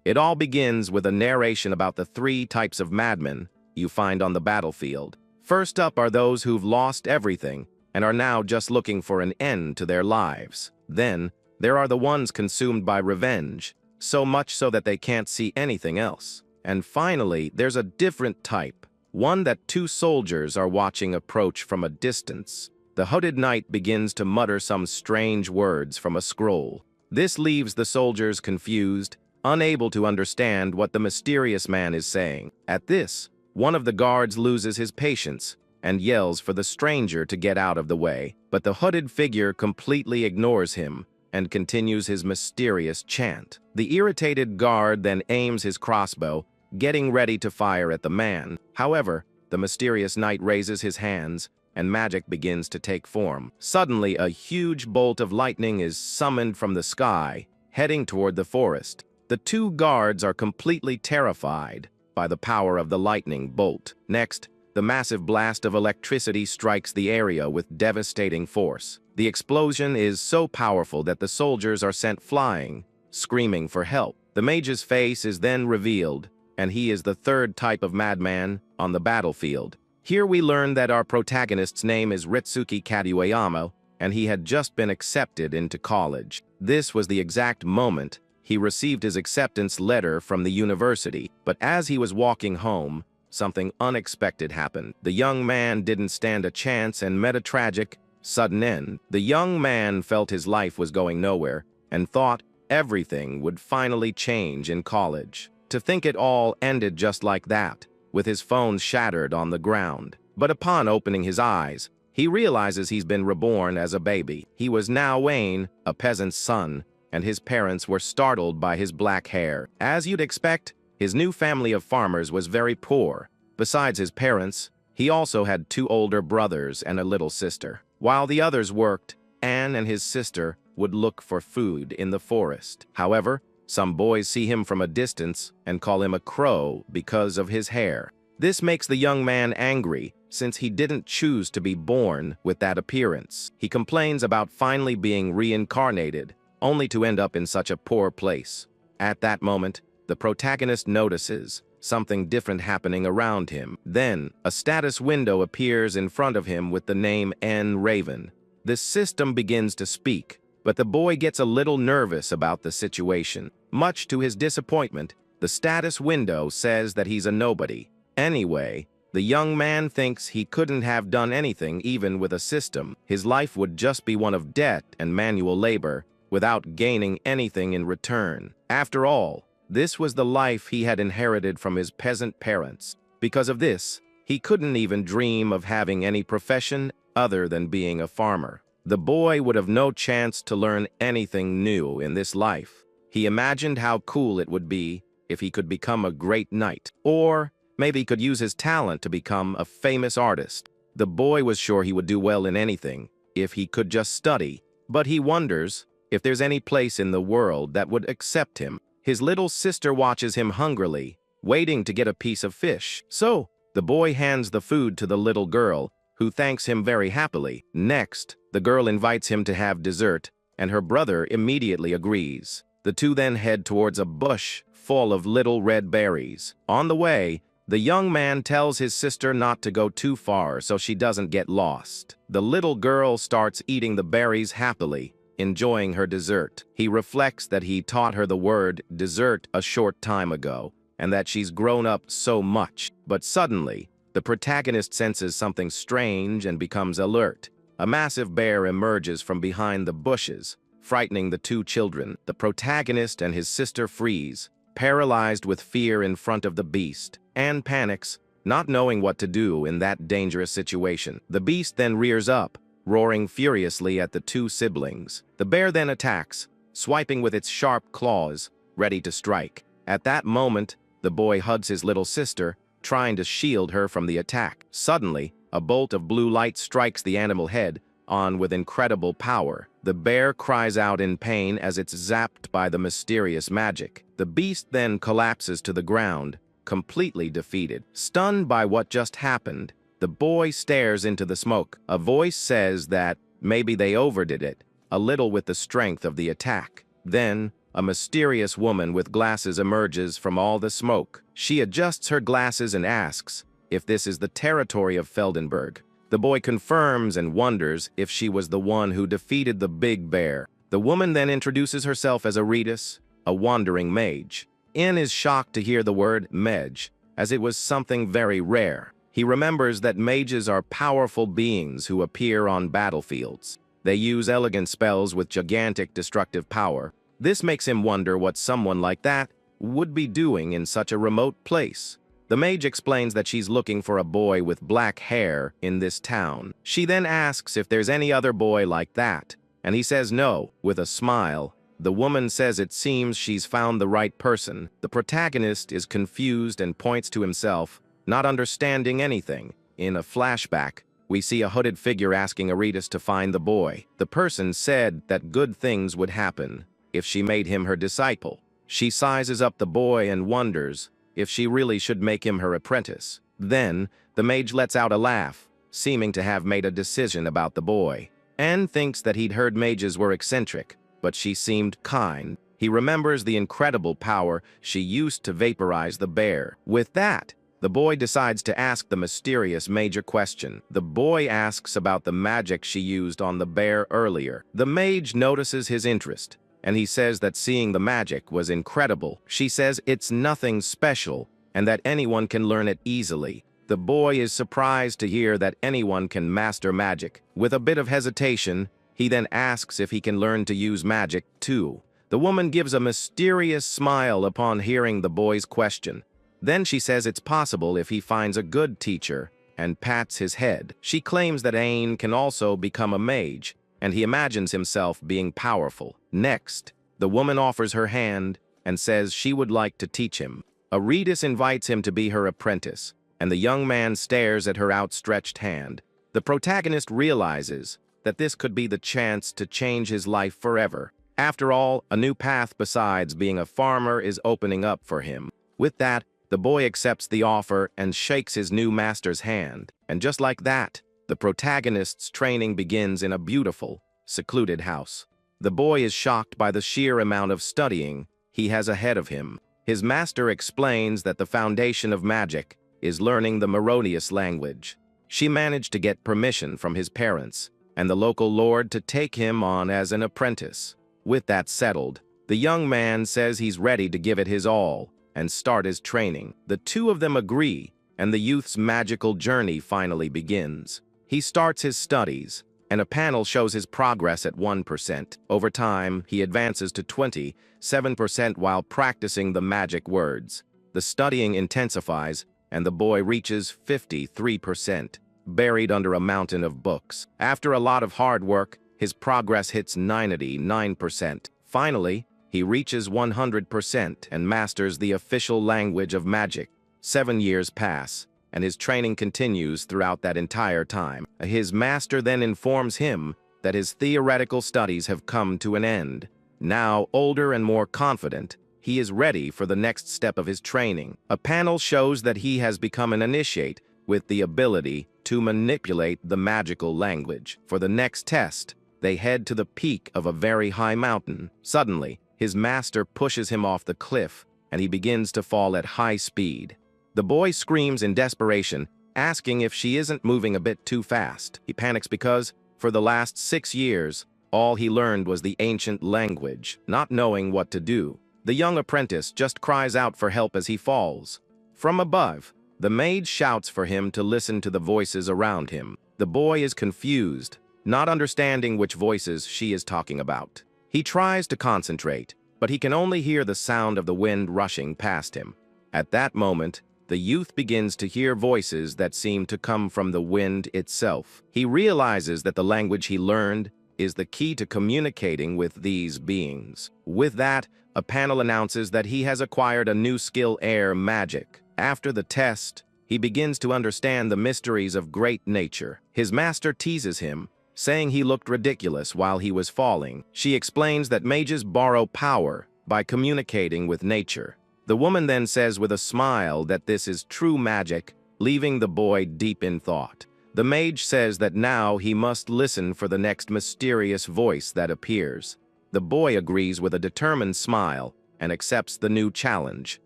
It all begins with a narration about the 3 types of madmen you find on the battlefield. First up are those who've lost everything and are now just looking for an end to their lives. Then, there are the ones consumed by revenge, so much so that they can't see anything else. And finally, there's a different type, one that 2 soldiers are watching approach from a distance. The hooded knight begins to mutter some strange words from a scroll. This leaves the soldiers confused, unable to understand what the mysterious man is saying. At this, one of the guards loses his patience and yells for the stranger to get out of the way, but the hooded figure completely ignores him and continues his mysterious chant. The irritated guard then aims his crossbow, getting ready to fire at the man. However, the mysterious knight raises his hands, and magic begins to take form. Suddenly, a huge bolt of lightning is summoned from the sky, heading toward the forest. The 2 guards are completely terrified by the power of the lightning bolt. Next, the massive blast of electricity strikes the area with devastating force. The explosion is so powerful that the soldiers are sent flying, screaming for help. The mage's face is then revealed, and he is the 3rd type of madman on the battlefield. Here we learn that our protagonist's name is Ritsuki Kaduyama, and he had just been accepted into college. This was the exact moment he received his acceptance letter from the university, but as he was walking home, something unexpected happened. The young man didn't stand a chance and met a tragic, sudden end. The young man felt his life was going nowhere and thought everything would finally change in college. To think it all ended just like that, with his phone shattered on the ground. But upon opening his eyes, he realizes he's been reborn as a baby. He was now Wayne, a peasant's son, and his parents were startled by his black hair. As you'd expect, his new family of farmers was very poor. Besides his parents, he also had 2 older brothers and a little sister. While the others worked, Anne and his sister would look for food in the forest. However, some boys see him from a distance and call him a crow because of his hair. This makes the young man angry, since he didn't choose to be born with that appearance. He complains about finally being reincarnated, only to end up in such a poor place. At that moment, the protagonist notices something different happening around him. Then, a status window appears in front of him with the name Raven. The system begins to speak, but the boy gets a little nervous about the situation. Much to his disappointment, the status window says that he's a nobody. Anyway, the young man thinks he couldn't have done anything even with a system. His life would just be one of debt and manual labor, without gaining anything in return. After all, this was the life he had inherited from his peasant parents. Because of this, he couldn't even dream of having any profession other than being a farmer. The boy would have no chance to learn anything new in this life. He imagined how cool it would be if he could become a great knight, or maybe could use his talent to become a famous artist. The boy was sure he would do well in anything if he could just study, but he wonders if there's any place in the world that would accept him. His little sister watches him hungrily, waiting to get a piece of fish. So, the boy hands the food to the little girl, who thanks him very happily. Next, the girl invites him to have dessert, and her brother immediately agrees. The 2 then head towards a bush full of little red berries. On the way, the young man tells his sister not to go too far so she doesn't get lost. The little girl starts eating the berries happily, enjoying her dessert. He reflects that he taught her the word dessert a short time ago, and that she's grown up so much. But suddenly, the protagonist senses something strange and becomes alert. A massive bear emerges from behind the bushes, frightening the 2 children. The protagonist and his sister freeze, paralyzed with fear in front of the beast. Anne panics, not knowing what to do in that dangerous situation. The beast then rears up, roaring furiously at the 2 siblings. The bear then attacks, swiping with its sharp claws, ready to strike. At that moment, the boy hugs his little sister, trying to shield her from the attack. Suddenly, a bolt of blue light strikes the animal head on with incredible power. The bear cries out in pain as it's zapped by the mysterious magic. The beast then collapses to the ground, completely defeated. Stunned by what just happened, the boy stares into the smoke. A voice says that maybe they overdid it a little with the strength of the attack. Then, a mysterious woman with glasses emerges from all the smoke. She adjusts her glasses and asks if this is the territory of Feldenberg. The boy confirms and wonders if she was the one who defeated the big bear. The woman then introduces herself as Aretus, a wandering mage. In is shocked to hear the word mage, as it was something very rare. He remembers that mages are powerful beings who appear on battlefields. They use elegant spells with gigantic destructive power. This makes him wonder what someone like that would be doing in such a remote place. The mage explains that she's looking for a boy with black hair in this town. She then asks if there's any other boy like that, and he says no, with a smile. The woman says it seems she's found the right person. The protagonist is confused and points to himself, not understanding anything. In a flashback, we see a hooded figure asking Aretus to find the boy. The person said that good things would happen if she made him her disciple. She sizes up the boy and wonders if she really should make him her apprentice. Then, the mage lets out a laugh, seeming to have made a decision about the boy. Anne thinks that he'd heard mages were eccentric, but she seemed kind. He remembers the incredible power she used to vaporize the bear. With that, the boy decides to ask the mysterious mage a question. The boy asks about the magic she used on the bear earlier. The mage notices his interest, and he says that seeing the magic was incredible. She says it's nothing special, and that anyone can learn it easily. The boy is surprised to hear that anyone can master magic. With a bit of hesitation, he then asks if he can learn to use magic too. The woman gives a mysterious smile upon hearing the boy's question. Then she says it's possible if he finds a good teacher, and pats his head. She claims that Ain can also become a mage, and he imagines himself being powerful. Next, the woman offers her hand and says she would like to teach him. Aretus invites him to be her apprentice, and the young man stares at her outstretched hand. The protagonist realizes that this could be the chance to change his life forever. After all, a new path besides being a farmer is opening up for him. With that, the boy accepts the offer and shakes his new master's hand. And just like that, the protagonist's training begins in a beautiful, secluded house. The boy is shocked by the sheer amount of studying he has ahead of him. His master explains that the foundation of magic is learning the Meronius language. She managed to get permission from his parents and the local lord to take him on as an apprentice. With that settled, the young man says he's ready to give it his all and start his training. The two of them agree, and the youth's magical journey finally begins. He starts his studies, and a panel shows his progress at 1%. Over time, he advances to 27% while practicing the magic words. The studying intensifies, and the boy reaches 53%, buried under a mountain of books. After a lot of hard work, his progress hits 99%. Finally, he reaches 100% and masters the official language of magic. 7 years pass, and his training continues throughout that entire time. His master then informs him that his theoretical studies have come to an end. Now, older and more confident, he is ready for the next step of his training. A panel shows that he has become an initiate with the ability to manipulate the magical language. For the next test, they head to the peak of a very high mountain. Suddenly, his master pushes him off the cliff, and he begins to fall at high speed. The boy screams in desperation, asking if she isn't moving a bit too fast. He panics because, for the last 6 years, all he learned was the ancient language, not knowing what to do. The young apprentice just cries out for help as he falls. From above, the maid shouts for him to listen to the voices around him. The boy is confused, not understanding which voices she is talking about. He tries to concentrate, but he can only hear the sound of the wind rushing past him. At that moment, the youth begins to hear voices that seem to come from the wind itself. He realizes that the language he learned is the key to communicating with these beings. With that, a panel announces that he has acquired a new skill, air magic. After the test, he begins to understand the mysteries of great nature. His master teases him, saying he looked ridiculous while he was falling. She explains that mages borrow power by communicating with nature. The woman then says with a smile that this is true magic, leaving the boy deep in thought. The mage says that now he must listen for the next mysterious voice that appears. The boy agrees with a determined smile and accepts the new challenge.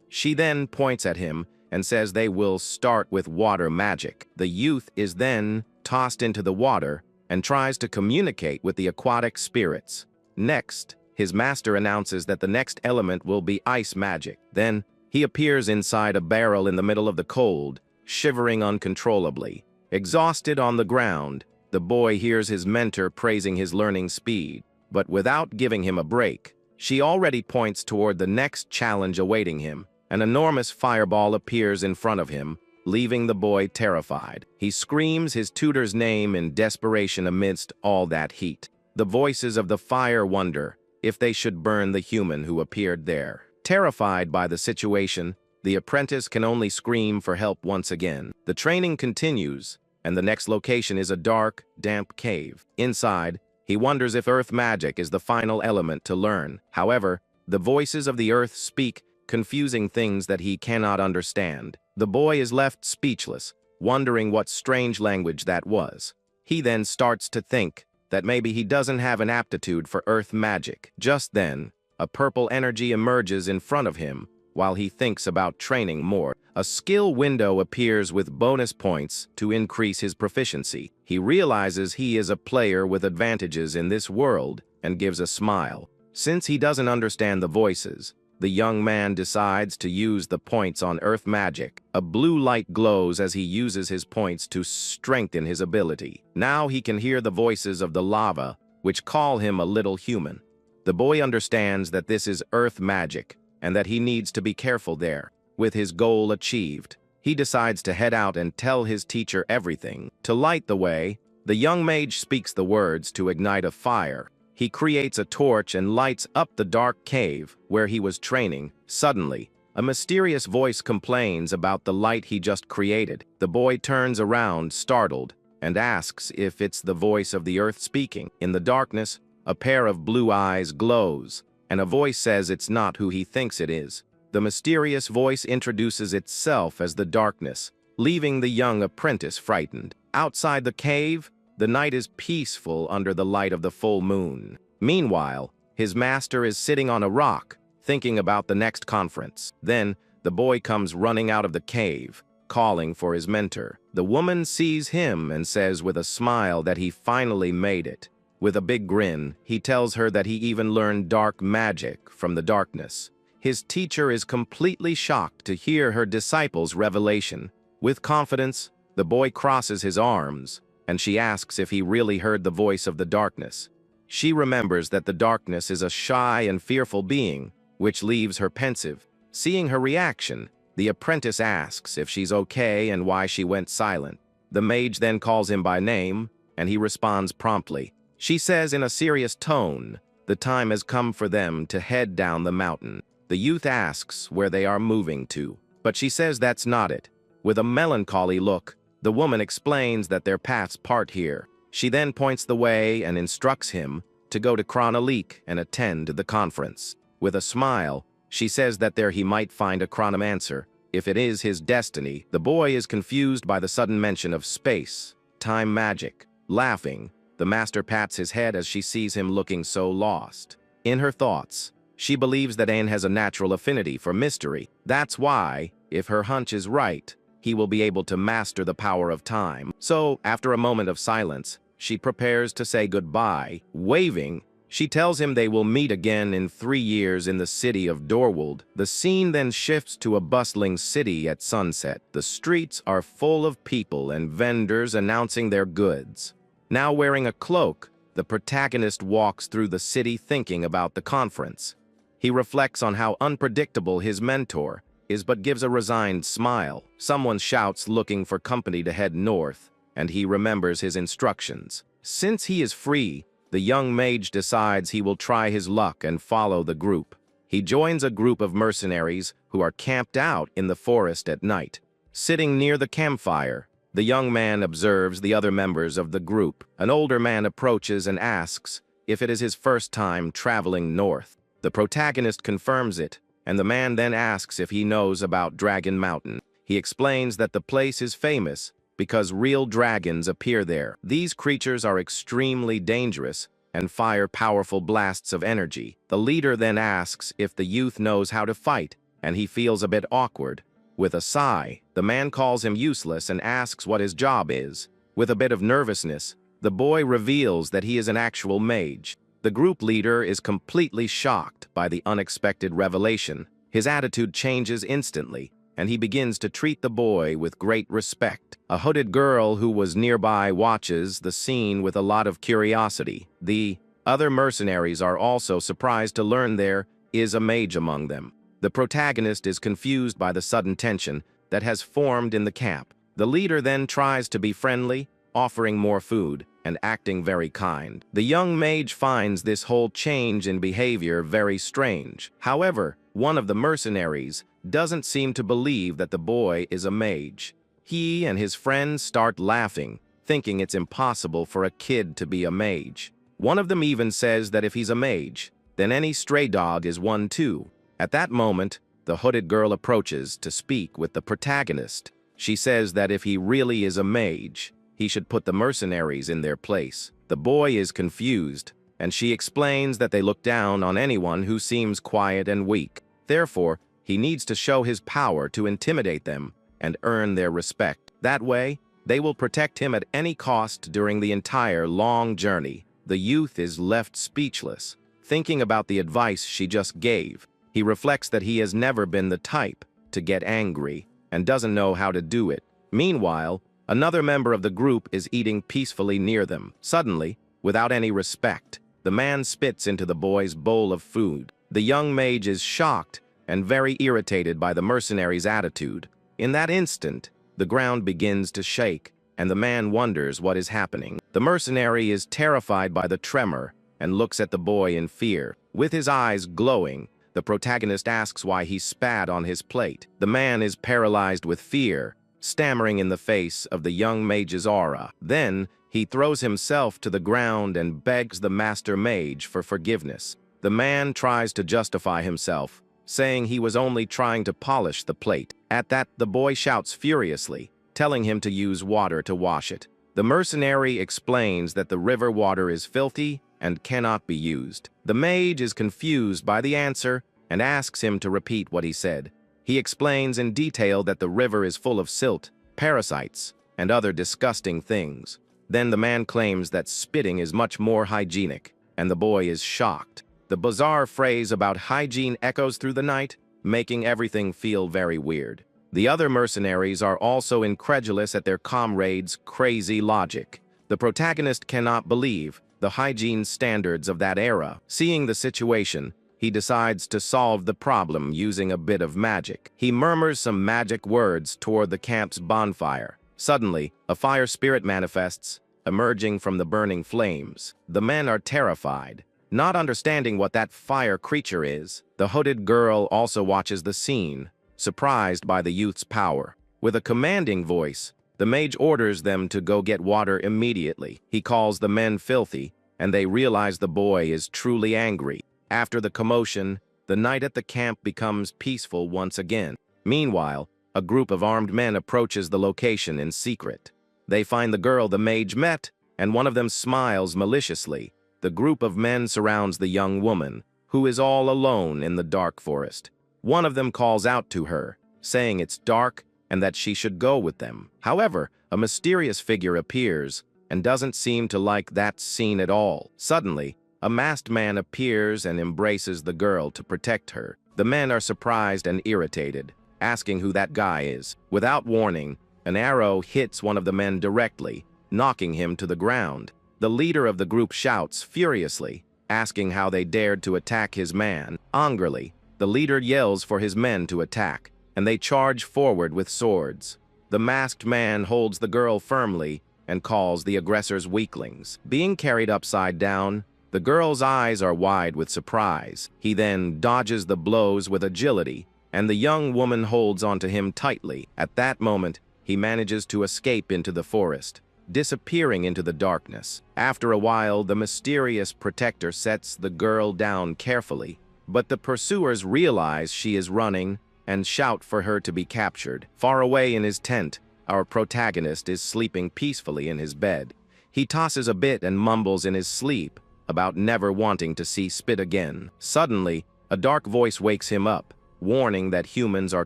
She then points at him and says they will start with water magic. The youth is then tossed into the water and tries to communicate with the aquatic spirits. Next, his master announces that the next element will be ice magic. Then, he appears inside a barrel in the middle of the cold, shivering uncontrollably. Exhausted on the ground, the boy hears his mentor praising his learning speed, but without giving him a break, she already points toward the next challenge awaiting him. An enormous fireball appears in front of him, leaving the boy terrified. He screams his tutor's name in desperation amidst all that heat. The voices of the fire wonder if they should burn the human who appeared there. Terrified by the situation, the apprentice can only scream for help once again. The training continues, and the next location is a dark, damp cave. Inside, he wonders if earth magic is the final element to learn. However, the voices of the earth speak, confusing things that he cannot understand. The boy is left speechless, wondering what strange language that was. He then starts to think that maybe he doesn't have an aptitude for earth magic. Just then, a purple energy emerges in front of him while he thinks about training more. A skill window appears with bonus points to increase his proficiency. He realizes he is a player with advantages in this world and gives a smile. Since he doesn't understand the voices, the young man decides to use the points on earth magic. A blue light glows as he uses his points to strengthen his ability. Now he can hear the voices of the lava, which call him a little human. The boy understands that this is earth magic and that he needs to be careful there. With his goal achieved, he decides to head out and tell his teacher everything. To light the way, the young mage speaks the words to ignite a fire. He creates a torch and lights up the dark cave where he was training. Suddenly, a mysterious voice complains about the light he just created. The boy turns around, startled, and asks if it's the voice of the earth speaking. In the darkness, a pair of blue eyes glows, and a voice says it's not who he thinks it is. The mysterious voice introduces itself as the darkness, leaving the young apprentice frightened. Outside the cave, the night is peaceful under the light of the full moon. Meanwhile, his master is sitting on a rock, thinking about the next conference. Then, the boy comes running out of the cave, calling for his mentor. The woman sees him and says with a smile that he finally made it. With a big grin, he tells her that he even learned dark magic from the darkness. His teacher is completely shocked to hear her disciple's revelation. With confidence, the boy crosses his arms, and she asks if he really heard the voice of the darkness. She remembers that the darkness is a shy and fearful being, which leaves her pensive. Seeing her reaction, the apprentice asks if she's okay and why she went silent. The mage then calls him by name, and he responds promptly. She says in a serious tone, the time has come for them to head down the mountain. The youth asks where they are moving to, but she says that's not it. With a melancholy look, the woman explains that their paths part here. She then points the way and instructs him to go to Chronaleek and attend the conference. With a smile, she says that there he might find a chronomancer. If it is his destiny, the boy is confused by the sudden mention of space, time magic. Laughing, the master pats his head as she sees him looking so lost. In her thoughts, she believes that Anne has a natural affinity for mystery. That's why, if her hunch is right, he will be able to master the power of time. So, after a moment of silence, she prepares to say goodbye. Waving, she tells him they will meet again in 3 years in the city of Dorwald. The scene then shifts to a bustling city at sunset. The streets are full of people and vendors announcing their goods. Now wearing a cloak, the protagonist walks through the city thinking about the conference. He reflects on how unpredictable his mentor is but gives a resigned smile. Someone shouts looking for company to head north, and he remembers his instructions. Since he is free, the young mage decides he will try his luck and follow the group. He joins a group of mercenaries who are camped out in the forest at night. Sitting near the campfire, the young man observes the other members of the group. An older man approaches and asks if it is his first time traveling north. The protagonist confirms it, and the man then asks if he knows about Dragon Mountain. He explains that the place is famous because real dragons appear there. These creatures are extremely dangerous and fire powerful blasts of energy. The leader then asks if the youth knows how to fight, and he feels a bit awkward. With a sigh, the man calls him useless and asks what his job is. With a bit of nervousness, the boy reveals that he is an actual mage. The group leader is completely shocked by the unexpected revelation. His attitude changes instantly, and he begins to treat the boy with great respect. A hooded girl who was nearby watches the scene with a lot of curiosity. The other mercenaries are also surprised to learn there is a mage among them. The protagonist is confused by the sudden tension that has formed in the camp. The leader then tries to be friendly, offering more food and acting very kind. The young mage finds this whole change in behavior very strange. However, one of the mercenaries doesn't seem to believe that the boy is a mage. He and his friends start laughing, thinking it's impossible for a kid to be a mage. One of them even says that if he's a mage, then any stray dog is one too. At that moment, the hooded girl approaches to speak with the protagonist. She says that if he really is a mage, he should put the mercenaries in their place. The boy is confused, and she explains that they look down on anyone who seems quiet and weak. Therefore, he needs to show his power to intimidate them and earn their respect. That way, they will protect him at any cost during the entire long journey. The youth is left speechless, thinking about the advice she just gave. He reflects that he has never been the type to get angry and doesn't know how to do it. Meanwhile, another member of the group is eating peacefully near them. Suddenly, without any respect, the man spits into the boy's bowl of food. The young mage is shocked and very irritated by the mercenary's attitude. In that instant, the ground begins to shake, and the man wonders what is happening. The mercenary is terrified by the tremor and looks at the boy in fear. With his eyes glowing, the protagonist asks why he spat on his plate. The man is paralyzed with fear, stammering in the face of the young mage's aura. Then, he throws himself to the ground and begs the master mage for forgiveness. The man tries to justify himself, saying he was only trying to polish the plate. At that, the boy shouts furiously, telling him to use water to wash it. The mercenary explains that the river water is filthy and cannot be used. The mage is confused by the answer and asks him to repeat what he said. He explains in detail that the river is full of silt, parasites, and other disgusting things. Then the man claims that spitting is much more hygienic, and the boy is shocked. The bizarre phrase about hygiene echoes through the night, making everything feel very weird. The other mercenaries are also incredulous at their comrades' crazy logic. The protagonist cannot believe the hygiene standards of that era. Seeing the situation, he decides to solve the problem using a bit of magic. He murmurs some magic words toward the camp's bonfire. Suddenly, a fire spirit manifests, emerging from the burning flames. The men are terrified, not understanding what that fire creature is. The hooded girl also watches the scene, surprised by the youth's power. With a commanding voice, the mage orders them to go get water immediately. He calls the men filthy, and they realize the boy is truly angry. After the commotion, the night at the camp becomes peaceful once again. Meanwhile, a group of armed men approaches the location in secret. They find the girl the mage met, and one of them smiles maliciously. The group of men surrounds the young woman, who is all alone in the dark forest. One of them calls out to her, saying it's dark and that she should go with them. However, a mysterious figure appears and doesn't seem to like that scene at all. Suddenly, a masked man appears and embraces the girl to protect her. The men are surprised and irritated, asking who that guy is. Without warning, an arrow hits one of the men directly, knocking him to the ground. The leader of the group shouts furiously, asking how they dared to attack his man. Angrily, the leader yells for his men to attack, and they charge forward with swords. The masked man holds the girl firmly and calls the aggressors weaklings. Being carried upside down, the girl's eyes are wide with surprise. He then dodges the blows with agility, and the young woman holds onto him tightly. At that moment, he manages to escape into the forest, disappearing into the darkness. After a while, the mysterious protector sets the girl down carefully, but the pursuers realize she is running and shout for her to be captured. Far away in his tent, our protagonist is sleeping peacefully in his bed. He tosses a bit and mumbles in his sleep, about never wanting to see spit again. Suddenly, a dark voice wakes him up, warning that humans are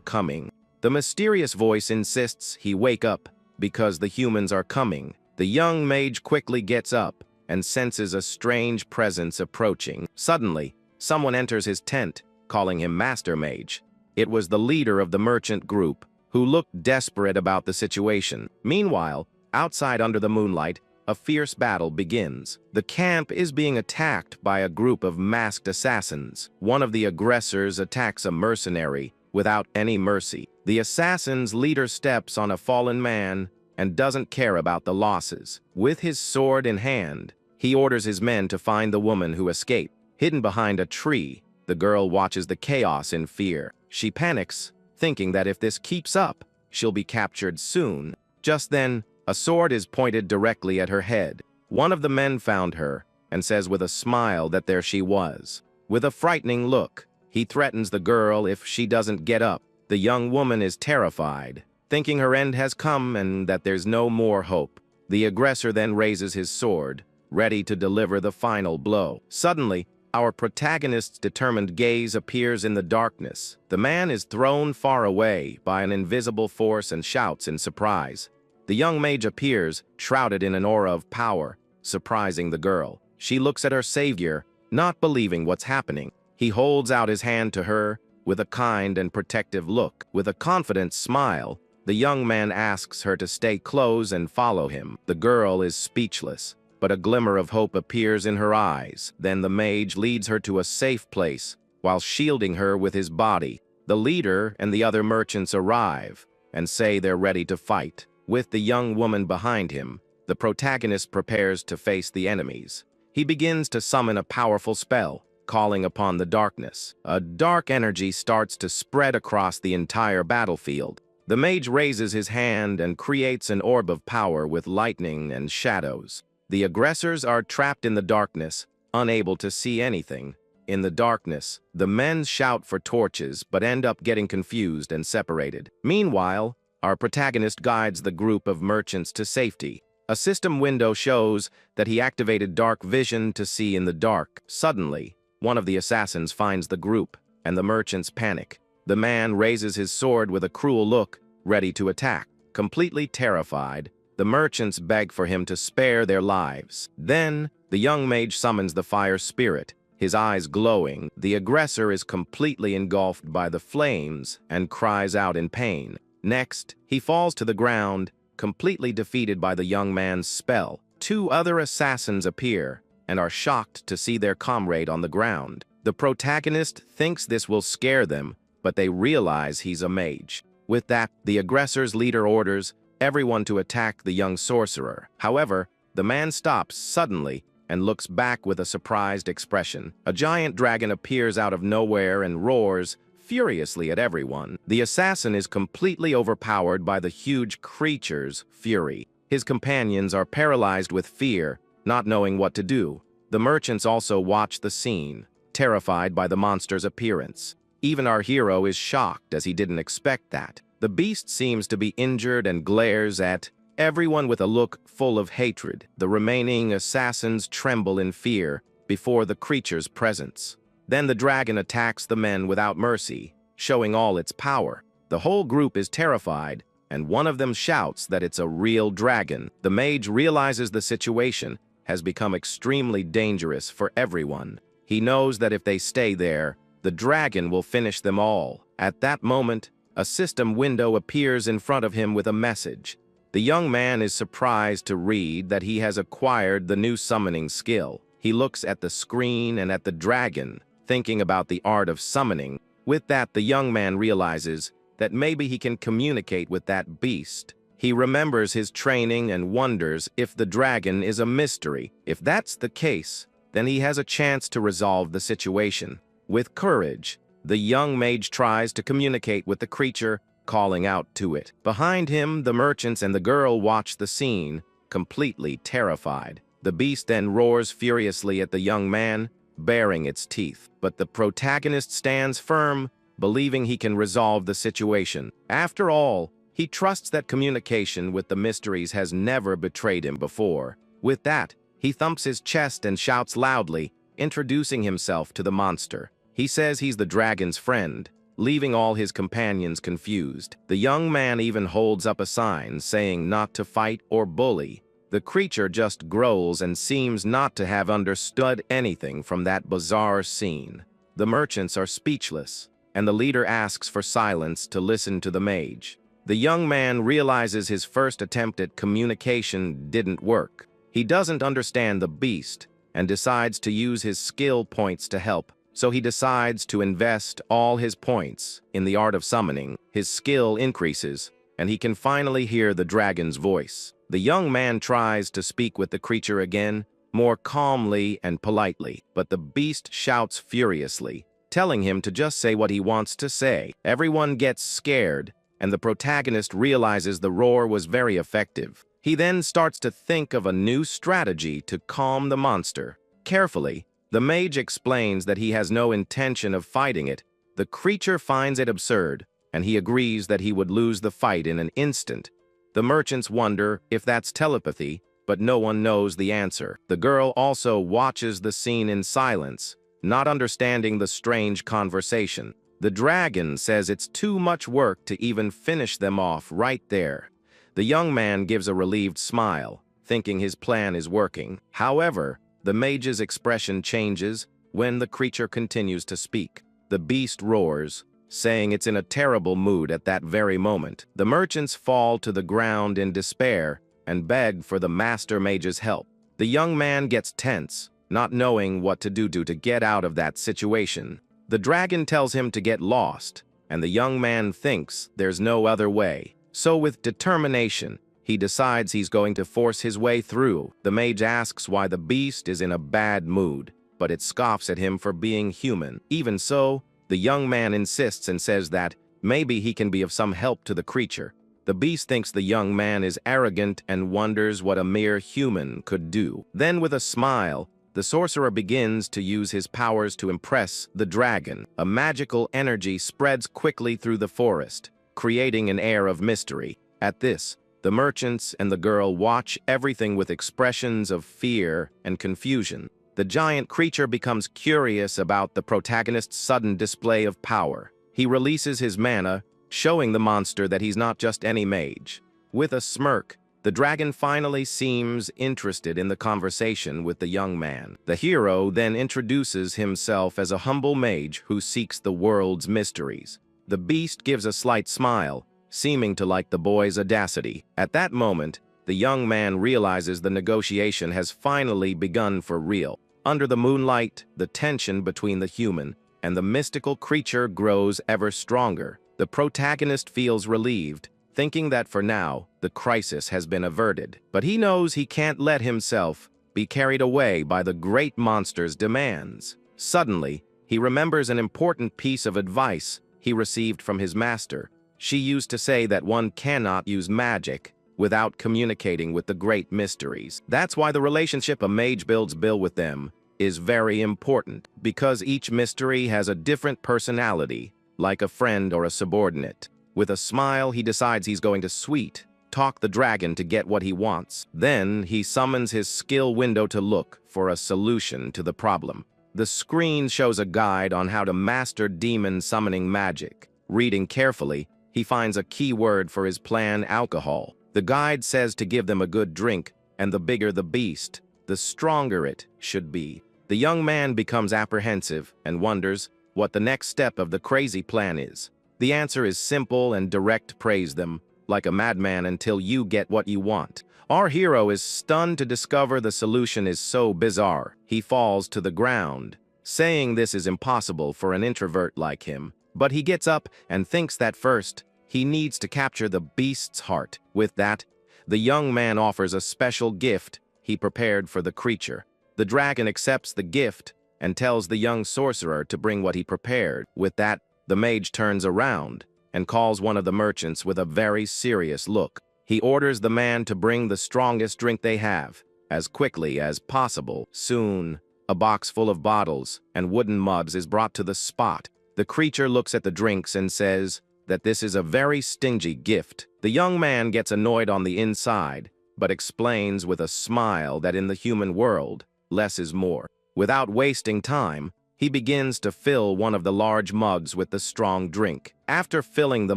coming. The mysterious voice insists he wake up because the humans are coming. The young mage quickly gets up and senses a strange presence approaching. Suddenly, someone enters his tent, calling him Master Mage. It was the leader of the merchant group, who looked desperate about the situation. Meanwhile, outside under the moonlight, a fierce battle begins. The camp is being attacked by a group of masked assassins. One of the aggressors attacks a mercenary without any mercy. The assassin's leader steps on a fallen man and doesn't care about the losses. With his sword in hand, he orders his men to find the woman who escaped. Hidden behind a tree, the girl watches the chaos in fear. She panics, thinking that if this keeps up, she'll be captured soon. Just then, a sword is pointed directly at her head. One of the men found her and says with a smile that there she was. With a frightening look, he threatens the girl if she doesn't get up. The young woman is terrified, thinking her end has come and that there's no more hope. The aggressor then raises his sword, ready to deliver the final blow. Suddenly, our protagonist's determined gaze appears in the darkness. The man is thrown far away by an invisible force and shouts in surprise. The young mage appears, shrouded in an aura of power, surprising the girl. She looks at her savior, not believing what's happening. He holds out his hand to her with a kind and protective look. With a confident smile, the young man asks her to stay close and follow him. The girl is speechless, but a glimmer of hope appears in her eyes. Then the mage leads her to a safe place, while shielding her with his body. The leader and the other merchants arrive and say they're ready to fight. With the young woman behind him, the protagonist prepares to face the enemies. He begins to summon a powerful spell, calling upon the darkness. A dark energy starts to spread across the entire battlefield. The mage raises his hand and creates an orb of power with lightning and shadows. The aggressors are trapped in the darkness, unable to see anything. In the darkness, the men shout for torches but end up getting confused and separated. Meanwhile, our protagonist guides the group of merchants to safety. A system window shows that he activated dark vision to see in the dark. Suddenly, one of the assassins finds the group, and the merchants panic. The man raises his sword with a cruel look, ready to attack. Completely terrified, the merchants beg for him to spare their lives. Then, the young mage summons the fire spirit, his eyes glowing. The aggressor is completely engulfed by the flames and cries out in pain. Next, he falls to the ground, completely defeated by the young man's spell. Two other assassins appear and are shocked to see their comrade on the ground. The protagonist thinks this will scare them, but they realize he's a mage. With that, the aggressor's leader orders everyone to attack the young sorcerer. However, the man stops suddenly and looks back with a surprised expression. A giant dragon appears out of nowhere and roars furiously at everyone. The assassin is completely overpowered by the huge creature's fury. His companions are paralyzed with fear, not knowing what to do. The merchants also watch the scene, terrified by the monster's appearance. Even our hero is shocked as he didn't expect that. The beast seems to be injured and glares at everyone with a look full of hatred. The remaining assassins tremble in fear before the creature's presence. Then the dragon attacks the men without mercy, showing all its power. The whole group is terrified, and one of them shouts that it's a real dragon. The mage realizes the situation has become extremely dangerous for everyone. He knows that if they stay there, the dragon will finish them all. At that moment, a system window appears in front of him with a message. The young man is surprised to read that he has acquired the new summoning skill. He looks at the screen and at the dragon, thinking about the art of summoning. With that, the young man realizes that maybe he can communicate with that beast. He remembers his training and wonders if the dragon is a mystery. If that's the case, then he has a chance to resolve the situation. With courage, the young mage tries to communicate with the creature, calling out to it. Behind him, the merchants and the girl watch the scene, completely terrified. The beast then roars furiously at the young man, baring its teeth. But the protagonist stands firm, believing he can resolve the situation. After all, he trusts that communication with the mysteries has never betrayed him before. With that, He thumps his chest and shouts loudly, introducing himself to the monster. He says he's the dragon's friend, leaving all his companions confused. The young man even holds up a sign saying not to fight or bully. The creature just growls and seems not to have understood anything from that bizarre scene. The merchants are speechless, and the leader asks for silence to listen to the mage. The young man realizes his first attempt at communication didn't work. He doesn't understand the beast and decides to use his skill points to help. So he decides to invest all his points in the art of summoning. His skill increases, and he can finally hear the dragon's voice. The young man tries to speak with the creature again, more calmly and politely, but the beast shouts furiously, telling him to just say what he wants to say. Everyone gets scared, and the protagonist realizes the roar was very effective. He then starts to think of a new strategy to calm the monster. Carefully, the mage explains that he has no intention of fighting it. The creature finds it absurd, and he agrees that he would lose the fight in an instant. The merchants wonder if that's telepathy, but no one knows the answer. The girl also watches the scene in silence, not understanding the strange conversation. The dragon says it's too much work to even finish them off right there. The young man gives a relieved smile, thinking his plan is working. However, the mage's expression changes when the creature continues to speak. The beast roars, saying it's in a terrible mood at that very moment. The merchants fall to the ground in despair and beg for the master mage's help. The young man gets tense, not knowing what to do to get out of that situation. The dragon tells him to get lost, and the young man thinks there's no other way. So with determination, he decides he's going to force his way through. The mage asks why the beast is in a bad mood, but it scoffs at him for being human. Even so, the young man insists and says that maybe he can be of some help to the creature. The beast thinks the young man is arrogant and wonders what a mere human could do. Then with a smile, the sorcerer begins to use his powers to impress the dragon. A magical energy spreads quickly through the forest, creating an air of mystery. At this, the merchants and the girl watch everything with expressions of fear and confusion. The giant creature becomes curious about the protagonist's sudden display of power. He releases his mana, showing the monster that he's not just any mage. With a smirk, the dragon finally seems interested in the conversation with the young man. The hero then introduces himself as a humble mage who seeks the world's mysteries. The beast gives a slight smile, seeming to like the boy's audacity. At that moment, the young man realizes the negotiation has finally begun for real. Under the moonlight, the tension between the human and the mystical creature grows ever stronger. The protagonist feels relieved, thinking that for now, the crisis has been averted. But he knows he can't let himself be carried away by the great monster's demands. Suddenly, he remembers an important piece of advice he received from his master. She used to say that one cannot use magic without communicating with the great mysteries. That's why the relationship a mage builds with them is very important, because each mystery has a different personality, like a friend or a subordinate. With a smile, he decides he's going to talk the dragon to get what he wants. Then he summons his skill window to look for a solution to the problem. The screen shows a guide on how to master demon summoning magic. Reading carefully, he finds a key word for his plan: alcohol. The guide says to give them a good drink, and the bigger the beast, the stronger it should be. The young man becomes apprehensive and wonders what the next step of the crazy plan is. The answer is simple and direct: praise them like a madman until you get what you want. Our hero is stunned to discover the solution is so bizarre. He falls to the ground, saying this is impossible for an introvert like him. But he gets up and thinks that first, he needs to capture the beast's heart. With that, the young man offers a special gift he prepared for the creature. The dragon accepts the gift and tells the young sorcerer to bring what he prepared. With that, the mage turns around and calls one of the merchants with a very serious look. He orders the man to bring the strongest drink they have, as quickly as possible. Soon, a box full of bottles and wooden mugs is brought to the spot. The creature looks at the drinks and says that this is a very stingy gift. The young man gets annoyed on the inside, but explains with a smile that in the human world, less is more. Without wasting time, he begins to fill one of the large mugs with the strong drink. After filling the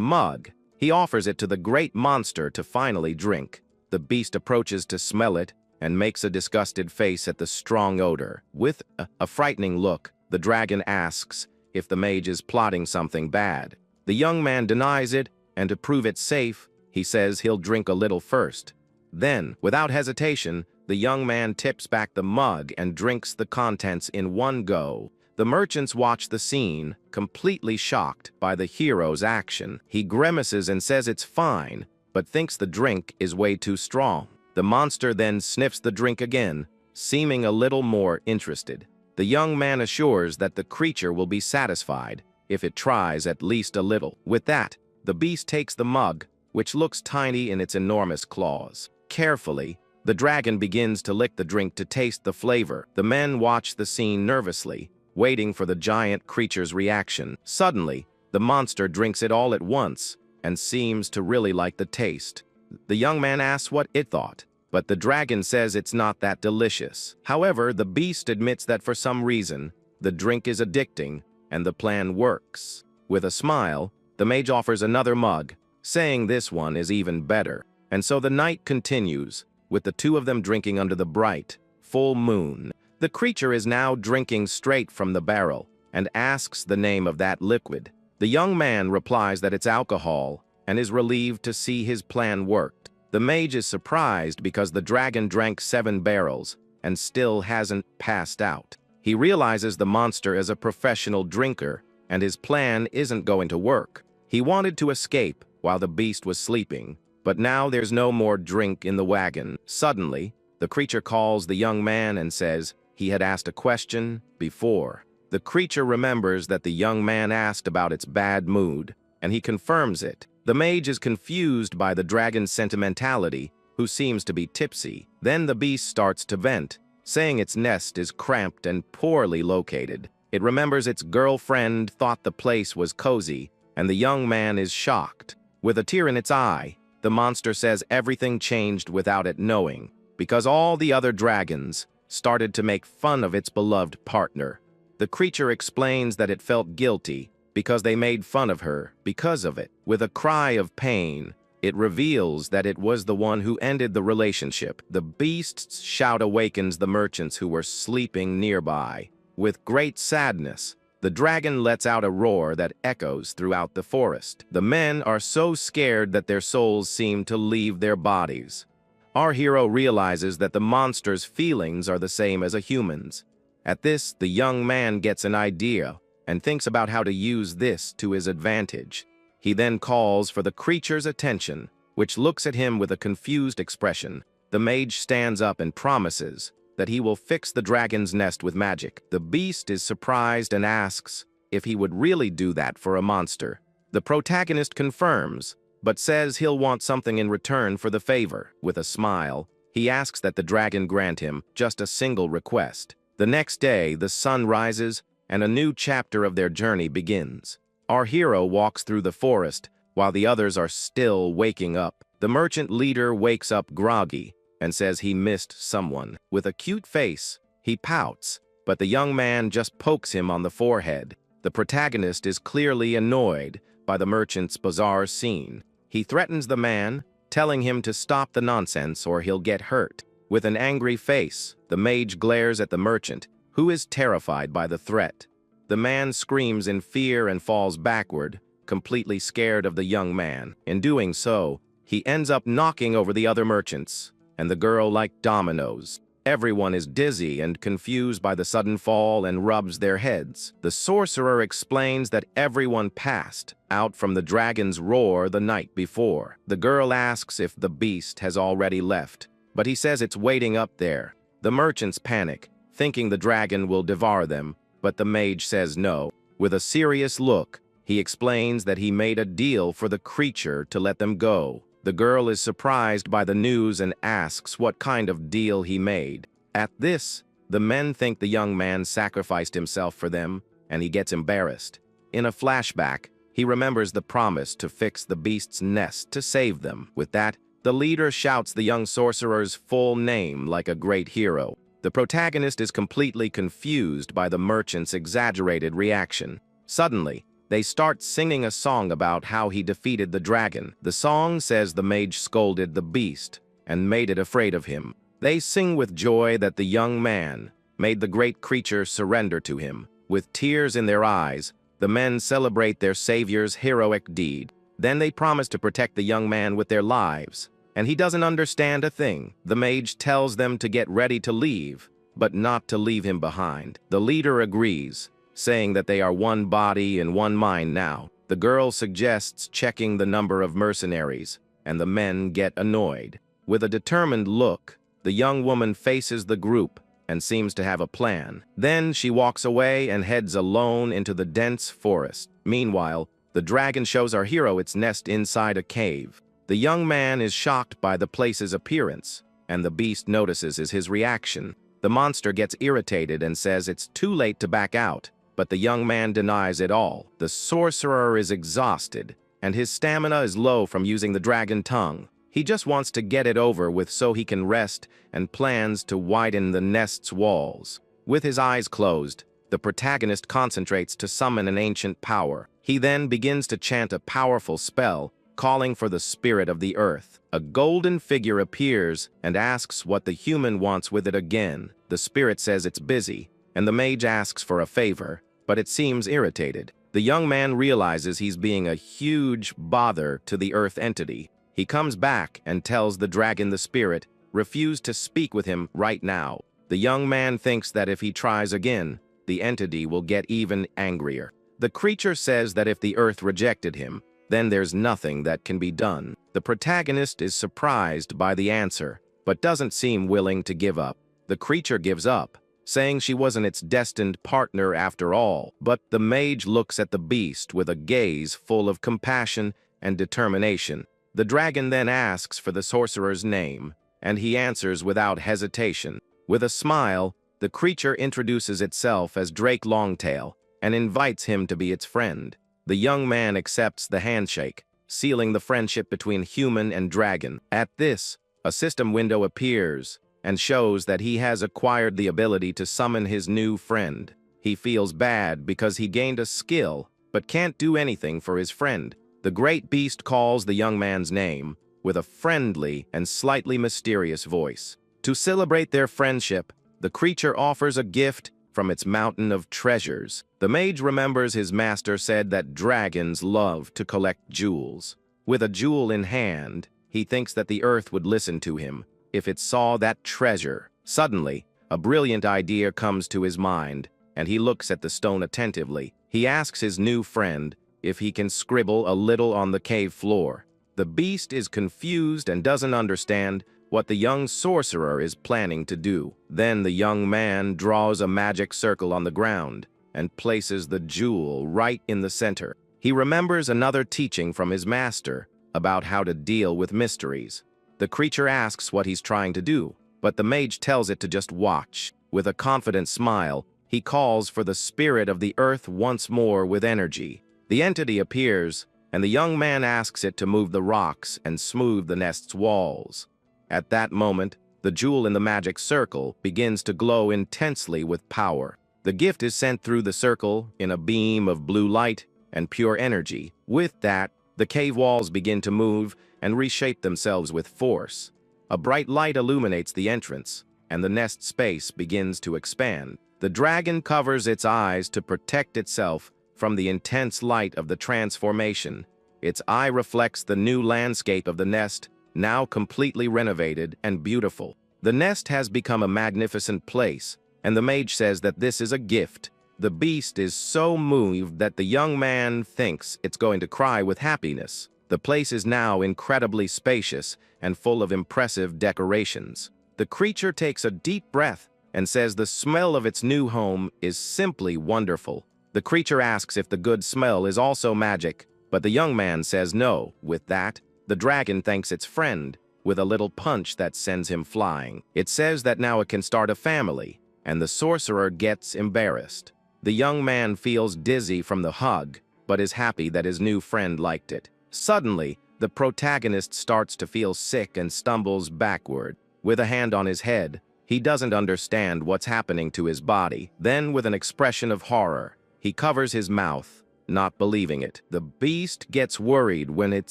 mug, he offers it to the great monster to finally drink. The beast approaches to smell it and makes a disgusted face at the strong odor. With a frightening look, the dragon asks if the mage is plotting something bad. The young man denies it, and to prove it safe, he says he'll drink a little first. Then, without hesitation, the young man tips back the mug and drinks the contents in one go. The merchants watch the scene, completely shocked by the hero's action. He grimaces and says it's fine, but thinks the drink is way too strong. The monster then sniffs the drink again, seeming a little more interested. The young man assures that the creature will be satisfied if it tries at least a little. With that, the beast takes the mug, which looks tiny in its enormous claws. Carefully, the dragon begins to lick the drink to taste the flavor. The men watch the scene nervously, waiting for the giant creature's reaction. Suddenly, the monster drinks it all at once and seems to really like the taste. The young man asks what it thought, but the dragon says it's not that delicious. However, the beast admits that for some reason, the drink is addicting and the plan works. With a smile, the mage offers another mug, saying this one is even better. And so the night continues, with the two of them drinking under the bright, full moon. The creature is now drinking straight from the barrel and asks the name of that liquid. The young man replies that it's alcohol and is relieved to see his plan worked. The mage is surprised because the dragon drank 7 barrels and still hasn't passed out. He realizes the monster is a professional drinker and his plan isn't going to work. He wanted to escape while the beast was sleeping, but now there's no more drink in the wagon. Suddenly, the creature calls the young man and says he had asked a question before. The creature remembers that the young man asked about its bad mood, and he confirms it. The mage is confused by the dragon's sentimentality, who seems to be tipsy. Then the beast starts to vent, saying its nest is cramped and poorly located. It remembers its girlfriend thought the place was cozy, and the young man is shocked. With a tear in its eye, the monster says everything changed without it knowing, because all the other dragons started to make fun of its beloved partner. The creature explains that it felt guilty because they made fun of her because of it. With a cry of pain, it reveals that it was the one who ended the relationship. The beast's shout awakens the merchants who were sleeping nearby. With great sadness, the dragon lets out a roar that echoes throughout the forest. The men are so scared that their souls seem to leave their bodies. Our hero realizes that the monster's feelings are the same as a human's. At this, the young man gets an idea and thinks about how to use this to his advantage. He then calls for the creature's attention, which looks at him with a confused expression. The mage stands up and promises that he will fix the dragon's nest with magic. The beast is surprised and asks if he would really do that for a monster. The protagonist confirms, but says he'll want something in return for the favor. With a smile, he asks that the dragon grant him just a single request. The next day, the sun rises, and a new chapter of their journey begins. Our hero walks through the forest, while the others are still waking up. The merchant leader wakes up groggy and says he missed someone. With a cute face, he pouts, but the young man just pokes him on the forehead. The protagonist is clearly annoyed by the merchant's bizarre scene. He threatens the man, telling him to stop the nonsense or he'll get hurt. With an angry face, the mage glares at the merchant, who is terrified by the threat. The man screams in fear and falls backward, completely scared of the young man. In doing so, he ends up knocking over the other merchants and the girl like dominoes. Everyone is dizzy and confused by the sudden fall and rubs their heads. The sorcerer explains that everyone passed out from the dragon's roar the night before. The girl asks if the beast has already left, but he says it's waiting up there. The merchants panic, thinking the dragon will devour them, but the mage says no. With a serious look, he explains that he made a deal for the creature to let them go. The girl is surprised by the news and asks what kind of deal he made. At this, the men think the young man sacrificed himself for them, and he gets embarrassed. In a flashback, he remembers the promise to fix the beast's nest to save them. With that, The leader shouts the young sorcerer's full name like a great hero. The protagonist is completely confused by the merchant's exaggerated reaction. Suddenly, they start singing a song about how he defeated the dragon. The song says the mage scolded the beast and made it afraid of him. They sing with joy that the young man made the great creature surrender to him. With tears in their eyes, the men celebrate their savior's heroic deed. Then they promise to protect the young man with their lives. And he doesn't understand a thing. The mage tells them to get ready to leave, but not to leave him behind. The leader agrees, saying that they are one body and one mind now. The girl suggests checking the number of mercenaries, and the men get annoyed. With a determined look, the young woman faces the group and seems to have a plan. Then she walks away and heads alone into the dense forest. Meanwhile, the dragon shows our hero its nest inside a cave. The young man is shocked by the place's appearance, and the beast notices his reaction. The monster gets irritated and says it's too late to back out, but the young man denies it all. The sorcerer is exhausted, and his stamina is low from using the dragon tongue. He just wants to get it over with so he can rest and plans to widen the nest's walls. With his eyes closed, the protagonist concentrates to summon an ancient power. He then begins to chant a powerful spell, calling for the spirit of the earth. A golden figure appears and asks what the human wants with it again. The spirit says it's busy, and the mage asks for a favor, but it seems irritated. The young man realizes he's being a huge bother to the earth entity. He comes back and tells the dragon the spirit refused to speak with him right now. The young man thinks that if he tries again, the entity will get even angrier. The creature says that if the earth rejected him, then there's nothing that can be done. The protagonist is surprised by the answer, but doesn't seem willing to give up. The creature gives up, saying she wasn't its destined partner after all. But the mage looks at the beast with a gaze full of compassion and determination. The dragon then asks for the sorcerer's name, and he answers without hesitation. With a smile, the creature introduces itself as Drake Longtail and invites him to be its friend. The young man accepts the handshake, sealing the friendship between human and dragon. At this, a system window appears and shows that he has acquired the ability to summon his new friend. He feels bad because he gained a skill, but can't do anything for his friend. The great beast calls the young man's name with a friendly and slightly mysterious voice. To celebrate their friendship, the creature offers a gift from its mountain of treasures. The mage remembers his master said that dragons love to collect jewels. With a jewel in hand, he thinks that the earth would listen to him if it saw that treasure. Suddenly, a brilliant idea comes to his mind, and he looks at the stone attentively. He asks his new friend if he can scribble a little on the cave floor. The beast is confused and doesn't understand what the young sorcerer is planning to do. Then the young man draws a magic circle on the ground and places the jewel right in the center. He remembers another teaching from his master about how to deal with mysteries. The creature asks what he's trying to do, but the mage tells it to just watch. With a confident smile, he calls for the spirit of the earth once more with energy. The entity appears, and the young man asks it to move the rocks and smooth the nest's walls. At that moment, the jewel in the magic circle begins to glow intensely with power. The gift is sent through the circle in a beam of blue light and pure energy. With that, the cave walls begin to move and reshape themselves with force. A bright light illuminates the entrance, and the nest space begins to expand. The dragon covers its eyes to protect itself from the intense light of the transformation. Its eye reflects the new landscape of the nest, now completely renovated and beautiful. The nest has become a magnificent place, and the mage says that this is a gift. The beast is so moved that the young man thinks it's going to cry with happiness. The place is now incredibly spacious and full of impressive decorations. The creature takes a deep breath and says the smell of its new home is simply wonderful. The creature asks if the good smell is also magic, but the young man says no. With that, the dragon thanks its friend with a little punch that sends him flying. It says that now it can start a family, and the sorcerer gets embarrassed. The young man feels dizzy from the hug, but is happy that his new friend liked it. Suddenly, the protagonist starts to feel sick and stumbles backward. With a hand on his head, he doesn't understand what's happening to his body. Then, with an expression of horror, he covers his mouth, not believing it. The beast gets worried when it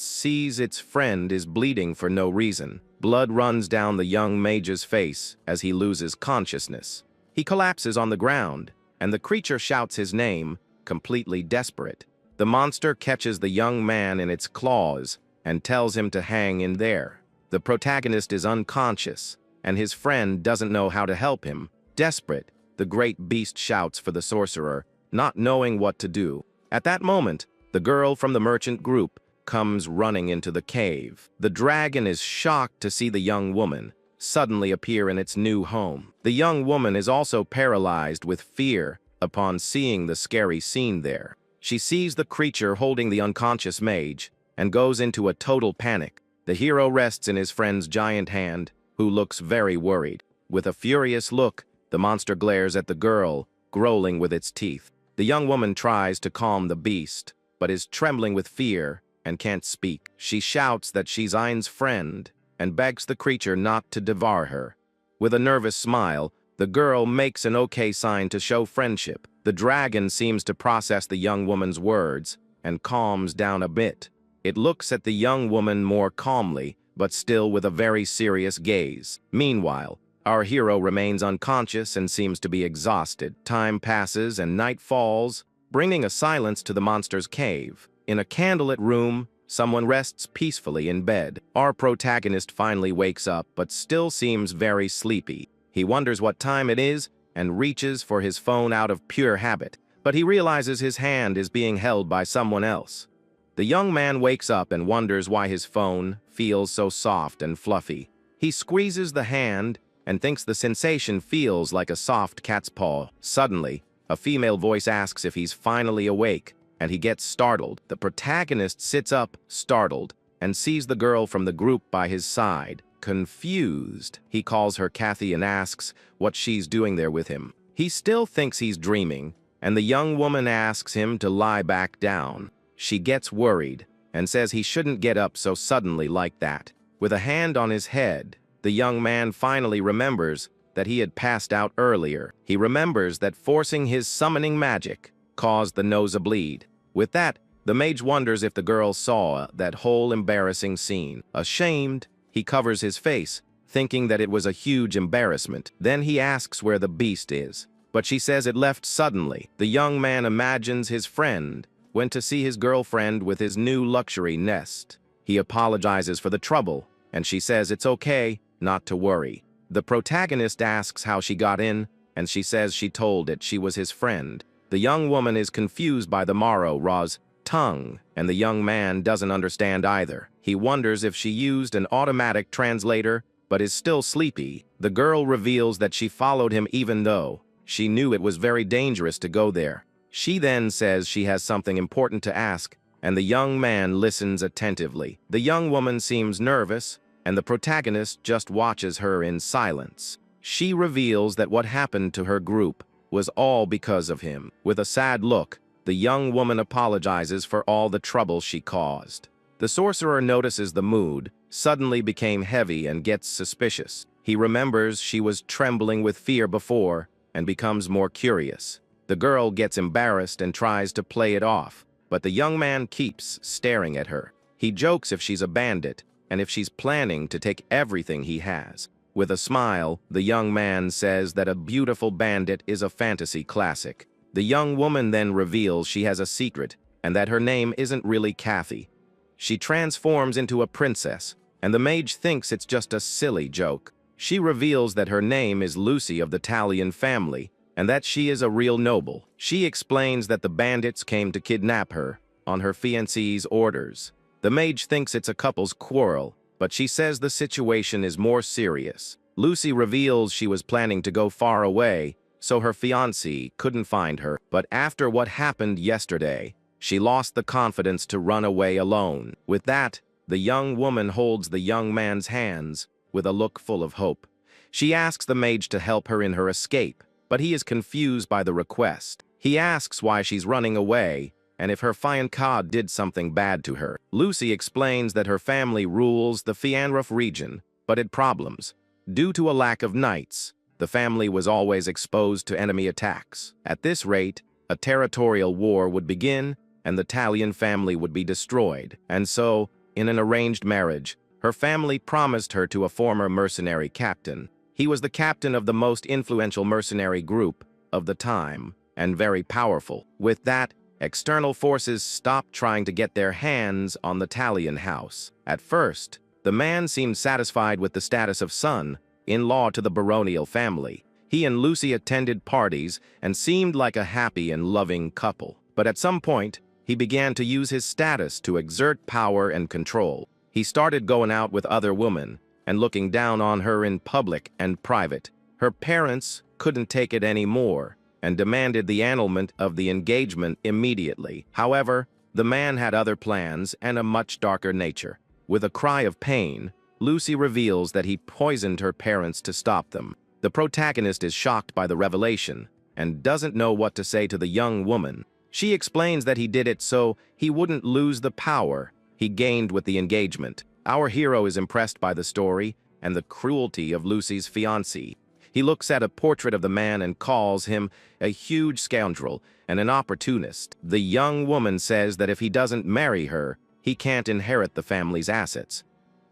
sees its friend is bleeding for no reason. Blood runs down the young mage's face as he loses consciousness. He collapses on the ground, and the creature shouts his name, completely desperate. The monster catches the young man in its claws and tells him to hang in there. The protagonist is unconscious, and his friend doesn't know how to help him. Desperate, the great beast shouts for the sorcerer, not knowing what to do. At that moment, the girl from the merchant group comes running into the cave. The dragon is shocked to see the young woman suddenly appear in its new home. The young woman is also paralyzed with fear upon seeing the scary scene there. She sees the creature holding the unconscious mage and goes into a total panic. The hero rests in his friend's giant hand, who looks very worried. With a furious look, the monster glares at the girl, growling with its teeth. The young woman tries to calm the beast, but is trembling with fear and can't speak. She shouts that she's Ein's friend and begs the creature not to devour her. With a nervous smile, the girl makes an okay sign to show friendship. The dragon seems to process the young woman's words and calms down a bit. It looks at the young woman more calmly, but still with a very serious gaze. Meanwhile, our hero remains unconscious and seems to be exhausted. Time passes and night falls, bringing a silence to the monster's cave. In a candlelit room, someone rests peacefully in bed. Our protagonist finally wakes up, but still seems very sleepy. He wonders what time it is and reaches for his phone out of pure habit, but he realizes his hand is being held by someone else. The young man wakes up and wonders why his phone feels so soft and fluffy. He squeezes the hand and thinks the sensation feels like a soft cat's paw. Suddenly, a female voice asks if he's finally awake, and he gets startled. The protagonist sits up, startled, and sees the girl from the group by his side. Confused, he calls her Kathy and asks what she's doing there with him. He still thinks he's dreaming, and the young woman asks him to lie back down. She gets worried and says he shouldn't get up so suddenly like that. With a hand on his head, the young man finally remembers that he had passed out earlier. He remembers that forcing his summoning magic caused the nosebleed. With that, the mage wonders if the girl saw that whole embarrassing scene. Ashamed, he covers his face, thinking that it was a huge embarrassment. Then he asks where the beast is, but she says it left suddenly. The young man imagines his friend went to see his girlfriend with his new luxury nest. He apologizes for the trouble, and she says it's okay, not to worry. The protagonist asks how she got in, and she says she told it she was his friend. The young woman is confused by the Ra's tongue, and the young man doesn't understand either. He wonders if she used an automatic translator, but is still sleepy. The girl reveals that she followed him even though she knew it was very dangerous to go there. She then says she has something important to ask, and the young man listens attentively. The young woman seems nervous, and the protagonist just watches her in silence. She reveals that what happened to her group was all because of him. With a sad look, the young woman apologizes for all the trouble she caused. The sorcerer notices the mood suddenly became heavy and gets suspicious. He remembers she was trembling with fear before and becomes more curious. The girl gets embarrassed and tries to play it off, but the young man keeps staring at her. He jokes if she's a bandit and if she's planning to take everything he has. With a smile, the young man says that a beautiful bandit is a fantasy classic. The young woman then reveals she has a secret and that her name isn't really Kathy. She transforms into a princess, and the mage thinks it's just a silly joke. She reveals that her name is Lucy of the Talion family, and that she is a real noble. She explains that the bandits came to kidnap her on her fiancé's orders. The mage thinks it's a couple's quarrel, but she says the situation is more serious. Lucy reveals she was planning to go far away, so her fiancé couldn't find her. But after what happened yesterday, she lost the confidence to run away alone. With that, the young woman holds the young man's hands with a look full of hope. She asks the mage to help her in her escape, but he is confused by the request. He asks why she's running away, and if her fiancé did something bad to her. Lucy explains that her family rules the Fianruf region, but had problems. Due to a lack of knights, the family was always exposed to enemy attacks. At this rate, a territorial war would begin, and the Italian family would be destroyed. And so, in an arranged marriage, her family promised her to a former mercenary captain. He was the captain of the most influential mercenary group of the time, and very powerful. With that, external forces stopped trying to get their hands on the Italian house. At first, the man seemed satisfied with the status of son-in-law to the baronial family. He and Lucy attended parties and seemed like a happy and loving couple. But at some point, he began to use his status to exert power and control. He started going out with other women and looking down on her in public and private. Her parents couldn't take it anymore and demanded the annulment of the engagement immediately. However, the man had other plans and a much darker nature. With a cry of pain, Lucy reveals that he poisoned her parents to stop them. The protagonist is shocked by the revelation and doesn't know what to say to the young woman. She explains that he did it so he wouldn't lose the power he gained with the engagement. Our hero is impressed by the story and the cruelty of Lucy's fiancé. He looks at a portrait of the man and calls him a huge scoundrel and an opportunist. The young woman says that if he doesn't marry her, he can't inherit the family's assets.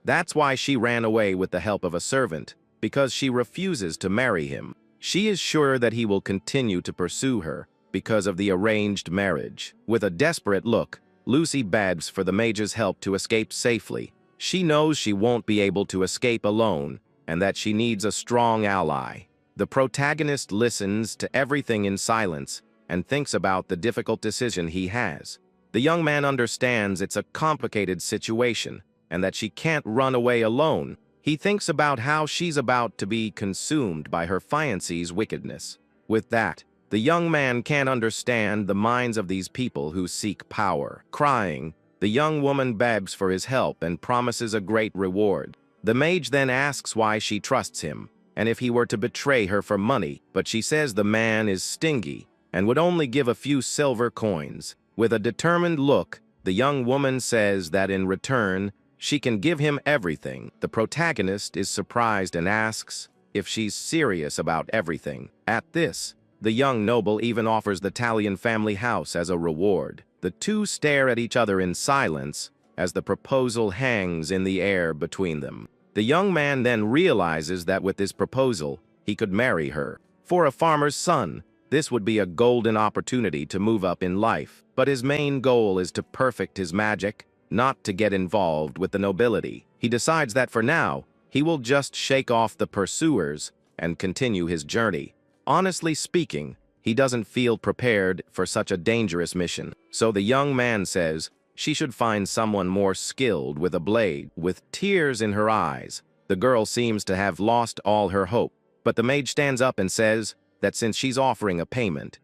That's why she ran away with the help of a servant, because she refuses to marry him. She is sure that he will continue to pursue her because of the arranged marriage. With a desperate look, Lucy begs for the mage's help to escape safely. She knows she won't be able to escape alone and that she needs a strong ally. The protagonist listens to everything in silence and thinks about the difficult decision he has. The young man understands it's a complicated situation and that she can't run away alone. He thinks about how she's about to be consumed by her fiancé's wickedness. With that, the young man can't understand the minds of these people who seek power. Crying, the young woman begs for his help and promises a great reward. The mage then asks why she trusts him, and if he were to betray her for money, but she says the man is stingy and would only give a few silver coins. With a determined look, the young woman says that in return, she can give him everything. The protagonist is surprised and asks if she's serious about everything. At this, the young noble even offers the Italian family house as a reward. The two stare at each other in silence as the proposal hangs in the air between them. The young man then realizes that with this proposal, he could marry her. For a farmer's son, this would be a golden opportunity to move up in life. But his main goal is to perfect his magic, not to get involved with the nobility. He decides that for now, he will just shake off the pursuers and continue his journey. Honestly speaking, he doesn't feel prepared for such a dangerous mission. So the young man says she should find someone more skilled with a blade. With tears in her eyes, the girl seems to have lost all her hope. But the mage stands up and says that since she's offering a payment,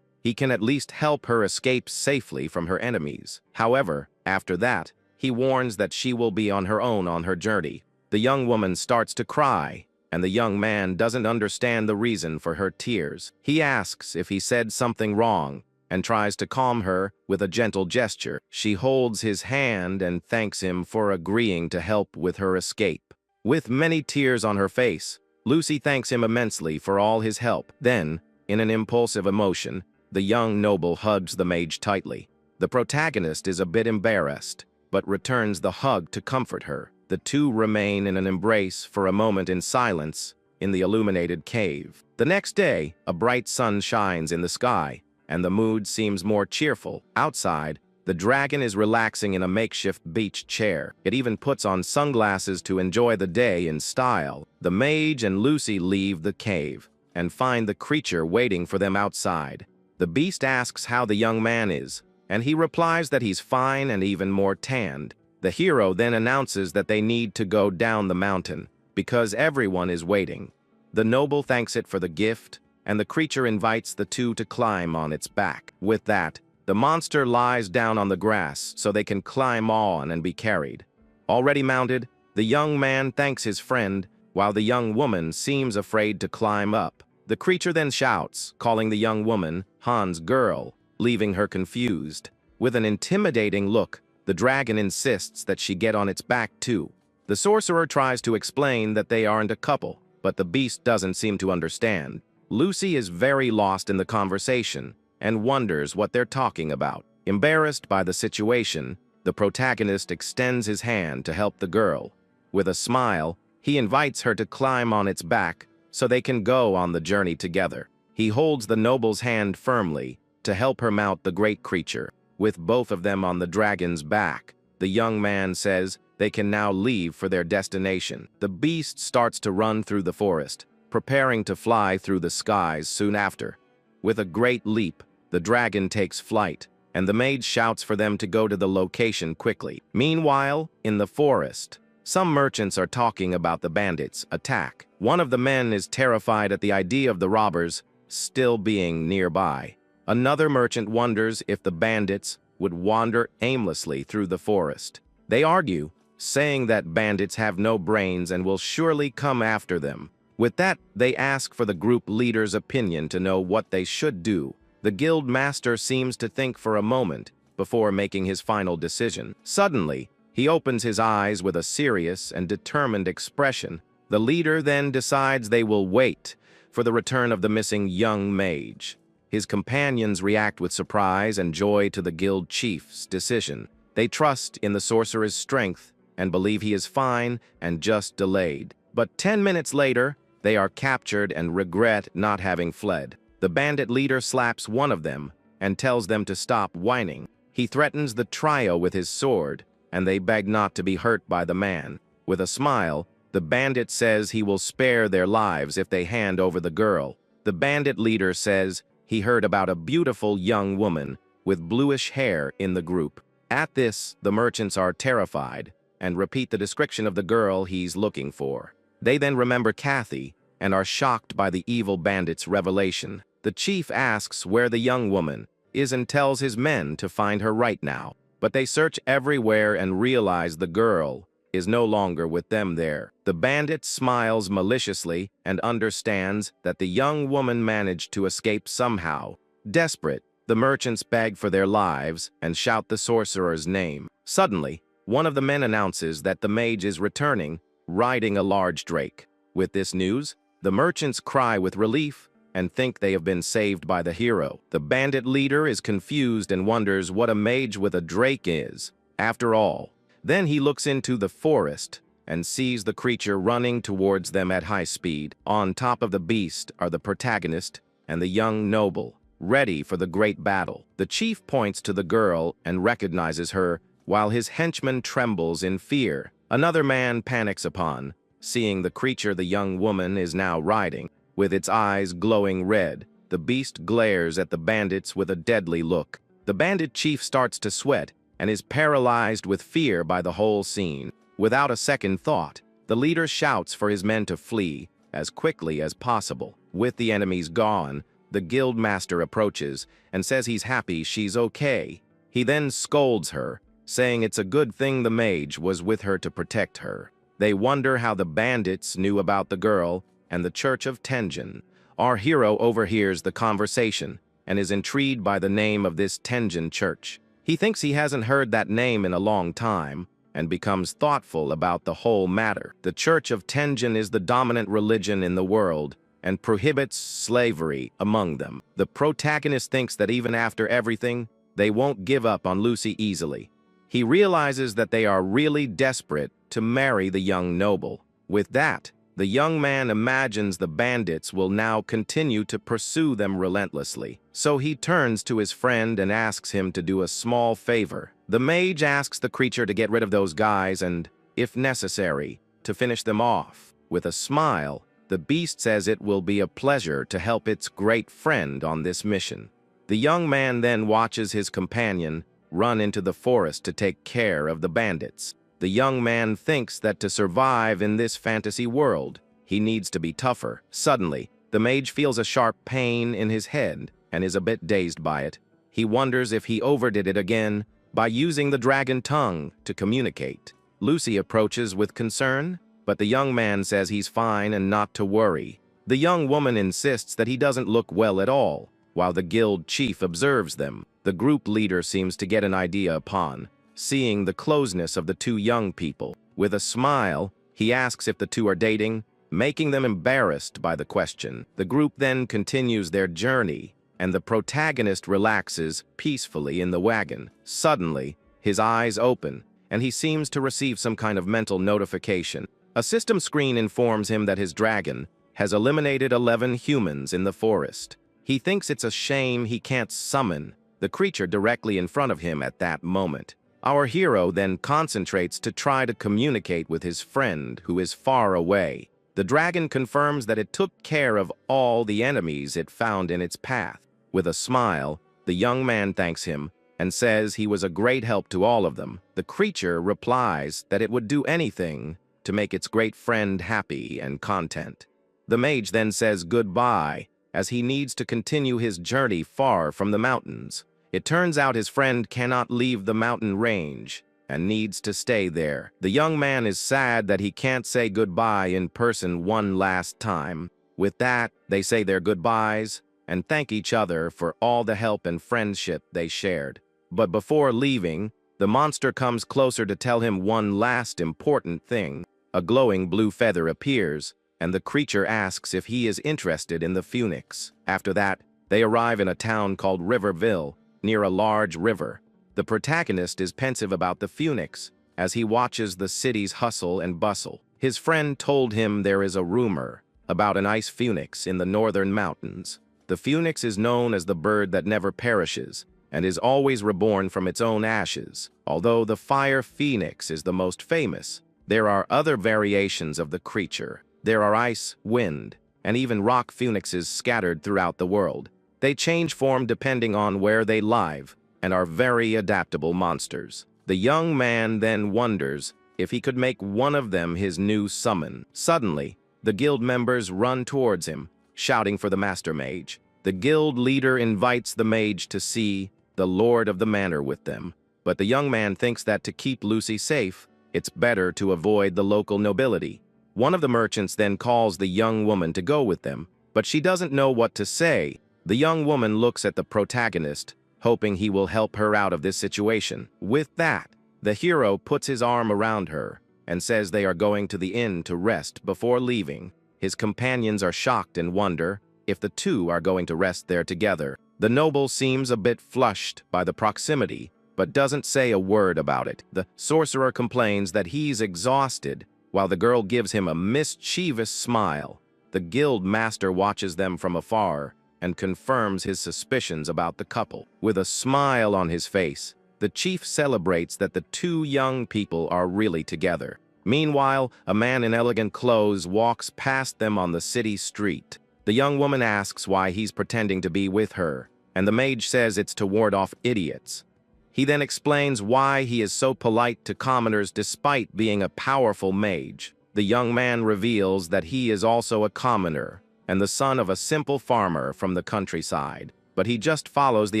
he can at least help her escape safely from her enemies. However, after that, he warns that she will be on her own on her journey. The young woman starts to cry, and the young man doesn't understand the reason for her tears. He asks if he said something wrong and tries to calm her with a gentle gesture. She holds his hand and thanks him for agreeing to help with her escape. With many tears on her face, Lucy thanks him immensely for all his help. Then, in an impulsive emotion, the young noble hugs the mage tightly. The protagonist is a bit embarrassed, but returns the hug to comfort her. The two remain in an embrace for a moment in silence in the illuminated cave. The next day, a bright sun shines in the sky, and the mood seems more cheerful. Outside, the dragon is relaxing in a makeshift beach chair. It even puts on sunglasses to enjoy the day in style. The mage and Lucy leave the cave and find the creature waiting for them outside. The beast asks how the young man is, and he replies that he's fine and even more tanned. The hero then announces that they need to go down the mountain because everyone is waiting. The noble thanks it for the gift, and the creature invites the two to climb on its back. With that, the monster lies down on the grass so they can climb on and be carried. Already mounted, the young man thanks his friend, while the young woman seems afraid to climb up. The creature then shouts, calling the young woman Han's girl, leaving her confused. With an intimidating look, the dragon insists that she get on its back too. The sorcerer tries to explain that they aren't a couple, but the beast doesn't seem to understand. Lucy is very lost in the conversation and wonders what they're talking about. Embarrassed by the situation, the protagonist extends his hand to help the girl. With a smile, he invites her to climb on its back so they can go on the journey together. He holds the noble's hand firmly to help her mount the great creature. With both of them on the dragon's back, the young man says they can now leave for their destination. The beast starts to run through the forest, preparing to fly through the skies soon after. With a great leap, the dragon takes flight, and the mage shouts for them to go to the location quickly. Meanwhile, in the forest, some merchants are talking about the bandits' attack. One of the men is terrified at the idea of the robbers still being nearby. Another merchant wonders if the bandits would wander aimlessly through the forest. They argue, saying that bandits have no brains and will surely come after them. With that, they ask for the group leader's opinion to know what they should do. The guild master seems to think for a moment before making his final decision. Suddenly, he opens his eyes with a serious and determined expression. The leader then decides they will wait for the return of the missing young mage. His companions react with surprise and joy to the guild chief's decision. They trust in the sorcerer's strength and believe he is fine and just delayed. But 10 minutes later, they are captured and regret not having fled. The bandit leader slaps one of them and tells them to stop whining. He threatens the trio with his sword, and they beg not to be hurt by the man. With a smile, the bandit says he will spare their lives if they hand over the girl. The bandit leader says he heard about a beautiful young woman with bluish hair in the group. At this, the merchants are terrified and repeat the description of the girl he's looking for. They then remember Kathy and are shocked by the evil bandit's revelation. The chief asks where the young woman is and tells his men to find her right now. But they search everywhere and realize the girl is no longer with them there. The bandit smiles maliciously and understands that the young woman managed to escape somehow. Desperate, the merchants beg for their lives and shout the sorcerer's name. Suddenly, one of the men announces that the mage is returning, riding a large drake. With this news, the merchants cry with relief and think they have been saved by the hero. The bandit leader is confused and wonders what a mage with a drake is, after all. Then he looks into the forest and sees the creature running towards them at high speed. On top of the beast are the protagonist and the young noble, ready for the great battle. The chief points to the girl and recognizes her, while his henchman trembles in fear. Another man panics upon seeing the creature the young woman is now riding. With its eyes glowing red, the beast glares at the bandits with a deadly look. The bandit chief starts to sweat and is paralyzed with fear by the whole scene. Without a second thought, the leader shouts for his men to flee as quickly as possible. With the enemies gone, the guild master approaches and says he's happy she's okay. He then scolds her, saying it's a good thing the mage was with her to protect her. They wonder how the bandits knew about the girl and the Church of Tenjin. Our hero overhears the conversation and is intrigued by the name of this Tenjin church. He thinks he hasn't heard that name in a long time and becomes thoughtful about the whole matter. The Church of Tenjin is the dominant religion in the world and prohibits slavery among them. The protagonist thinks that even after everything, they won't give up on Lucy easily. He realizes that they are really desperate to marry the young noble. With that, the young man imagines the bandits will now continue to pursue them relentlessly. So he turns to his friend and asks him to do a small favor. The mage asks the creature to get rid of those guys and, if necessary, to finish them off. With a smile, the beast says it will be a pleasure to help its great friend on this mission. The young man then watches his companion run into the forest to take care of the bandits. The young man thinks that to survive in this fantasy world, he needs to be tougher. Suddenly, the mage feels a sharp pain in his head and is a bit dazed by it. He wonders if he overdid it again by using the dragon tongue to communicate. Lucy approaches with concern, but the young man says he's fine and not to worry. The young woman insists that he doesn't look well at all, while the guild chief observes them. The group leader seems to get an idea upon seeing the closeness of the two young people. With a smile, he asks if the two are dating, making them embarrassed by the question. The group then continues their journey, and the protagonist relaxes peacefully in the wagon. Suddenly, his eyes open, and he seems to receive some kind of mental notification. A system screen informs him that his dragon has eliminated 11 humans in the forest. He thinks it's a shame he can't summon the creature directly in front of him at that moment. Our hero then concentrates to try to communicate with his friend who is far away. The dragon confirms that it took care of all the enemies it found in its path. With a smile, the young man thanks him and says he was a great help to all of them. The creature replies that it would do anything to make its great friend happy and content. The mage then says goodbye as he needs to continue his journey far from the mountains. It turns out his friend cannot leave the mountain range and needs to stay there. The young man is sad that he can't say goodbye in person one last time. With that, they say their goodbyes and thank each other for all the help and friendship they shared. But before leaving, the monster comes closer to tell him one last important thing. A glowing blue feather appears, and the creature asks if he is interested in the phoenix. After that, they arrive in a town called Riverville, near a large river. The protagonist is pensive about the phoenix as he watches the city's hustle and bustle. His friend told him there is a rumor about an ice phoenix in the northern mountains. The phoenix is known as the bird that never perishes and is always reborn from its own ashes. Although the fire phoenix is the most famous, there are other variations of the creature. There are ice, wind, and even rock phoenixes scattered throughout the world. They change form depending on where they live and are very adaptable monsters. The young man then wonders if he could make one of them his new summon. Suddenly, the guild members run towards him, shouting for the master mage. The guild leader invites the mage to see the lord of the manor with them, but the young man thinks that to keep Lucy safe, it's better to avoid the local nobility. One of the merchants then calls the young woman to go with them, but she doesn't know what to say. The young woman looks at the protagonist, hoping he will help her out of this situation. With that, the hero puts his arm around her and says they are going to the inn to rest before leaving. His companions are shocked and wonder if the two are going to rest there together. The noble seems a bit flushed by the proximity, but doesn't say a word about it. The sorcerer complains that he's exhausted, while the girl gives him a mischievous smile. The guild master watches them from afar and confirms his suspicions about the couple. With a smile on his face, the chief celebrates that the two young people are really together. Meanwhile, a man in elegant clothes walks past them on the city street. The young woman asks why he's pretending to be with her, and the mage says it's to ward off idiots. He then explains why he is so polite to commoners despite being a powerful mage. The young man reveals that he is also a commoner and the son of a simple farmer from the countryside, but he just follows the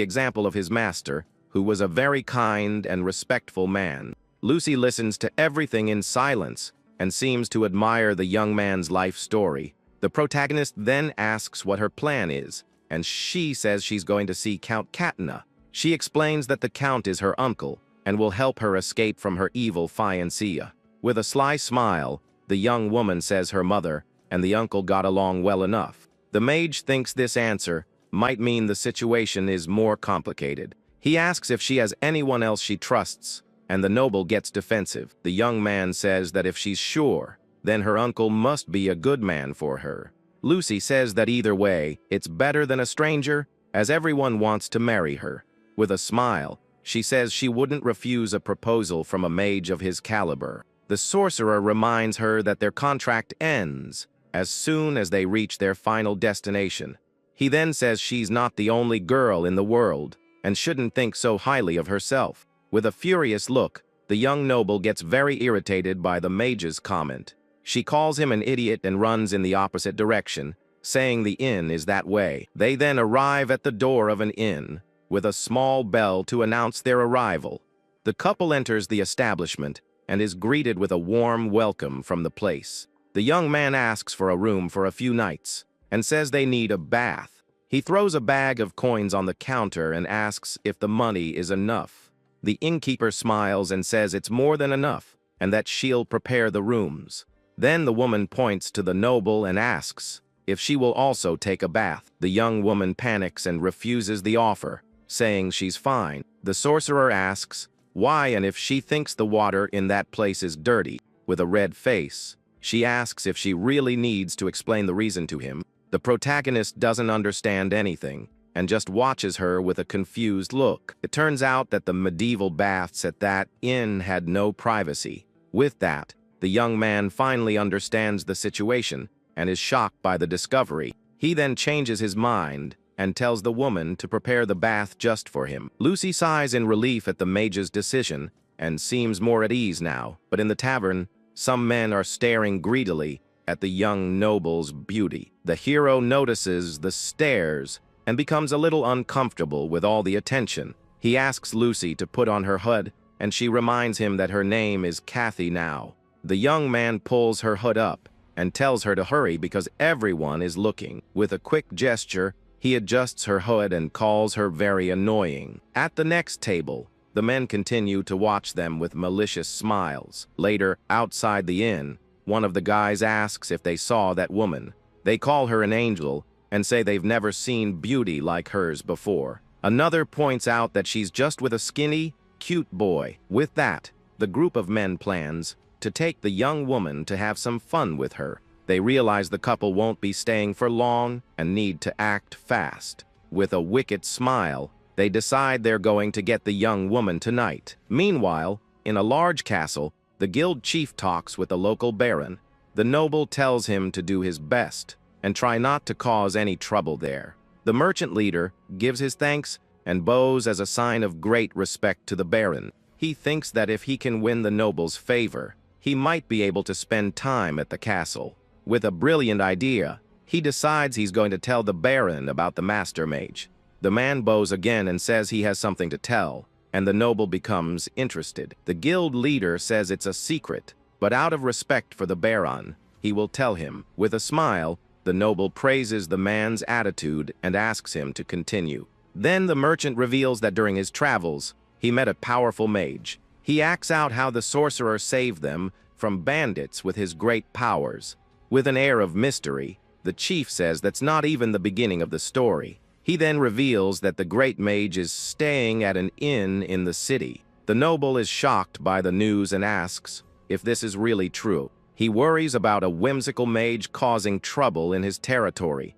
example of his master, who was a very kind and respectful man. Lucy listens to everything in silence and seems to admire the young man's life story. The protagonist then asks what her plan is, and she says she's going to see Count Katana. She explains that the Count is her uncle and will help her escape from her evil fiancé. With a sly smile, the young woman says her mother and the uncle got along well enough. The mage thinks this answer might mean the situation is more complicated. He asks if she has anyone else she trusts, and the noble gets defensive. The young man says that if she's sure, then her uncle must be a good man for her. Lucy says that either way, it's better than a stranger, as everyone wants to marry her. With a smile, she says she wouldn't refuse a proposal from a mage of his caliber. The sorcerer reminds her that their contract ends as soon as they reach their final destination. He then says she's not the only girl in the world and shouldn't think so highly of herself. With a furious look, the young noble gets very irritated by the mage's comment. She calls him an idiot and runs in the opposite direction, saying the inn is that way. They then arrive at the door of an inn, with a small bell to announce their arrival. The couple enters the establishment and is greeted with a warm welcome from the place. The young man asks for a room for a few nights and says they need a bath. He throws a bag of coins on the counter and asks if the money is enough. The innkeeper smiles and says it's more than enough, and that she'll prepare the rooms. Then the woman points to the noble and asks if she will also take a bath. The young woman panics and refuses the offer, saying she's fine. The sorcerer asks why and if she thinks the water in that place is dirty. With a red face, she asks if she really needs to explain the reason to him. The protagonist doesn't understand anything and just watches her with a confused look. It turns out that the medieval baths at that inn had no privacy. With that, the young man finally understands the situation and is shocked by the discovery. He then changes his mind and tells the woman to prepare the bath just for him. Lucy sighs in relief at the mage's decision and seems more at ease now, but in the tavern, some men are staring greedily at the young noble's beauty. The hero notices the stares and becomes a little uncomfortable with all the attention. He asks Lucy to put on her hood, and she reminds him that her name is Kathy now. The young man pulls her hood up and tells her to hurry because everyone is looking. With a quick gesture, he adjusts her hood and calls her very annoying. At the next table, the men continue to watch them with malicious smiles. Later, outside the inn, one of the guys asks if they saw that woman. They call her an angel and say they've never seen beauty like hers before. Another points out that she's just with a skinny, cute boy. With that, the group of men plans to take the young woman to have some fun with her. They realize the couple won't be staying for long and need to act fast. With a wicked smile, they decide they're going to get the young woman tonight. Meanwhile, in a large castle, the guild chief talks with the local baron. The noble tells him to do his best and try not to cause any trouble there. The merchant leader gives his thanks and bows as a sign of great respect to the baron. He thinks that if he can win the noble's favor, he might be able to spend time at the castle. With a brilliant idea, he decides he's going to tell the baron about the master mage. The man bows again and says he has something to tell, and the noble becomes interested. The guild leader says it's a secret, but out of respect for the baron, he will tell him. With a smile, the noble praises the man's attitude and asks him to continue. Then the merchant reveals that during his travels, he met a powerful mage. He acts out how the sorcerer saved them from bandits with his great powers. With an air of mystery, the chief says that's not even the beginning of the story. He then reveals that the great mage is staying at an inn in the city. The noble is shocked by the news and asks if this is really true. He worries about a whimsical mage causing trouble in his territory.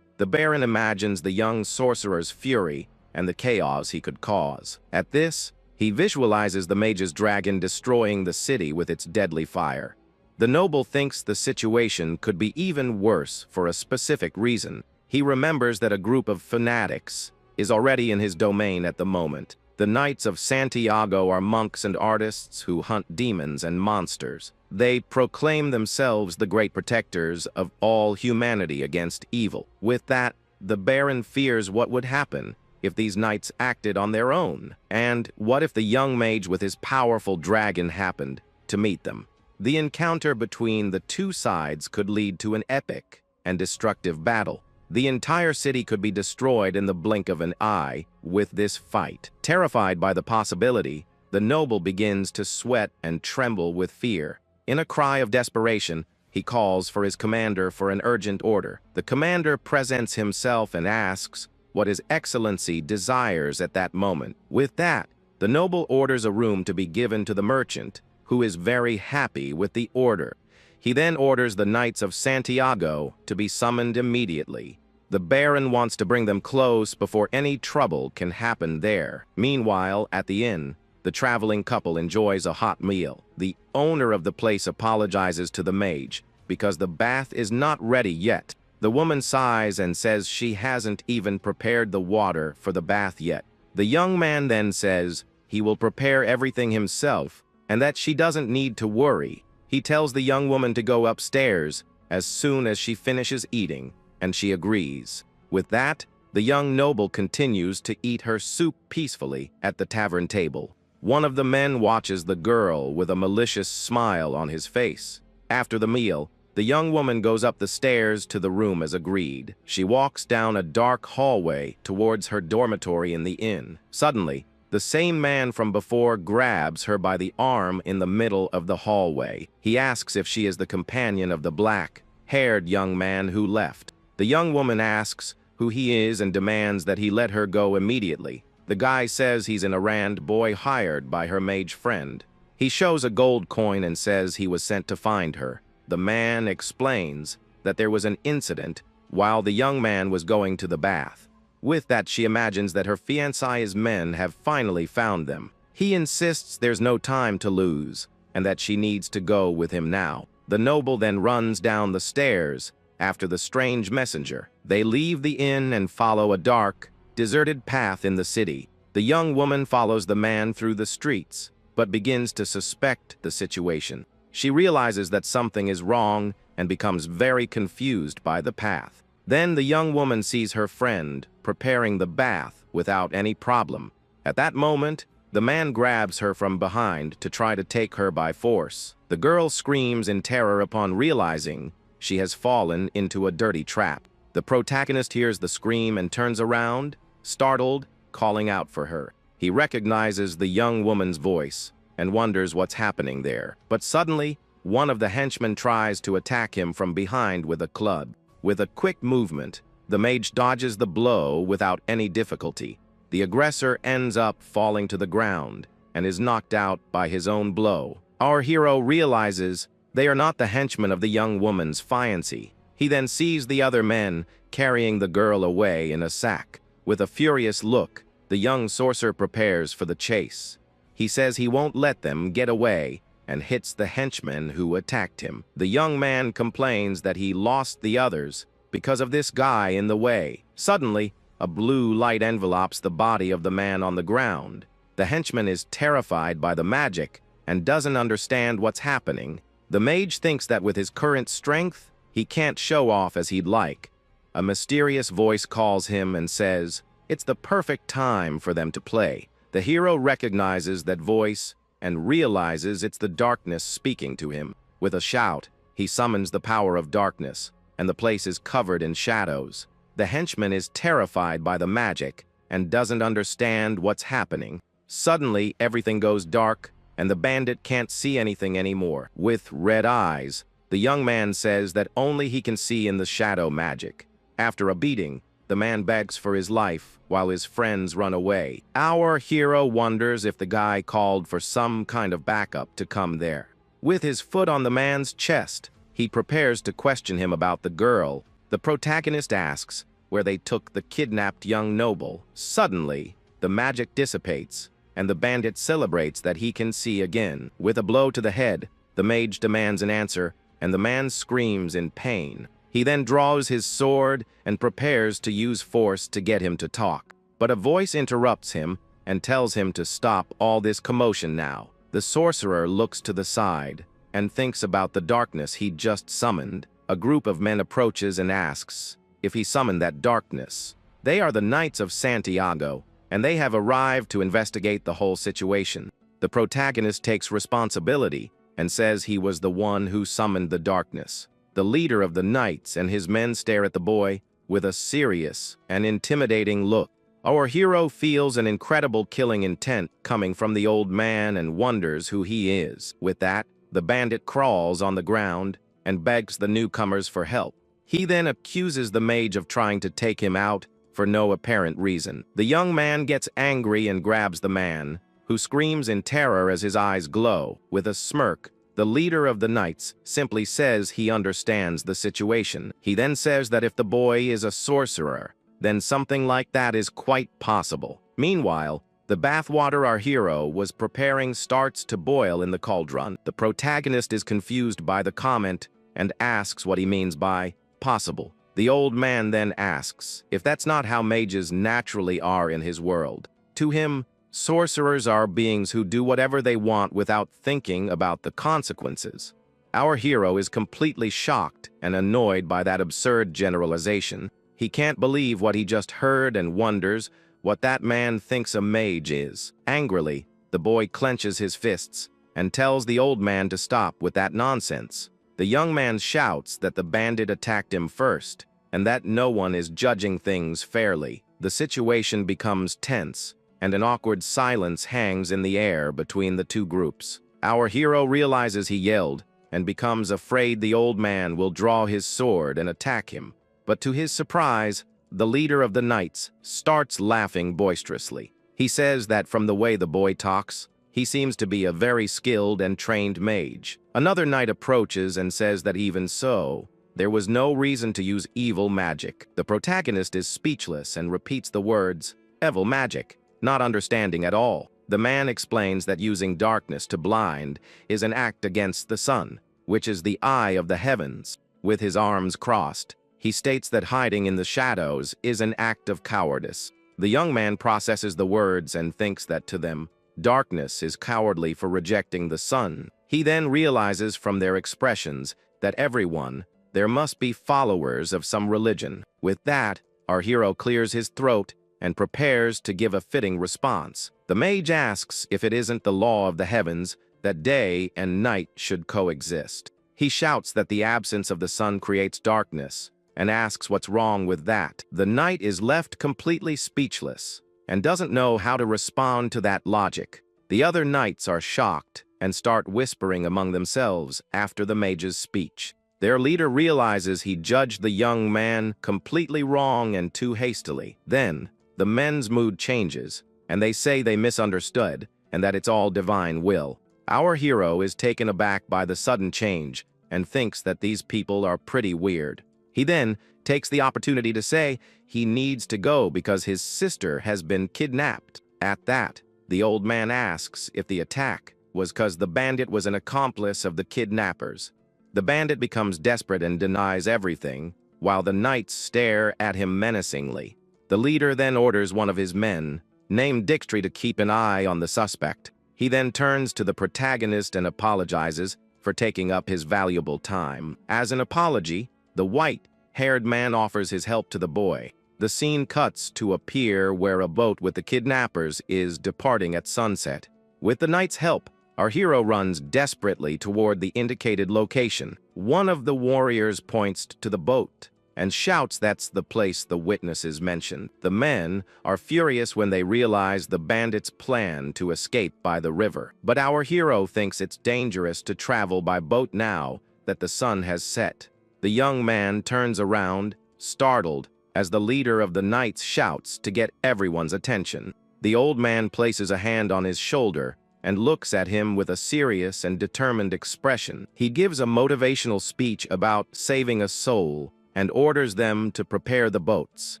The baron imagines the young sorcerer's fury and the chaos he could cause. At this, he visualizes the mage's dragon destroying the city with its deadly fire. The noble thinks the situation could be even worse for a specific reason. He remembers that a group of fanatics is already in his domain at the moment. The Knights of Santiago are monks and artists who hunt demons and monsters. They proclaim themselves the great protectors of all humanity against evil. With that, the baron fears what would happen if these knights acted on their own. And what if the young mage with his powerful dragon happened to meet them? The encounter between the two sides could lead to an epic and destructive battle. The entire city could be destroyed in the blink of an eye with this fight. Terrified by the possibility, the noble begins to sweat and tremble with fear. In a cry of desperation, he calls for his commander for an urgent order. The commander presents himself and asks what His Excellency desires at that moment. With that, the noble orders a room to be given to the merchant, who is very happy with the order. He then orders the Knights of Santiago to be summoned immediately. The baron wants to bring them close before any trouble can happen there. Meanwhile, at the inn, the traveling couple enjoys a hot meal. The owner of the place apologizes to the mage because the bath is not ready yet. The woman sighs and says she hasn't even prepared the water for the bath yet. The young man then says he will prepare everything himself and that she doesn't need to worry. He tells the young woman to go upstairs as soon as she finishes eating, and she agrees. With that, the young noble continues to eat her soup peacefully at the tavern table. One of the men watches the girl with a malicious smile on his face. After the meal, The young woman goes up the stairs to the room as agreed. She walks down a dark hallway towards her dormitory in the inn. Suddenly, the same man from before grabs her by the arm in the middle of the hallway. He asks if she is the companion of the black-haired young man who left. The young woman asks who he is and demands that he let her go immediately. The guy says he's an errand boy hired by her mage friend. He shows a gold coin and says he was sent to find her. The man explains that there was an incident while the young man was going to the bath. With that, she imagines that her fiancé's men have finally found them. He insists there's no time to lose and that she needs to go with him now. The noble then runs down the stairs after the strange messenger. They leave the inn and follow a dark, deserted path in the city. The young woman follows the man through the streets, but begins to suspect the situation. She realizes that something is wrong and becomes very confused by the path. Then the young woman sees her friend preparing the bath without any problem. At that moment, the man grabs her from behind to try to take her by force. The girl screams in terror upon realizing she has fallen into a dirty trap. The protagonist hears the scream and turns around, startled, calling out for her. He recognizes the young woman's voice and wonders what's happening there. But suddenly, one of the henchmen tries to attack him from behind with a club. With a quick movement, the mage dodges the blow without any difficulty. The aggressor ends up falling to the ground and is knocked out by his own blow. Our hero realizes they are not the henchmen of the young woman's fiancé. He then sees the other men carrying the girl away in a sack. With a furious look, the young sorcerer prepares for the chase. He says he won't let them get away and hits the henchman who attacked him. The young man complains that he lost the others because of this guy in the way. Suddenly, a blue light envelopes the body of the man on the ground. The henchman is terrified by the magic and doesn't understand what's happening. The mage thinks that with his current strength, he can't show off as he'd like. A mysterious voice calls him and says, "It's the perfect time for them to play." The hero recognizes that voice and realizes it's the darkness speaking to him. With a shout, he summons the power of darkness, and the place is covered in shadows. The henchman is terrified by the magic and doesn't understand what's happening. Suddenly, everything goes dark, and the bandit can't see anything anymore. With red eyes, the young man says that only he can see in the shadow magic. After a beating, the man begs for his life while his friends run away. Our hero wonders if the guy called for some kind of backup to come there. With his foot on the man's chest, he prepares to question him about the girl. The protagonist asks where they took the kidnapped young noble. Suddenly, the magic dissipates, and the bandit celebrates that he can see again. With a blow to the head, the mage demands an answer, and the man screams in pain. He then draws his sword and prepares to use force to get him to talk. But a voice interrupts him and tells him to stop all this commotion now. The sorcerer looks to the side and thinks about the darkness he'd just summoned. A group of men approaches and asks if he summoned that darkness. They are the Knights of Santiago, and they have arrived to investigate the whole situation. The protagonist takes responsibility and says he was the one who summoned the darkness. The leader of the knights and his men stare at the boy with a serious and intimidating look. Our hero feels an incredible killing intent coming from the old man and wonders who he is. With that, the bandit crawls on the ground and begs the newcomers for help. He then accuses the mage of trying to take him out for no apparent reason. The young man gets angry and grabs the man, who screams in terror as his eyes glow. With a smirk, the leader of the knights simply says he understands the situation. He then says that if the boy is a sorcerer, then something like that is quite possible. Meanwhile, the bathwater our hero was preparing starts to boil in the cauldron. The protagonist is confused by the comment and asks what he means by possible. The old man then asks if that's not how mages naturally are in his world. To him, sorcerers are beings who do whatever they want without thinking about the consequences. Our hero is completely shocked and annoyed by that absurd generalization. He can't believe what he just heard and wonders what that man thinks a mage is. Angrily, the boy clenches his fists and tells the old man to stop with that nonsense. The young man shouts that the bandit attacked him first, and that no one is judging things fairly. The situation becomes tense, and an awkward silence hangs in the air between the two groups. Our hero realizes he yelled, and becomes afraid the old man will draw his sword and attack him. But to his surprise, the leader of the knights starts laughing boisterously. He says that from the way the boy talks, he seems to be a very skilled and trained mage. Another knight approaches and says that even so, there was no reason to use evil magic. The protagonist is speechless and repeats the words, "Evil magic," not understanding at all. The man explains that using darkness to blind is an act against the sun, which is the eye of the heavens. With his arms crossed, he states that hiding in the shadows is an act of cowardice. The young man processes the words and thinks that to them, darkness is cowardly for rejecting the sun. He then realizes from their expressions that everyone, there must be followers of some religion. With that, our hero clears his throat and prepares to give a fitting response. The mage asks if it isn't the law of the heavens that day and night should coexist. He shouts that the absence of the sun creates darkness and asks what's wrong with that. The knight is left completely speechless and doesn't know how to respond to that logic. The other knights are shocked and start whispering among themselves after the mage's speech. Their leader realizes he judged the young man completely wrong and too hastily. Then, the men's mood changes, and they say they misunderstood and that it's all divine will. Our hero is taken aback by the sudden change and thinks that these people are pretty weird. He then takes the opportunity to say he needs to go because his sister has been kidnapped. At that, the old man asks if the attack was because the bandit was an accomplice of the kidnappers. The bandit becomes desperate and denies everything, while the knights stare at him menacingly. The leader then orders one of his men, named Dixtry, to keep an eye on the suspect. He then turns to the protagonist and apologizes for taking up his valuable time. As an apology, the white-haired man offers his help to the boy. The scene cuts to a pier where a boat with the kidnappers is departing at sunset. With the knight's help, our hero runs desperately toward the indicated location. One of the warriors points to the boat and shouts that's the place the witnesses mentioned. The men are furious when they realize the bandits plan to escape by the river. But our hero thinks it's dangerous to travel by boat now that the sun has set. The young man turns around, startled, as the leader of the knights shouts to get everyone's attention. The old man places a hand on his shoulder and looks at him with a serious and determined expression. He gives a motivational speech about saving a soul and orders them to prepare the boats.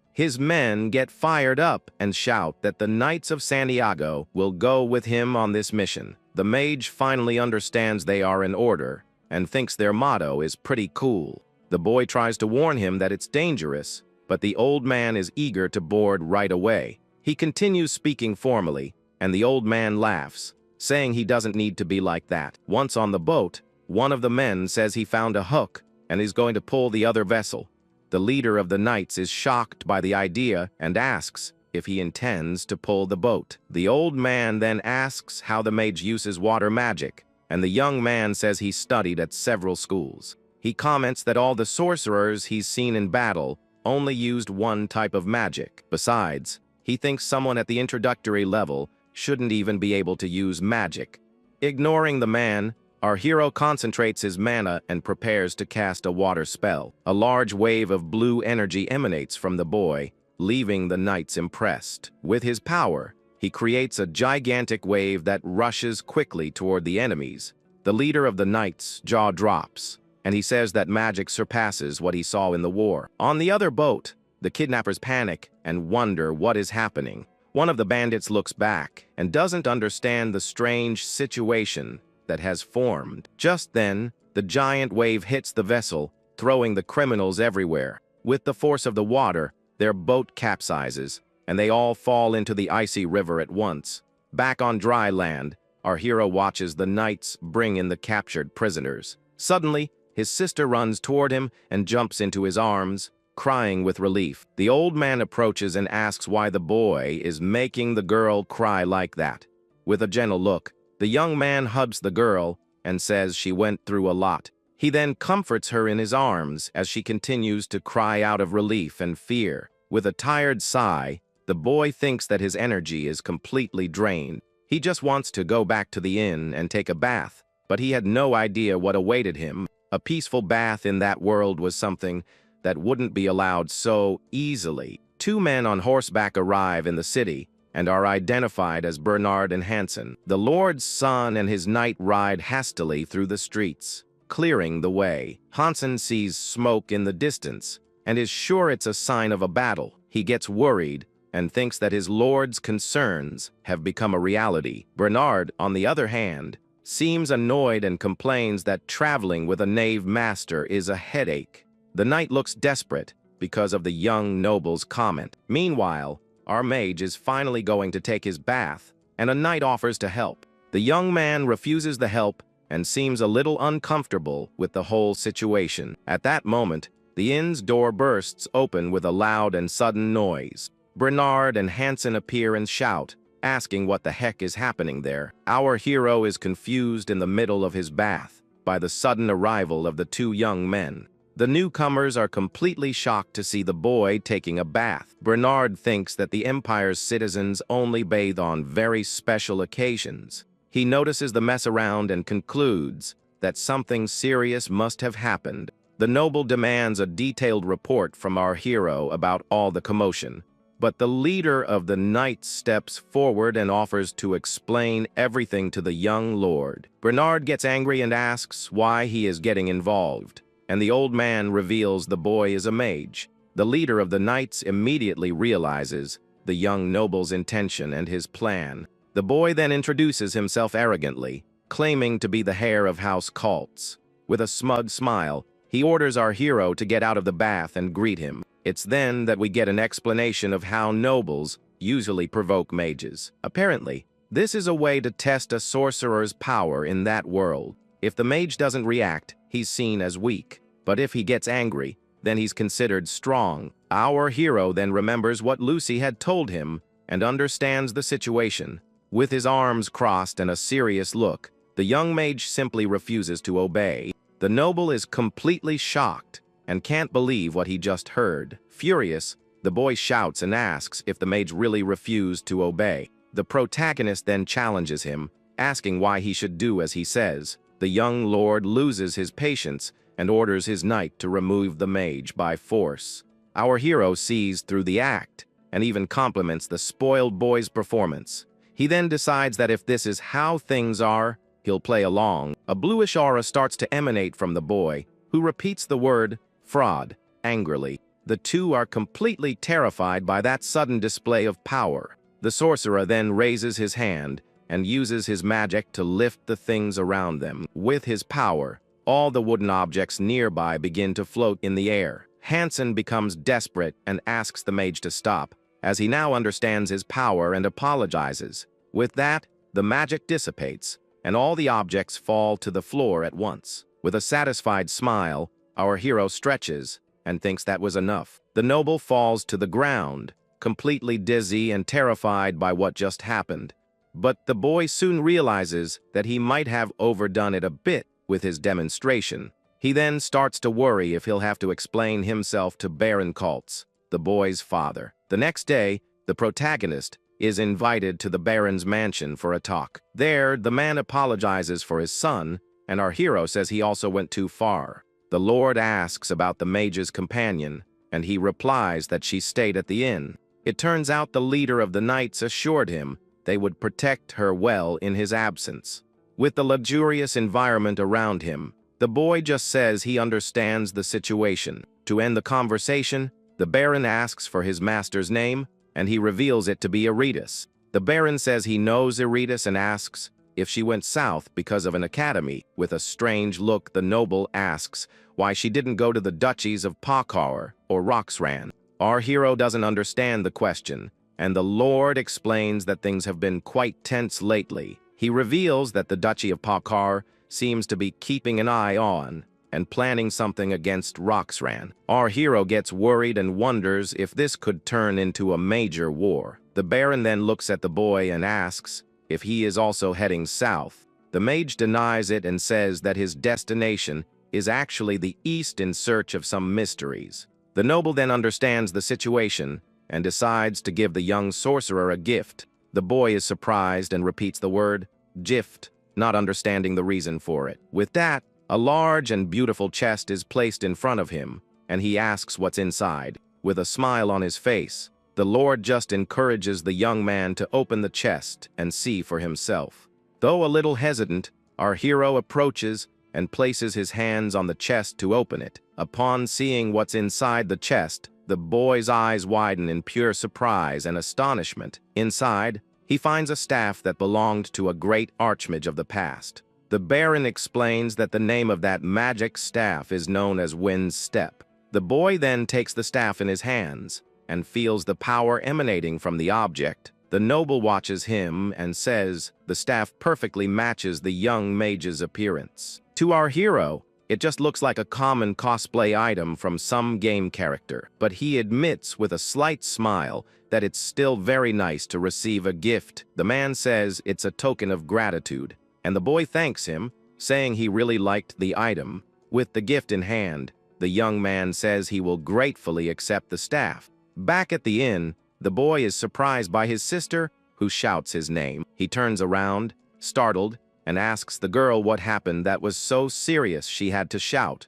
His men get fired up and shout that the Knights of Santiago will go with him on this mission. The mage finally understands they are in order and thinks their motto is pretty cool. The boy tries to warn him that it's dangerous, but the old man is eager to board right away. He continues speaking formally, and the old man laughs, saying he doesn't need to be like that. Once on the boat, one of the men says he found a hook and is going to pull the other vessel. The leader of the knights is shocked by the idea and asks if he intends to pull the boat. The old man then asks how the mage uses water magic, and the young man says he studied at several schools. He comments that all the sorcerers he's seen in battle only used one type of magic. Besides, he thinks someone at the introductory level shouldn't even be able to use magic. Ignoring the man, our hero concentrates his mana and prepares to cast a water spell. A large wave of blue energy emanates from the boy, leaving the knights impressed. With his power, he creates a gigantic wave that rushes quickly toward the enemies. The leader of the knights' jaw drops, and he says that magic surpasses what he saw in the war. On the other boat, the kidnappers panic and wonder what is happening. One of the bandits looks back and doesn't understand the strange situation that has formed. Just then, the giant wave hits the vessel, throwing the criminals everywhere. With the force of the water, their boat capsizes, and they all fall into the icy river at once. Back on dry land, our hero watches the knights bring in the captured prisoners. Suddenly, his sister runs toward him and jumps into his arms, crying with relief. The old man approaches and asks why the boy is making the girl cry like that. With a gentle look, the young man hugs the girl and says she went through a lot. He then comforts her in his arms as she continues to cry out of relief and fear. With a tired sigh, the boy thinks that his energy is completely drained. He just wants to go back to the inn and take a bath, but he had no idea what awaited him. A peaceful bath in that world was something that wouldn't be allowed so easily. Two men on horseback arrive in the city and are identified as Bernard and Hansen. The Lord's son and his knight ride hastily through the streets, clearing the way. Hansen sees smoke in the distance and is sure it's a sign of a battle. He gets worried and thinks that his lord's concerns have become a reality. Bernard, on the other hand, seems annoyed and complains that traveling with a knave master is a headache. The knight looks desperate because of the young noble's comment. Meanwhile, our mage is finally going to take his bath, and a knight offers to help. The young man refuses the help and seems a little uncomfortable with the whole situation. At that moment, the inn's door bursts open with a loud and sudden noise. Bernard and Hansen appear and shout, asking what the heck is happening there. Our hero is confused in the middle of his bath by the sudden arrival of the two young men. The newcomers are completely shocked to see the boy taking a bath. Bernard thinks that the Empire's citizens only bathe on very special occasions. He notices the mess around and concludes that something serious must have happened. The noble demands a detailed report from our hero about all the commotion, but the leader of the knights steps forward and offers to explain everything to the young lord. Bernard gets angry and asks why he is getting involved, and the old man reveals the boy is a mage. The leader of the knights immediately realizes the young noble's intention and his plan. The boy then introduces himself arrogantly, claiming to be the heir of House Kaltz. With a smug smile, he orders our hero to get out of the bath and greet him. It's then that we get an explanation of how nobles usually provoke mages. Apparently, this is a way to test a sorcerer's power in that world. If the mage doesn't react, he's seen as weak. But if he gets angry, then he's considered strong. Our hero then remembers what Lucy had told him and understands the situation. With his arms crossed and a serious look, the young mage simply refuses to obey. The noble is completely shocked and can't believe what he just heard. Furious, the boy shouts and asks if the mage really refused to obey. The protagonist then challenges him, asking why he should do as he says. The young lord loses his patience and orders his knight to remove the mage by force. Our hero sees through the act and even compliments the spoiled boy's performance. He then decides that if this is how things are, he'll play along. A bluish aura starts to emanate from the boy, who repeats the word fraud angrily. The two are completely terrified by that sudden display of power. The sorcerer then raises his hand and uses his magic to lift the things around them. With his power, all the wooden objects nearby begin to float in the air. Hansen becomes desperate and asks the mage to stop, as he now understands his power and apologizes. With that, the magic dissipates, and all the objects fall to the floor at once. With a satisfied smile, our hero stretches and thinks that was enough. The noble falls to the ground, completely dizzy and terrified by what just happened. But the boy soon realizes that he might have overdone it a bit with his demonstration. He then starts to worry if he'll have to explain himself to Baron Kaltz, the boy's father. The next day, the protagonist is invited to the Baron's mansion for a talk. There, the man apologizes for his son, and our hero says he also went too far. The Lord asks about the mage's companion, and he replies that she stayed at the inn. It turns out the leader of the knights assured him they would protect her well in his absence. With the luxurious environment around him, the boy just says he understands the situation. To end the conversation, the Baron asks for his master's name, and he reveals it to be Eritas. The Baron says he knows Eritas and asks if she went south because of an academy. With a strange look, the noble asks why she didn't go to the duchies of Pakar or Roxran. Our hero doesn't understand the question, and the Lord explains that things have been quite tense lately. He reveals that the Duchy of Pakar seems to be keeping an eye on and planning something against Roxran. Our hero gets worried and wonders if this could turn into a major war. The Baron then looks at the boy and asks if he is also heading south. The mage denies it and says that his destination is actually the East in search of some mysteries. The noble then understands the situation and decides to give the young sorcerer a gift. The boy is surprised and repeats the word, gift, not understanding the reason for it. With that, a large and beautiful chest is placed in front of him, and he asks what's inside. With a smile on his face, the Lord just encourages the young man to open the chest and see for himself. Though a little hesitant, our hero approaches and places his hands on the chest to open it. Upon seeing what's inside the chest, the boy's eyes widen in pure surprise and astonishment. Inside, he finds a staff that belonged to a great archmage of the past. The Baron explains that the name of that magic staff is known as Wind's Step. The boy then takes the staff in his hands and feels the power emanating from the object. The noble watches him and says the staff perfectly matches the young mage's appearance. To our hero, it just looks like a common cosplay item from some game character, but he admits with a slight smile that it's still very nice to receive a gift. The man says it's a token of gratitude, and the boy thanks him, saying he really liked the item. With the gift in hand, the young man says he will gratefully accept the staff. Back at the inn, the boy is surprised by his sister, who shouts his name. He turns around, startled, and asks the girl what happened that was so serious she had to shout.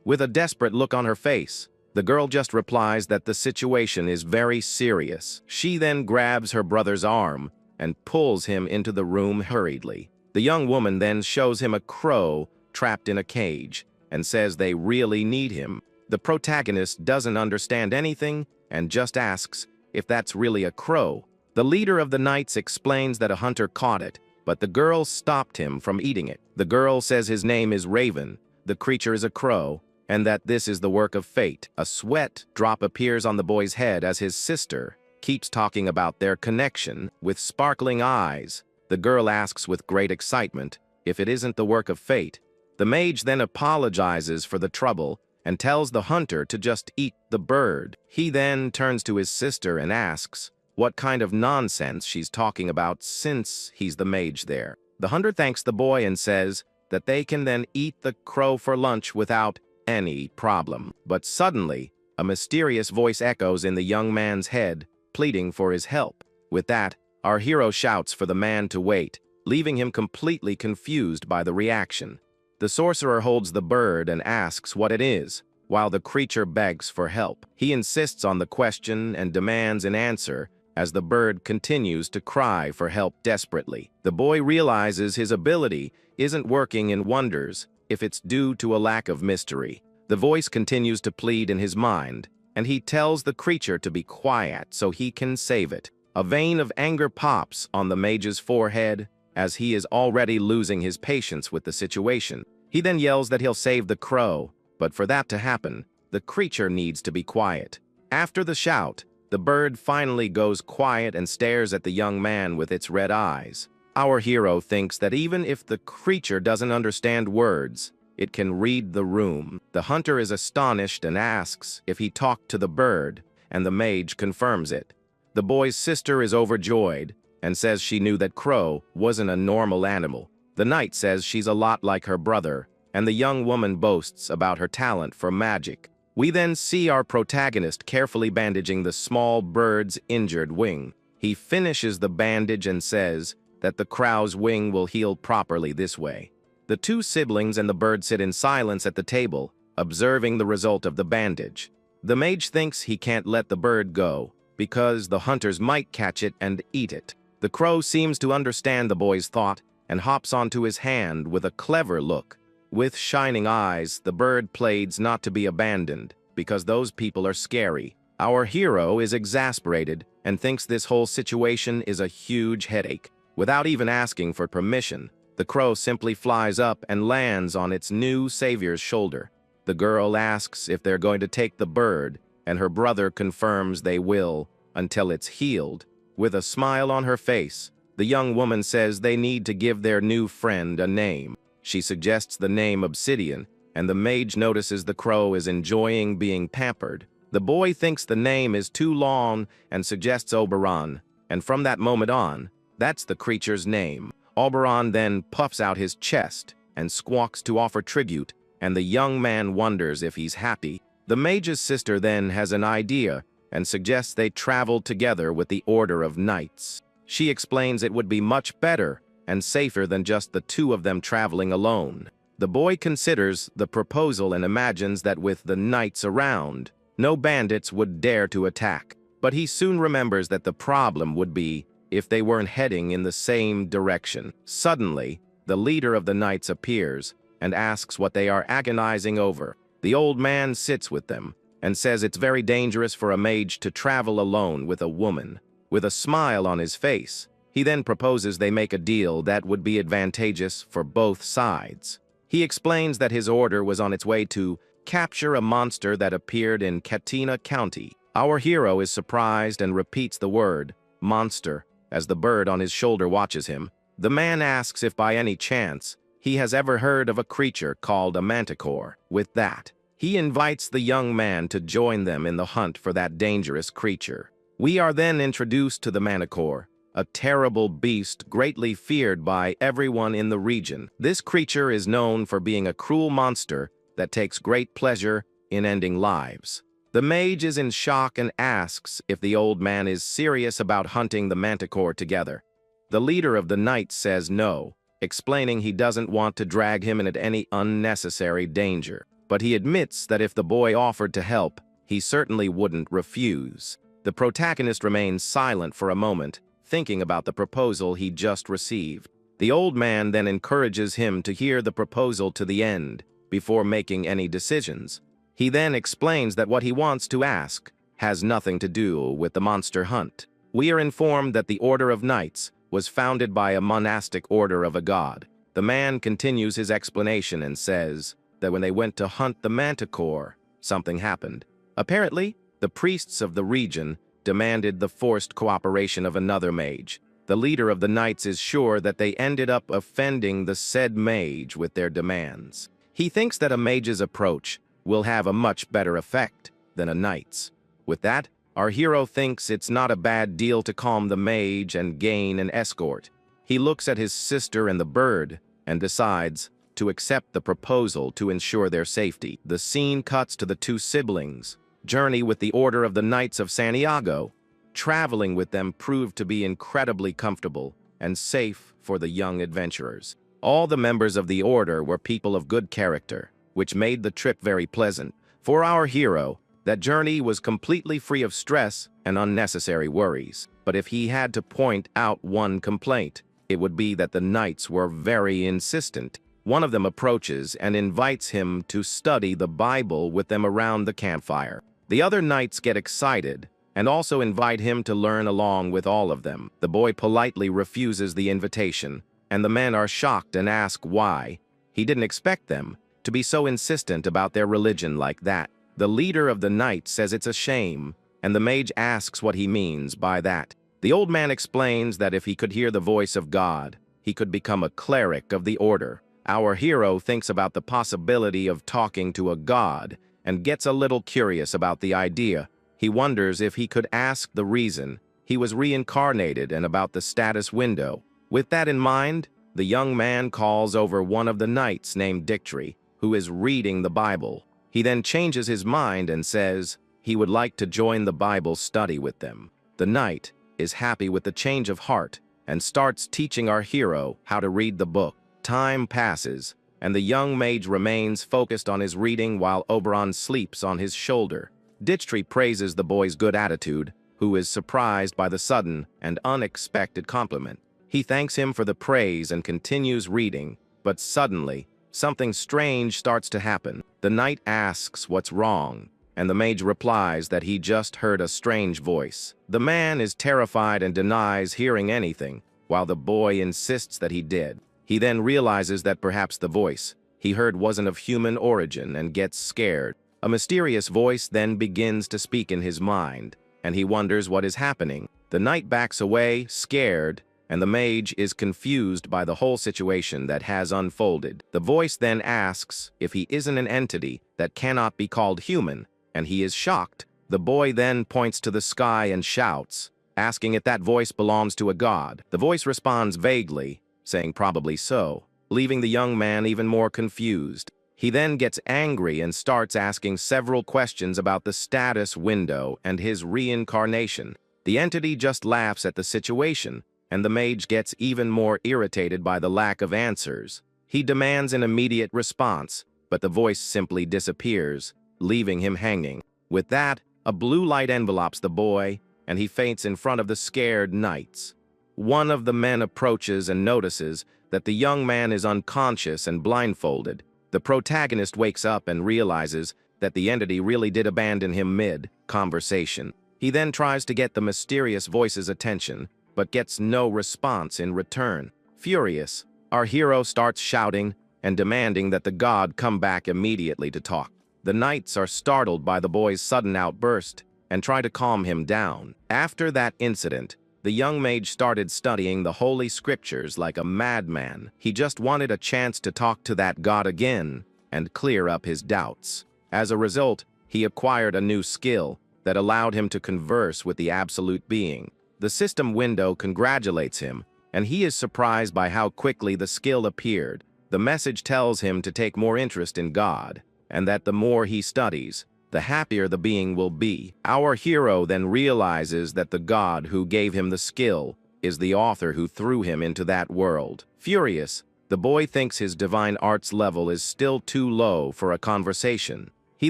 With a desperate look on her face, the girl just replies that the situation is very serious. She then grabs her brother's arm and pulls him into the room hurriedly. The young woman then shows him a crow trapped in a cage and says they really need him. The protagonist doesn't understand anything and just asks if that's really a crow. The leader of the knights explains that a hunter caught it, but the girl stopped him from eating it. The girl says his name is Raven, the creature is a crow, and that this is the work of fate. A sweat drop appears on the boy's head as his sister keeps talking about their connection. With sparkling eyes, the girl asks with great excitement if it isn't the work of fate. The mage then apologizes for the trouble and tells the hunter to just eat the bird. He then turns to his sister and asks what kind of nonsense she's talking about since he's the mage there. The hunter thanks the boy and says that they can then eat the crow for lunch without any problem. But suddenly, a mysterious voice echoes in the young man's head, pleading for his help. With that, our hero shouts for the man to wait, leaving him completely confused by the reaction. The sorcerer holds the bird and asks what it is, while the creature begs for help. He insists on the question and demands an answer as the bird continues to cry for help desperately. The boy realizes his ability isn't working in wonders if it's due to a lack of mystery. The voice continues to plead in his mind, and he tells the creature to be quiet so he can save it. A vein of anger pops on the mage's forehead as he is already losing his patience with the situation. He then yells that he'll save the crow, but for that to happen, the creature needs to be quiet. After the shout, the bird finally goes quiet and stares at the young man with its red eyes. Our hero thinks that even if the creature doesn't understand words, it can read the room. The hunter is astonished and asks if he talked to the bird, and the mage confirms it. The boy's sister is overjoyed and says she knew that crow wasn't a normal animal. The knight says she's a lot like her brother, and the young woman boasts about her talent for magic. We then see our protagonist carefully bandaging the small bird's injured wing. He finishes the bandage and says that the crow's wing will heal properly this way. The two siblings and the bird sit in silence at the table, observing the result of the bandage. The mage thinks he can't let the bird go, because the hunters might catch it and eat it. The crow seems to understand the boy's thought and hops onto his hand with a clever look. With shining eyes, the bird pleads not to be abandoned, because those people are scary. Our hero is exasperated and thinks this whole situation is a huge headache. Without even asking for permission, the crow simply flies up and lands on its new savior's shoulder. The girl asks if they're going to take the bird, and her brother confirms they will until it's healed. With a smile on her face, the young woman says they need to give their new friend a name. She suggests the name Obsidian, and the mage notices the crow is enjoying being pampered. The boy thinks the name is too long and suggests Oberon, and from that moment on, that's the creature's name. Oberon then puffs out his chest and squawks to offer tribute and the young man wonders if he's happy. The mage's sister then has an idea and suggests they travel together with the Order of Knights. She explains it would be much better and safer than just the two of them traveling alone. The boy considers the proposal and imagines that with the knights around, no bandits would dare to attack. But he soon remembers that the problem would be if they weren't heading in the same direction. Suddenly, the leader of the knights appears and asks what they are agonizing over. The old man sits with them and says it's very dangerous for a mage to travel alone with a woman. With a smile on his face, he then proposes they make a deal that would be advantageous for both sides. He explains that his order was on its way to capture a monster that appeared in Katina County. Our hero is surprised and repeats the word, monster, as the bird on his shoulder watches him. The man asks if by any chance he has ever heard of a creature called a manticore. With that, he invites the young man to join them in the hunt for that dangerous creature. We are then introduced to the manticore, a terrible beast greatly feared by everyone in the region. This creature is known for being a cruel monster that takes great pleasure in ending lives. The mage is in shock and asks if the old man is serious about hunting the manticore together. The leader of the knights says no, explaining he doesn't want to drag him into any unnecessary danger. But he admits that if the boy offered to help, he certainly wouldn't refuse. The protagonist remains silent for a moment, thinking about the proposal he just received. The old man then encourages him to hear the proposal to the end before making any decisions. He then explains that what he wants to ask has nothing to do with the monster hunt. We are informed that the Order of Knights was founded by a monastic order of a god. The man continues his explanation and says that when they went to hunt the manticore, something happened. Apparently, the priests of the region demanded the forced cooperation of another mage. The leader of the knights is sure that they ended up offending the said mage with their demands. He thinks that a mage's approach will have a much better effect than a knight's. With that, our hero thinks it's not a bad deal to calm the mage and gain an escort. He looks at his sister and the bird and decides to accept the proposal to ensure their safety. The scene cuts to the two siblings journey with the Order of the Knights of Santiago. Traveling with them proved to be incredibly comfortable and safe for the young adventurers. All the members of the order were people of good character, which made the trip very pleasant. For our hero, that journey was completely free of stress and unnecessary worries. But if he had to point out one complaint, it would be that the knights were very insistent. One of them approaches and invites him to study the Bible with them around the campfire. The other knights get excited and also invite him to learn along with all of them. The boy politely refuses the invitation, and the men are shocked and ask why. He didn't expect them to be so insistent about their religion like that. The leader of the knights says it's a shame, and the mage asks what he means by that. The old man explains that if he could hear the voice of God, he could become a cleric of the order. Our hero thinks about the possibility of talking to a god and gets a little curious about the idea. He wonders if he could ask the reason he was reincarnated and about the status window. With that in mind, the young man calls over one of the knights named Dictory, who is reading the Bible. He then changes his mind and says he would like to join the Bible study with them. The knight is happy with the change of heart and starts teaching our hero how to read the book. Time passes, and the young mage remains focused on his reading while Oberon sleeps on his shoulder. Dictory praises the boy's good attitude, who is surprised by the sudden and unexpected compliment. He thanks him for the praise and continues reading, but suddenly, something strange starts to happen. The knight asks what's wrong, and the mage replies that he just heard a strange voice. The man is terrified and denies hearing anything, while the boy insists that he did. He then realizes that perhaps the voice he heard wasn't of human origin and gets scared. A mysterious voice then begins to speak in his mind, and he wonders what is happening. The knight backs away, scared, and the mage is confused by the whole situation that has unfolded. The voice then asks if he isn't an entity that cannot be called human, and he is shocked. The boy then points to the sky and shouts, asking if that voice belongs to a god. The voice responds vaguely, saying probably so, leaving the young man even more confused. He then gets angry and starts asking several questions about the status window and his reincarnation. The entity just laughs at the situation, and the mage gets even more irritated by the lack of answers. He demands an immediate response, but the voice simply disappears, leaving him hanging. With that, a blue light envelopes the boy, and he faints in front of the scared knights. One of the men approaches and notices that the young man is unconscious and blindfolded. The protagonist wakes up and realizes that the entity really did abandon him mid-conversation. He then tries to get the mysterious voice's attention, but gets no response in return. Furious, our hero starts shouting and demanding that the god come back immediately to talk. The knights are startled by the boy's sudden outburst and try to calm him down. After that incident, the young mage started studying the holy scriptures like a madman. He just wanted a chance to talk to that god again and clear up his doubts. As a result, he acquired a new skill that allowed him to converse with the absolute being. The system window congratulates him, and he is surprised by how quickly the skill appeared. The message tells him to take more interest in God, and that the more he studies, the happier the being will be. Our hero then realizes that the god who gave him the skill is the author who threw him into that world. Furious, the boy thinks his divine arts level is still too low for a conversation. He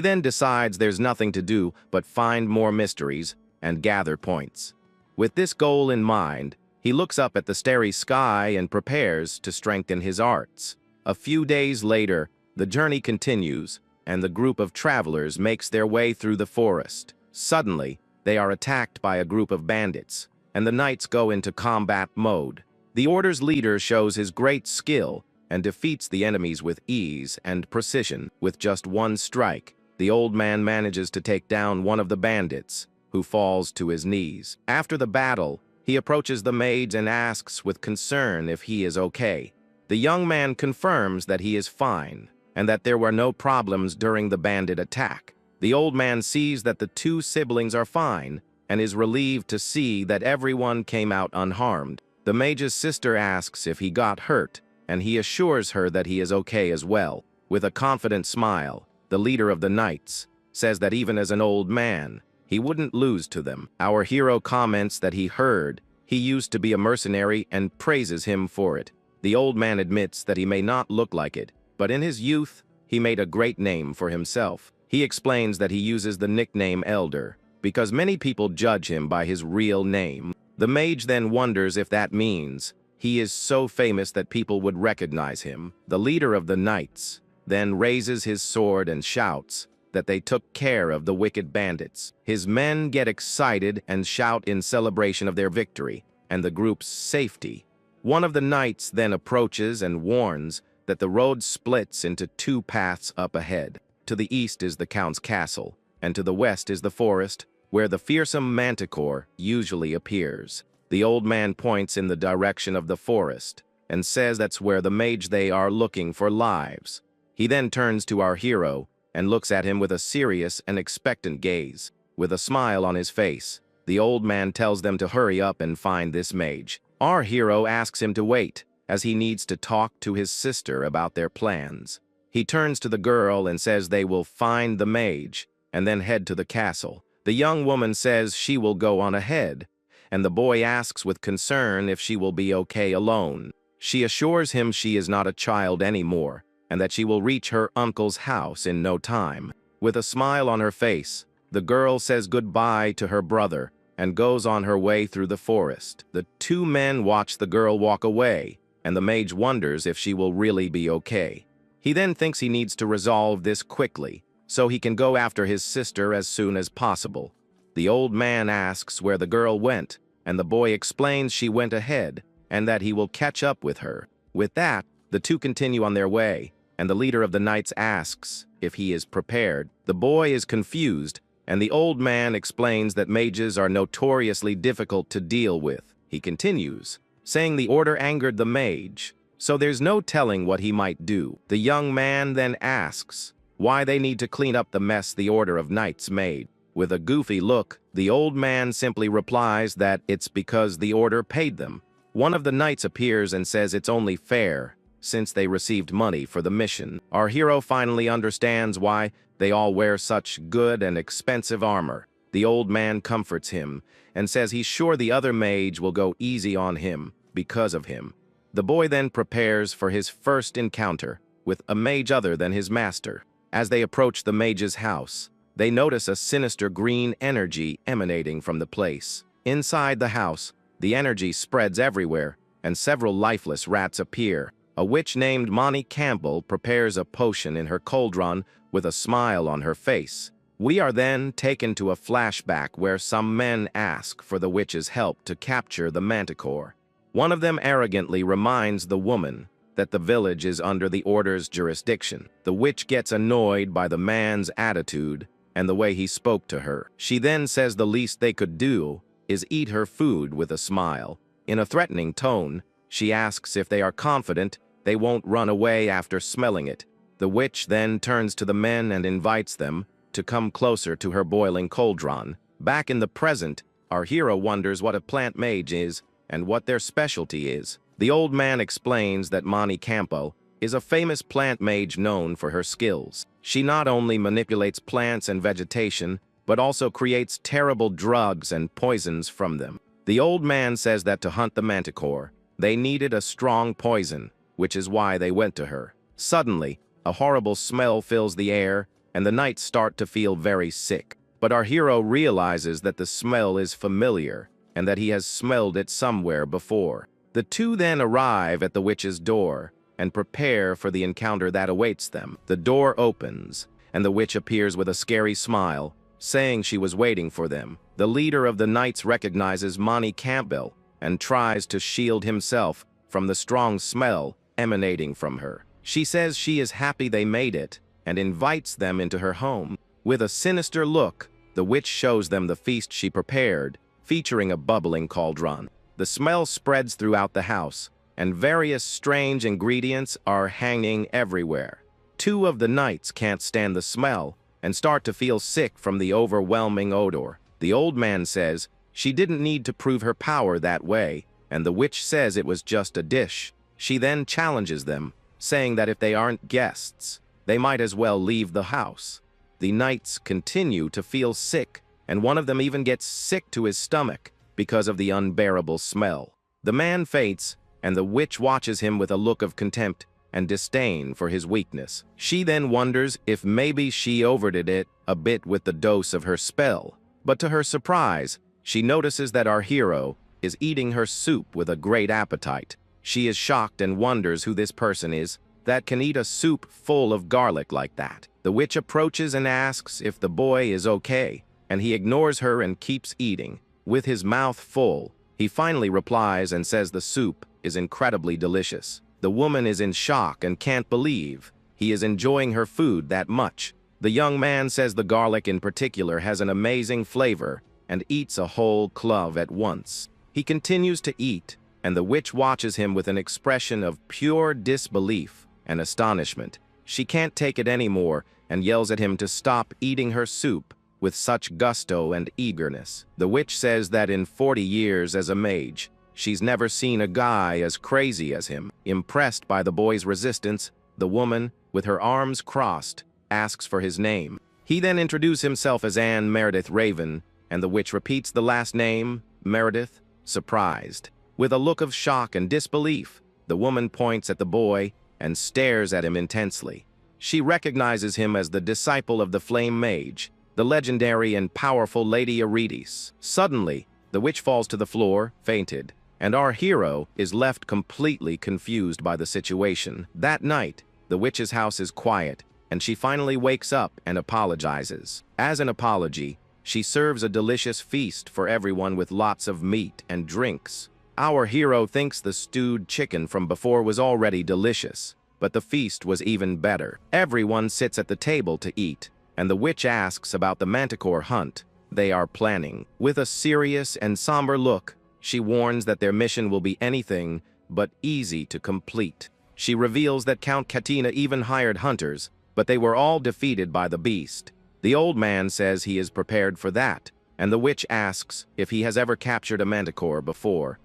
then decides there's nothing to do but find more mysteries and gather points. With this goal in mind, he looks up at the starry sky and prepares to strengthen his arts. A few days later, the journey continues, and the group of travelers makes their way through the forest. Suddenly, they are attacked by a group of bandits, and the knights go into combat mode. The order's leader shows his great skill and defeats the enemies with ease and precision. With just one strike, the old man manages to take down one of the bandits, who falls to his knees. After the battle, he approaches the mage and asks with concern if he is okay. The young man confirms that he is fine, and that there were no problems during the bandit attack. The old man sees that the two siblings are fine, and is relieved to see that everyone came out unharmed. The mage's sister asks if he got hurt, and he assures her that he is okay as well. With a confident smile, the leader of the knights says that even as an old man, he wouldn't lose to them. Our hero comments that he heard he used to be a mercenary and praises him for it. The old man admits that he may not look like it, but in his youth, he made a great name for himself. He explains that he uses the nickname Elder because many people judge him by his real name. The mage then wonders if that means he is so famous that people would recognize him. The leader of the knights then raises his sword and shouts that they took care of the wicked bandits. His men get excited and shout in celebration of their victory and the group's safety. One of the knights then approaches and warns that the road splits into two paths up ahead. To the east is the Count's castle, and to the west is the forest, where the fearsome manticore usually appears. The old man points in the direction of the forest, and says that's where the mage they are looking for lives. He then turns to our hero, and looks at him with a serious and expectant gaze. With a smile on his face, the old man tells them to hurry up and find this mage. Our hero asks him to wait, as he needs to talk to his sister about their plans. He turns to the girl and says they will find the mage, and then head to the castle. The young woman says she will go on ahead, and the boy asks with concern if she will be okay alone. She assures him she is not a child anymore, and that she will reach her uncle's house in no time. With a smile on her face, the girl says goodbye to her brother and goes on her way through the forest. The two men watch the girl walk away, and the mage wonders if she will really be okay. He then thinks he needs to resolve this quickly, so he can go after his sister as soon as possible. The old man asks where the girl went, and the boy explains she went ahead, and that he will catch up with her. With that, the two continue on their way, and the leader of the knights asks if he is prepared. The boy is confused, and the old man explains that mages are notoriously difficult to deal with. He continues, saying the order angered the mage, so there's no telling what he might do. The young man then asks why they need to clean up the mess the order of knights made. With a goofy look, the old man simply replies that it's because the order paid them. One of the knights appears and says it's only fair since they received money for the mission. Our hero finally understands why they all wear such good and expensive armor. The old man comforts him and says he's sure the other mage will go easy on him because of him. The boy then prepares for his first encounter with a mage other than his master. As they approach the mage's house, they notice a sinister green energy emanating from the place. Inside the house, the energy spreads everywhere, and several lifeless rats appear. A witch named Monty Campbell prepares a potion in her cauldron with a smile on her face. We are then taken to a flashback where some men ask for the witch's help to capture the manticore. One of them arrogantly reminds the woman that the village is under the order's jurisdiction. The witch gets annoyed by the man's attitude and the way he spoke to her. She then says the least they could do is eat her food with a smile. In a threatening tone, she asks if they are confident they won't run away after smelling it. The witch then turns to the men and invites them to come closer to her boiling cauldron. Back in the present, our hero wonders what a plant mage is and what their specialty is. The old man explains that Monty Campbell is a famous plant mage known for her skills. She not only manipulates plants and vegetation, but also creates terrible drugs and poisons from them. The old man says that to hunt the manticore, they needed a strong poison, which is why they went to her. Suddenly, a horrible smell fills the air, and the knights start to feel very sick. But our hero realizes that the smell is familiar, and that he has smelled it somewhere before. The two then arrive at the witch's door, and prepare for the encounter that awaits them. The door opens, and the witch appears with a scary smile, saying she was waiting for them. The leader of the knights recognizes Monty Campbell and tries to shield himself from the strong smell emanating from her. She says she is happy they made it and invites them into her home. With a sinister look, the witch shows them the feast she prepared, featuring a bubbling cauldron. The smell spreads throughout the house, and various strange ingredients are hanging everywhere. Two of the knights can't stand the smell and start to feel sick from the overwhelming odor. The old man says she didn't need to prove her power that way, and the witch says it was just a dish. She then challenges them, saying that if they aren't guests, they might as well leave the house. The knights continue to feel sick, and one of them even gets sick to his stomach because of the unbearable smell. The man faints, and the witch watches him with a look of contempt and disdain for his weakness. She then wonders if maybe she overdid it a bit with the dose of her spell. But to her surprise, she notices that our hero is eating her soup with a great appetite. She is shocked and wonders who this person is that can eat a soup full of garlic like that. The witch approaches and asks if the boy is okay, and he ignores her and keeps eating. With his mouth full, he finally replies and says the soup is incredibly delicious. The woman is in shock and can't believe he is enjoying her food that much. The young man says the garlic in particular has an amazing flavor and eats a whole clove at once. He continues to eat, and the witch watches him with an expression of pure disbelief and astonishment. She can't take it anymore and yells at him to stop eating her soup with such gusto and eagerness. The witch says that in 40 years as a mage, she's never seen a guy as crazy as him. Impressed by the boy's resistance, the woman, with her arms crossed, asks for his name. He then introduces himself as Anne Meredith Raven, and the witch repeats the last name, Meredith, surprised. With a look of shock and disbelief, the woman points at the boy and stares at him intensely. She recognizes him as the disciple of the Flame Mage, the legendary and powerful Lady Eurydice. Suddenly, the witch falls to the floor, fainted, and our hero is left completely confused by the situation. That night, the witch's house is quiet, and she finally wakes up and apologizes. As an apology, she serves a delicious feast for everyone with lots of meat and drinks. Our hero thinks the stewed chicken from before was already delicious, but the feast was even better. Everyone sits at the table to eat, and the witch asks about the manticore hunt they are planning. With a serious and somber look, she warns that their mission will be anything but easy to complete. She reveals that Count Katina even hired hunters, but they were all defeated by the beast. The old man says he is prepared for that, and the witch asks if he has ever captured a manticore before.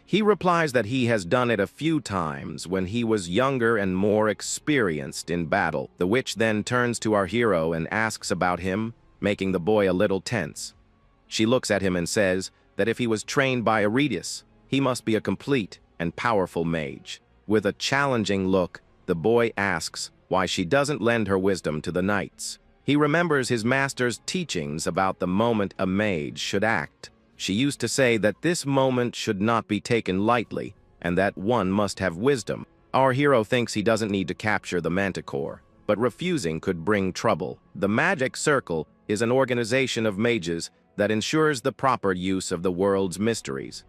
He replies that he has done it a few times when he was younger and more experienced in battle. The witch then turns to our hero and asks about him, making the boy a little tense. She looks at him and says that if he was trained by Awakens, he must be a complete and powerful mage. With a challenging look, the boy asks why she doesn't lend her wisdom to the knights. He remembers his master's teachings about the moment a mage should act. She used to say that this moment should not be taken lightly and that one must have wisdom. Our hero thinks he doesn't need to capture the manticore, but refusing could bring trouble. The Magic Circle is an organization of mages that ensures the proper use of the world's mysteries.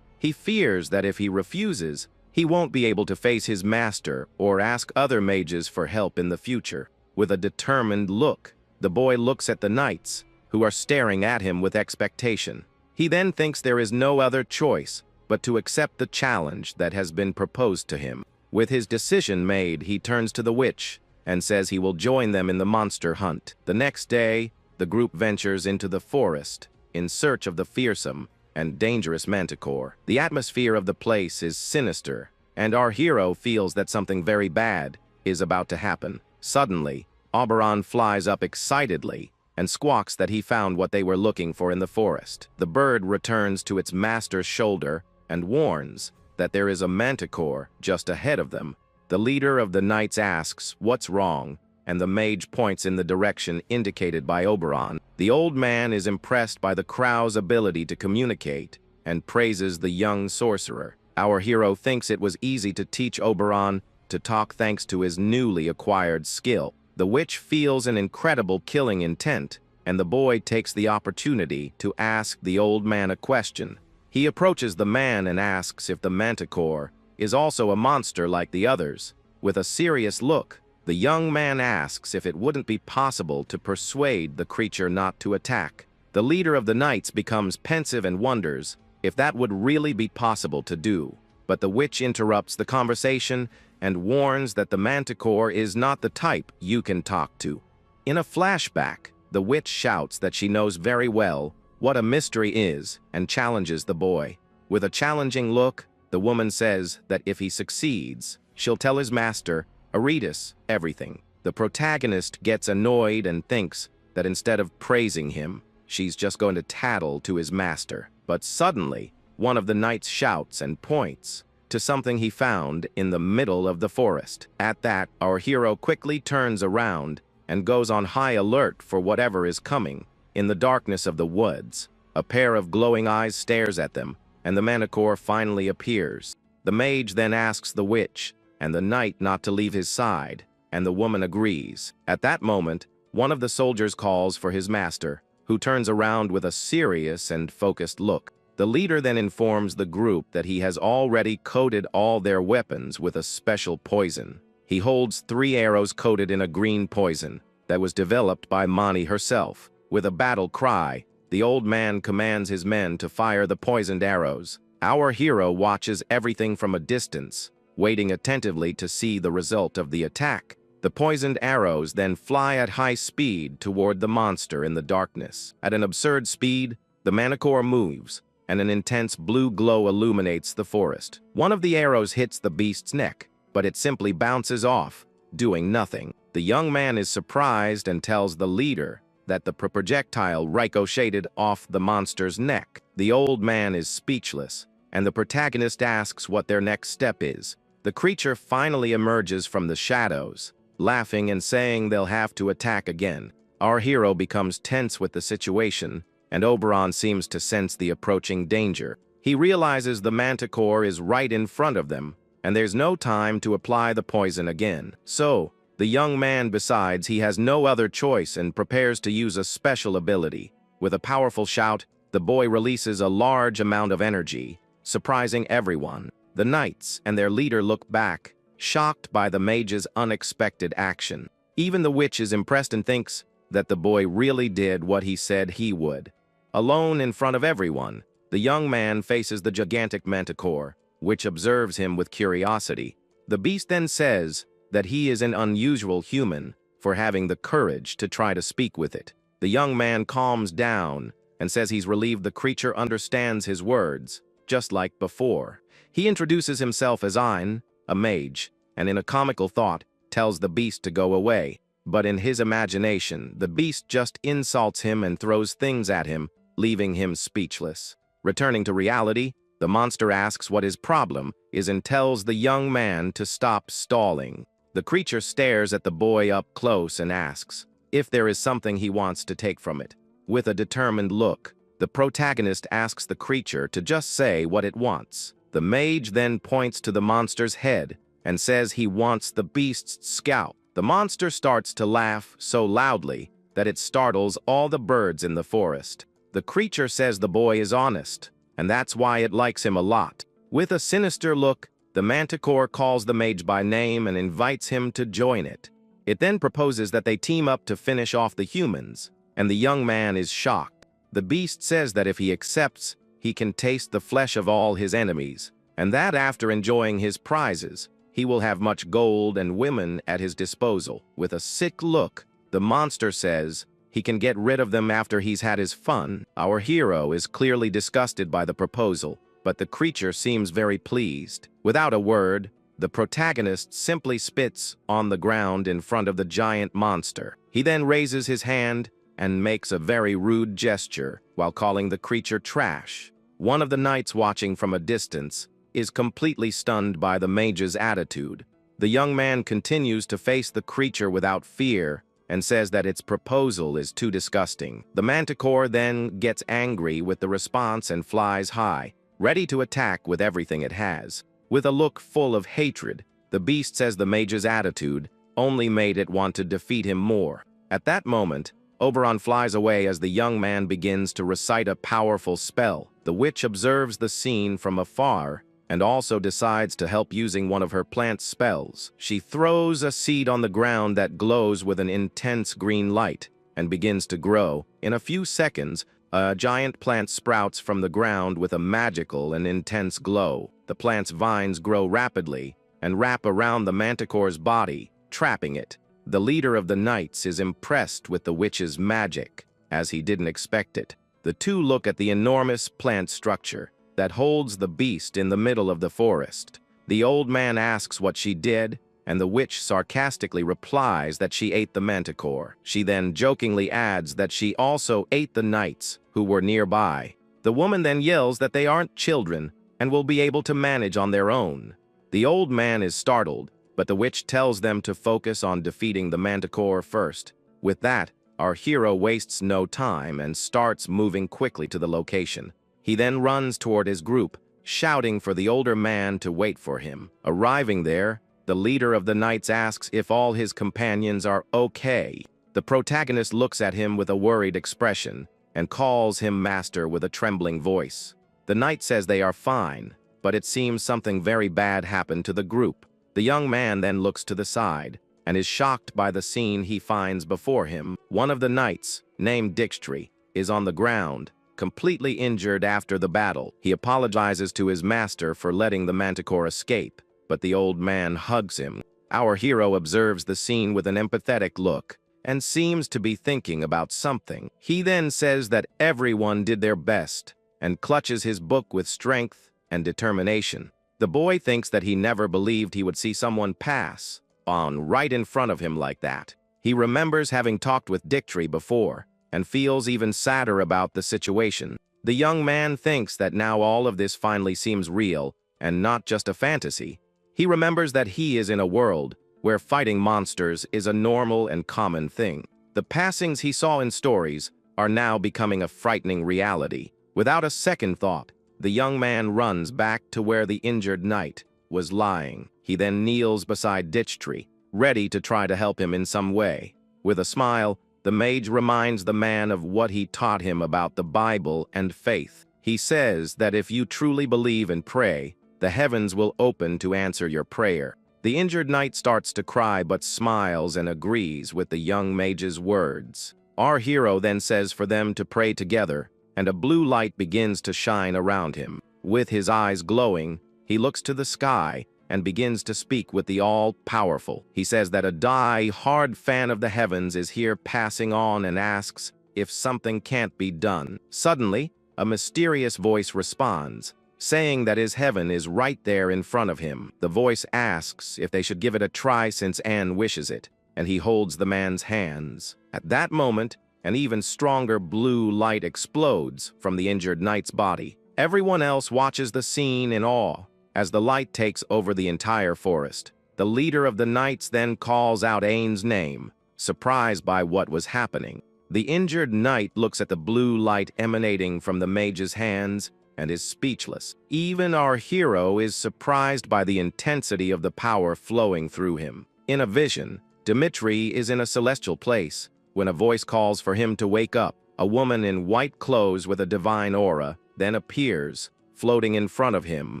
He fears that if he refuses, he won't be able to face his master or ask other mages for help in the future. With a determined look, the boy looks at the knights, who are staring at him with expectation. He then thinks there is no other choice but to accept the challenge that has been proposed to him. With his decision made, he turns to the witch and says he will join them in the monster hunt. The next day, the group ventures into the forest in search of the fearsome and dangerous manticore. The atmosphere of the place is sinister, and our hero feels that something very bad is about to happen. Suddenly, Oberon flies up excitedly and squawks that he found what they were looking for in the forest. The bird returns to its master's shoulder and warns that there is a manticore just ahead of them. The leader of the knights asks what's wrong, and the mage points in the direction indicated by Oberon. The old man is impressed by the crowd's ability to communicate and praises the young sorcerer. Our hero thinks it was easy to teach Oberon to talk thanks to his newly acquired skill. The witch feels an incredible killing intent, and the boy takes the opportunity to ask the old man a question. He approaches the man and asks if the manticore is also a monster like the others. With a serious look, the young man asks if it wouldn't be possible to persuade the creature not to attack. The leader of the knights becomes pensive and wonders if that would really be possible to do. But the witch interrupts the conversation and warns that the manticore is not the type you can talk to. In a flashback, the witch shouts that she knows very well what a mystery is and challenges the boy. With a challenging look, the woman says that if he succeeds, she'll tell his master, Awakens, everything. The protagonist gets annoyed and thinks that instead of praising him, she's just going to tattle to his master. But suddenly, one of the knights shouts and points to something he found in the middle of the forest. At that, our hero quickly turns around and goes on high alert for whatever is coming. In the darkness of the woods, a pair of glowing eyes stares at them, and the manticore finally appears. The mage then asks the witch and the knight not to leave his side, and the woman agrees. At that moment, one of the soldiers calls for his master, who turns around with a serious and focused look. The leader then informs the group that he has already coated all their weapons with a special poison. He holds 3 arrows coated in a green poison that was developed by Mani herself. With a battle cry, the old man commands his men to fire the poisoned arrows. Our hero watches everything from a distance, waiting attentively to see the result of the attack. The poisoned arrows then fly at high speed toward the monster in the darkness. At an absurd speed, the manticore moves, and an intense blue glow illuminates the forest. One of the arrows hits the beast's neck, but it simply bounces off, doing nothing. The young man is surprised and tells the leader that the projectile ricocheted off the monster's neck. The old man is speechless, and the protagonist asks what their next step is. The creature finally emerges from the shadows, laughing and saying they'll have to attack again. Our hero becomes tense with the situation, and Oberon seems to sense the approaching danger. He realizes the manticore is right in front of them, and there's no time to apply the poison again. So, the young man decides he has no other choice and prepares to use a special ability. With a powerful shout, the boy releases a large amount of energy, surprising everyone. The knights and their leader look back, shocked by the mage's unexpected action. Even the witch is impressed and thinks that the boy really did what he said he would. Alone in front of everyone, the young man faces the gigantic manticore, which observes him with curiosity. The beast then says that he is an unusual human for having the courage to try to speak with it. The young man calms down and says he's relieved the creature understands his words, just like before. He introduces himself as Ein, a mage, and in a comical thought, tells the beast to go away. But in his imagination, the beast just insults him and throws things at him, leaving him speechless. Returning to reality, the monster asks what his problem is and tells the young man to stop stalling. The creature stares at the boy up close and asks if there is something he wants to take from it. With a determined look, the protagonist asks the creature to just say what it wants. The mage then points to the monster's head and says he wants the beast's scalp. The monster starts to laugh so loudly that it startles all the birds in the forest. The creature says the boy is honest, and that's why it likes him a lot. With a sinister look, the manticore calls the mage by name and invites him to join it. It then proposes that they team up to finish off the humans, and the young man is shocked. The beast says that if he accepts, he can taste the flesh of all his enemies, and that after enjoying his prizes, he will have much gold and women at his disposal. With a sick look, the monster says he can get rid of them after he's had his fun. Our hero is clearly disgusted by the proposal, but the creature seems very pleased. Without a word, the protagonist simply spits on the ground in front of the giant monster. He then raises his hand and makes a very rude gesture while calling the creature trash. One of the knights watching from a distance is completely stunned by the mage's attitude. The young man continues to face the creature without fear and says that its proposal is too disgusting. The manticore then gets angry with the response and flies high, ready to attack with everything it has. With a look full of hatred, the beast says the mage's attitude only made it want to defeat him more. At that moment, Oberon flies away as the young man begins to recite a powerful spell. The witch observes the scene from afar and also decides to help using one of her plant spells. She throws a seed on the ground that glows with an intense green light and begins to grow. In a few seconds, a giant plant sprouts from the ground with a magical and intense glow. The plant's vines grow rapidly and wrap around the manticore's body, trapping it. The leader of the knights is impressed with the witch's magic, as he didn't expect it. The two look at the enormous plant structure that holds the beast in the middle of the forest. The old man asks what she did, and the witch sarcastically replies that she ate the manticore. She then jokingly adds that she also ate the knights who were nearby. The woman then yells that they aren't children and will be able to manage on their own. The old man is startled, but the witch tells them to focus on defeating the manticore first. With that, our hero wastes no time and starts moving quickly to the location. He then runs toward his group, shouting for the older man to wait for him. Arriving there, the leader of the knights asks if all his companions are okay. The protagonist looks at him with a worried expression and calls him master with a trembling voice. The knight says they are fine, but it seems something very bad happened to the group. The young man then looks to the side and is shocked by the scene he finds before him. One of the knights, named Dijkstra, is on the ground, completely injured after the battle. He apologizes to his master for letting the manticore escape, but the old man hugs him. Our hero observes the scene with an empathetic look and seems to be thinking about something. He then says that everyone did their best and clutches his book with strength and determination. The boy thinks that he never believed he would see someone pass on right in front of him like that. He remembers having talked with Dijkstra before and feels even sadder about the situation. The young man thinks that now all of this finally seems real and not just a fantasy. He remembers that he is in a world where fighting monsters is a normal and common thing. The passings he saw in stories are now becoming a frightening reality. Without a second thought, the young man runs back to where the injured knight was lying. He then kneels beside Dijkstra, ready to try to help him in some way. With a smile, the mage reminds the man of what he taught him about the Bible and faith. He says that if you truly believe and pray, the heavens will open to answer your prayer. The injured knight starts to cry but smiles and agrees with the young mage's words. Our hero then says for them to pray together, and a blue light begins to shine around him. With his eyes glowing, he looks to the sky and begins to speak with the all-powerful. He says that a die-hard fan of the heavens is here passing on and asks if something can't be done. Suddenly, a mysterious voice responds, saying that his heaven is right there in front of him. The voice asks if they should give it a try since Anne wishes it, and he holds the man's hands. At that moment, an even stronger blue light explodes from the injured knight's body. Everyone else watches the scene in awe as the light takes over the entire forest. The leader of the knights then calls out Anne's name, surprised by what was happening. The injured knight looks at the blue light emanating from the mage's hands and is speechless. Even our hero is surprised by the intensity of the power flowing through him. In a vision, Dmitri is in a celestial place when a voice calls for him to wake up. A woman in white clothes with a divine aura then appears, floating in front of him.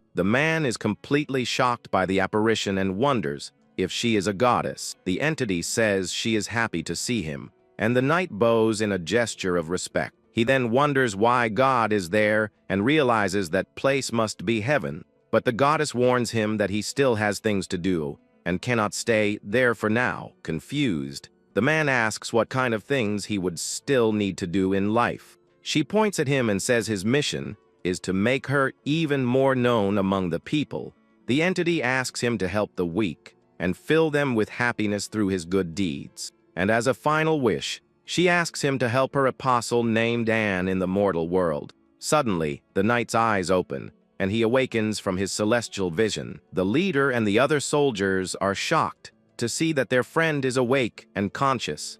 The man is completely shocked by the apparition and wonders if she is a goddess. The entity says she is happy to see him, and the knight bows in a gesture of respect. He then wonders why God is there and realizes that place must be heaven, but the goddess warns him that he still has things to do and cannot stay there for now. Confused, the man asks what kind of things he would still need to do in life. She points at him and says his mission is to make her even more known among the people. The entity asks him to help the weak and fill them with happiness through his good deeds. And as a final wish, she asks him to help her apostle named Anne in the mortal world. Suddenly, the knight's eyes open, and he awakens from his celestial vision. The leader and the other soldiers are shocked to see that their friend is awake and conscious.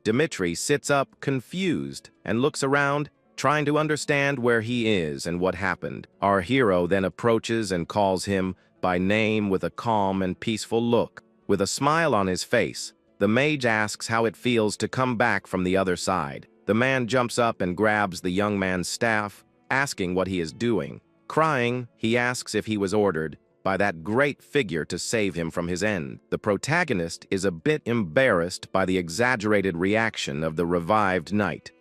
Dmitri sits up, confused, and looks around, trying to understand where he is and what happened. Our hero then approaches and calls him by name with a calm and peaceful look. With a smile on his face, the mage asks how it feels to come back from the other side. The man jumps up and grabs the young man's staff, asking what he is doing. Crying, he asks if he was ordered by that great figure to save him from his end. The protagonist is a bit embarrassed by the exaggerated reaction of the revived knight.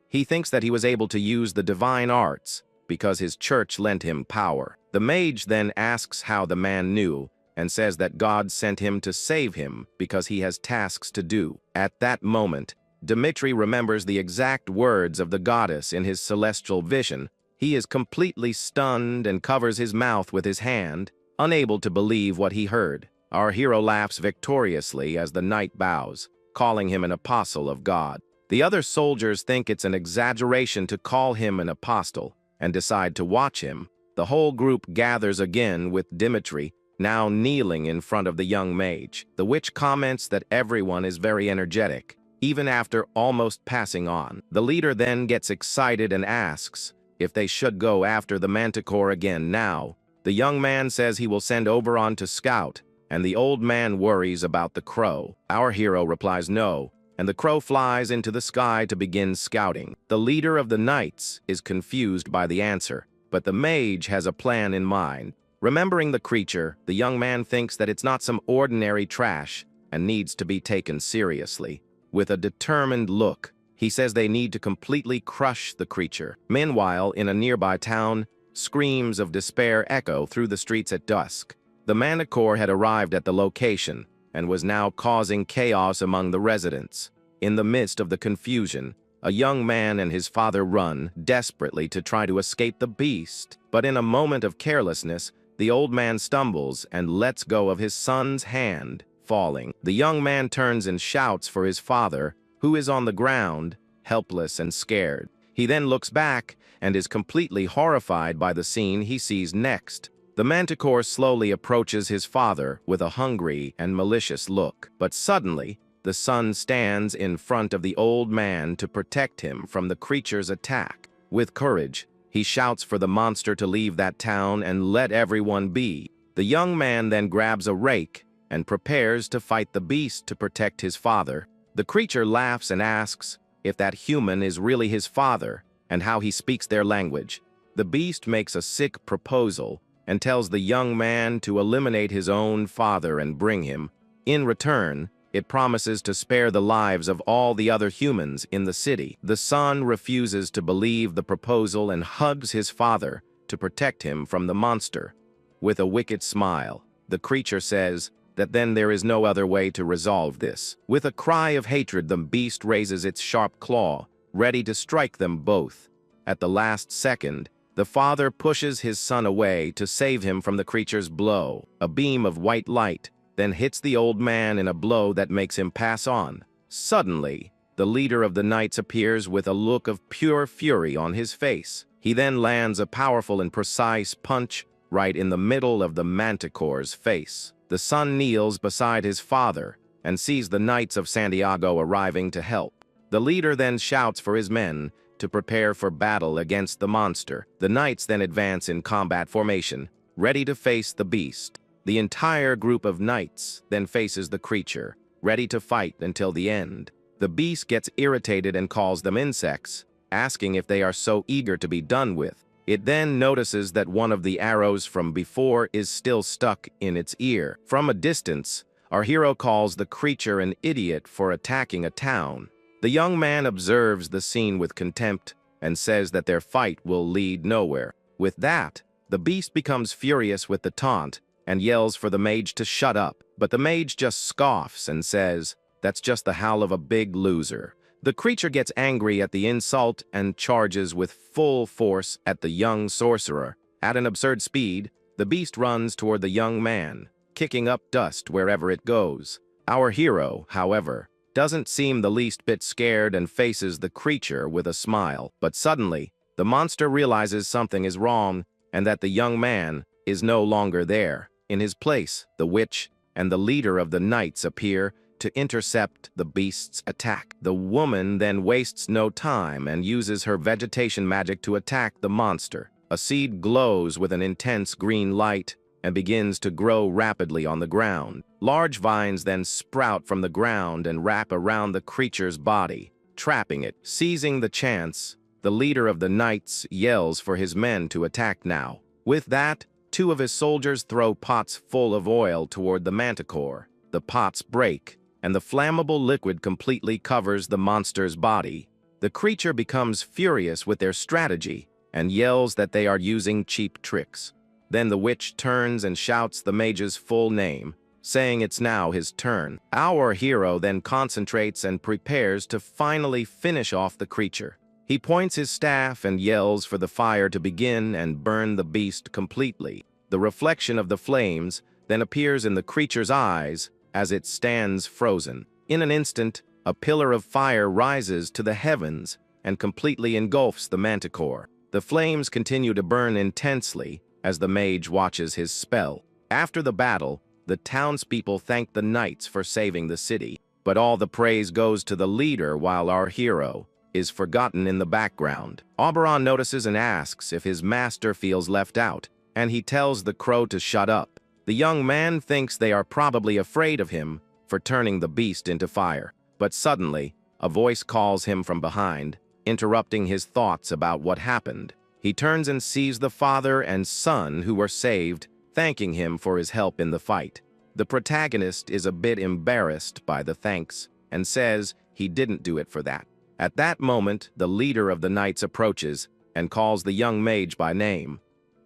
He thinks that he was able to use the divine arts because his church lent him power. The mage then asks how the man knew and says that God sent him to save him because he has tasks to do. At that moment, Dmitri remembers the exact words of the goddess in his celestial vision. He is completely stunned and covers his mouth with his hand, unable to believe what he heard. Our hero laughs victoriously as the knight bows, calling him an apostle of God. The other soldiers think it's an exaggeration to call him an apostle and decide to watch him. The whole group gathers again with Dmitri, now kneeling in front of the young mage. The witch comments that everyone is very energetic, even after almost passing on. The leader then gets excited and asks if they should go after the manticore again now. The young man says he will send Oberon to scout, and the old man worries about the crow. Our hero replies no, and the crow flies into the sky to begin scouting. The leader of the knights is confused by the answer, but the mage has a plan in mind. Remembering the creature, the young man thinks that it's not some ordinary trash and needs to be taken seriously. With a determined look, he says they need to completely crush the creature. Meanwhile, in a nearby town, screams of despair echo through the streets at dusk. The manticore had arrived at the location and was now causing chaos among the residents. In the midst of the confusion, a young man and his father run desperately to try to escape the beast. But in a moment of carelessness, the old man stumbles and lets go of his son's hand, falling. The young man turns and shouts for his father, who is on the ground, helpless and scared. He then looks back and is completely horrified by the scene he sees next. The manticore slowly approaches his father with a hungry and malicious look. But suddenly, the son stands in front of the old man to protect him from the creature's attack. With courage, he shouts for the monster to leave that town and let everyone be. The young man then grabs a rake and prepares to fight the beast to protect his father. The creature laughs and asks if that human is really his father and how he speaks their language. The beast makes a sick proposal and tells the young man to eliminate his own father and bring him. In return, it promises to spare the lives of all the other humans in the city. The son refuses to believe the proposal and hugs his father to protect him from the monster. With a wicked smile, the creature says that then there is no other way to resolve this. With a cry of hatred, the beast raises its sharp claw, ready to strike them both. At the last second, The father pushes his son away to save him from the creature's blow. A beam of white light then hits the old man in a blow that makes him pass on. Suddenly, the leader of the knights appears with a look of pure fury on his face. He then lands a powerful and precise punch right in the middle of the manticore's face. The son kneels beside his father and sees the Knights of Santiago arriving to help. The leader then shouts for his men to prepare for battle against the monster. The knights then advance in combat formation, ready to face the beast. The entire group of knights then faces the creature, ready to fight until the end. The beast gets irritated and calls them insects, asking if they are so eager to be done with. It then notices that one of the arrows from before is still stuck in its ear. From a distance, our hero calls the creature an idiot for attacking a town. The young man observes the scene with contempt and says that their fight will lead nowhere. With that, the beast becomes furious with the taunt and yells for the mage to shut up. But the mage just scoffs and says, "That's just the howl of a big loser." The creature gets angry at the insult and charges with full force at the young sorcerer. At an absurd speed, the beast runs toward the young man, kicking up dust wherever it goes. Our hero, however, doesn't seem the least bit scared and faces the creature with a smile. But suddenly, the monster realizes something is wrong and that the young man is no longer there. In his place, the witch and the leader of the knights appear to intercept the beast's attack. The woman then wastes no time and uses her vegetation magic to attack the monster. A seed glows with an intense green light and begins to grow rapidly on the ground. Large vines then sprout from the ground and wrap around the creature's body, trapping it. Seizing the chance, the leader of the knights yells for his men to attack now. With that, two of his soldiers throw pots full of oil toward the manticore. The pots break, and the flammable liquid completely covers the monster's body. The creature becomes furious with their strategy and yells that they are using cheap tricks. Then the witch turns and shouts the mage's full name, saying it's now his turn. Our hero then concentrates and prepares to finally finish off the creature. He points his staff and yells for the fire to begin and burn the beast completely. The reflection of the flames then appears in the creature's eyes as it stands frozen. In an instant, a pillar of fire rises to the heavens and completely engulfs the manticore. The flames continue to burn intensely as the mage watches his spell. After the battle, the townspeople thank the knights for saving the city, but all the praise goes to the leader while our hero is forgotten in the background. Oberon notices and asks if his master feels left out, and he tells the crow to shut up. The young man thinks they are probably afraid of him for turning the beast into fire, but suddenly, a voice calls him from behind, interrupting his thoughts about what happened. He turns and sees the father and son who were saved, thanking him for his help in the fight. The protagonist is a bit embarrassed by the thanks and says he didn't do it for that. At that moment, the leader of the knights approaches and calls the young mage by name.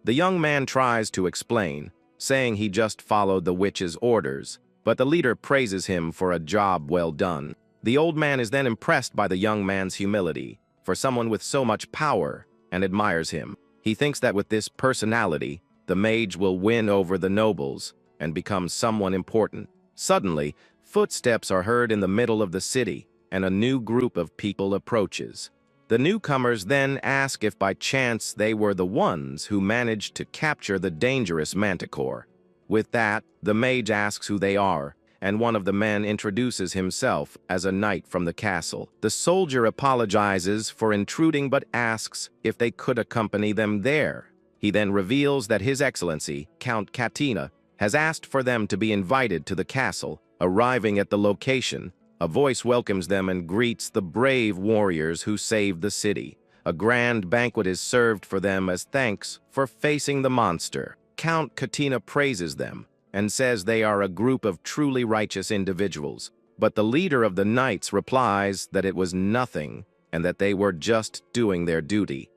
The young man tries to explain, saying he just followed the witch's orders, but the leader praises him for a job well done. The old man is then impressed by the young man's humility for someone with so much power and admires him. He thinks that with this personality, the mage will win over the nobles and become someone important. Suddenly, footsteps are heard in the middle of the city, and a new group of people approaches. The newcomers then ask if by chance they were the ones who managed to capture the dangerous manticore. With that, the mage asks who they are, and one of the men introduces himself as a knight from the castle. The soldier apologizes for intruding but asks if they could accompany them there. He then reveals that His Excellency, Count Katina, has asked for them to be invited to the castle. Arriving at the location, a voice welcomes them and greets the brave warriors who saved the city. A grand banquet is served for them as thanks for facing the monster. Count Katina praises them and says they are a group of truly righteous individuals. But the leader of the knights replies that it was nothing and that they were just doing their duty.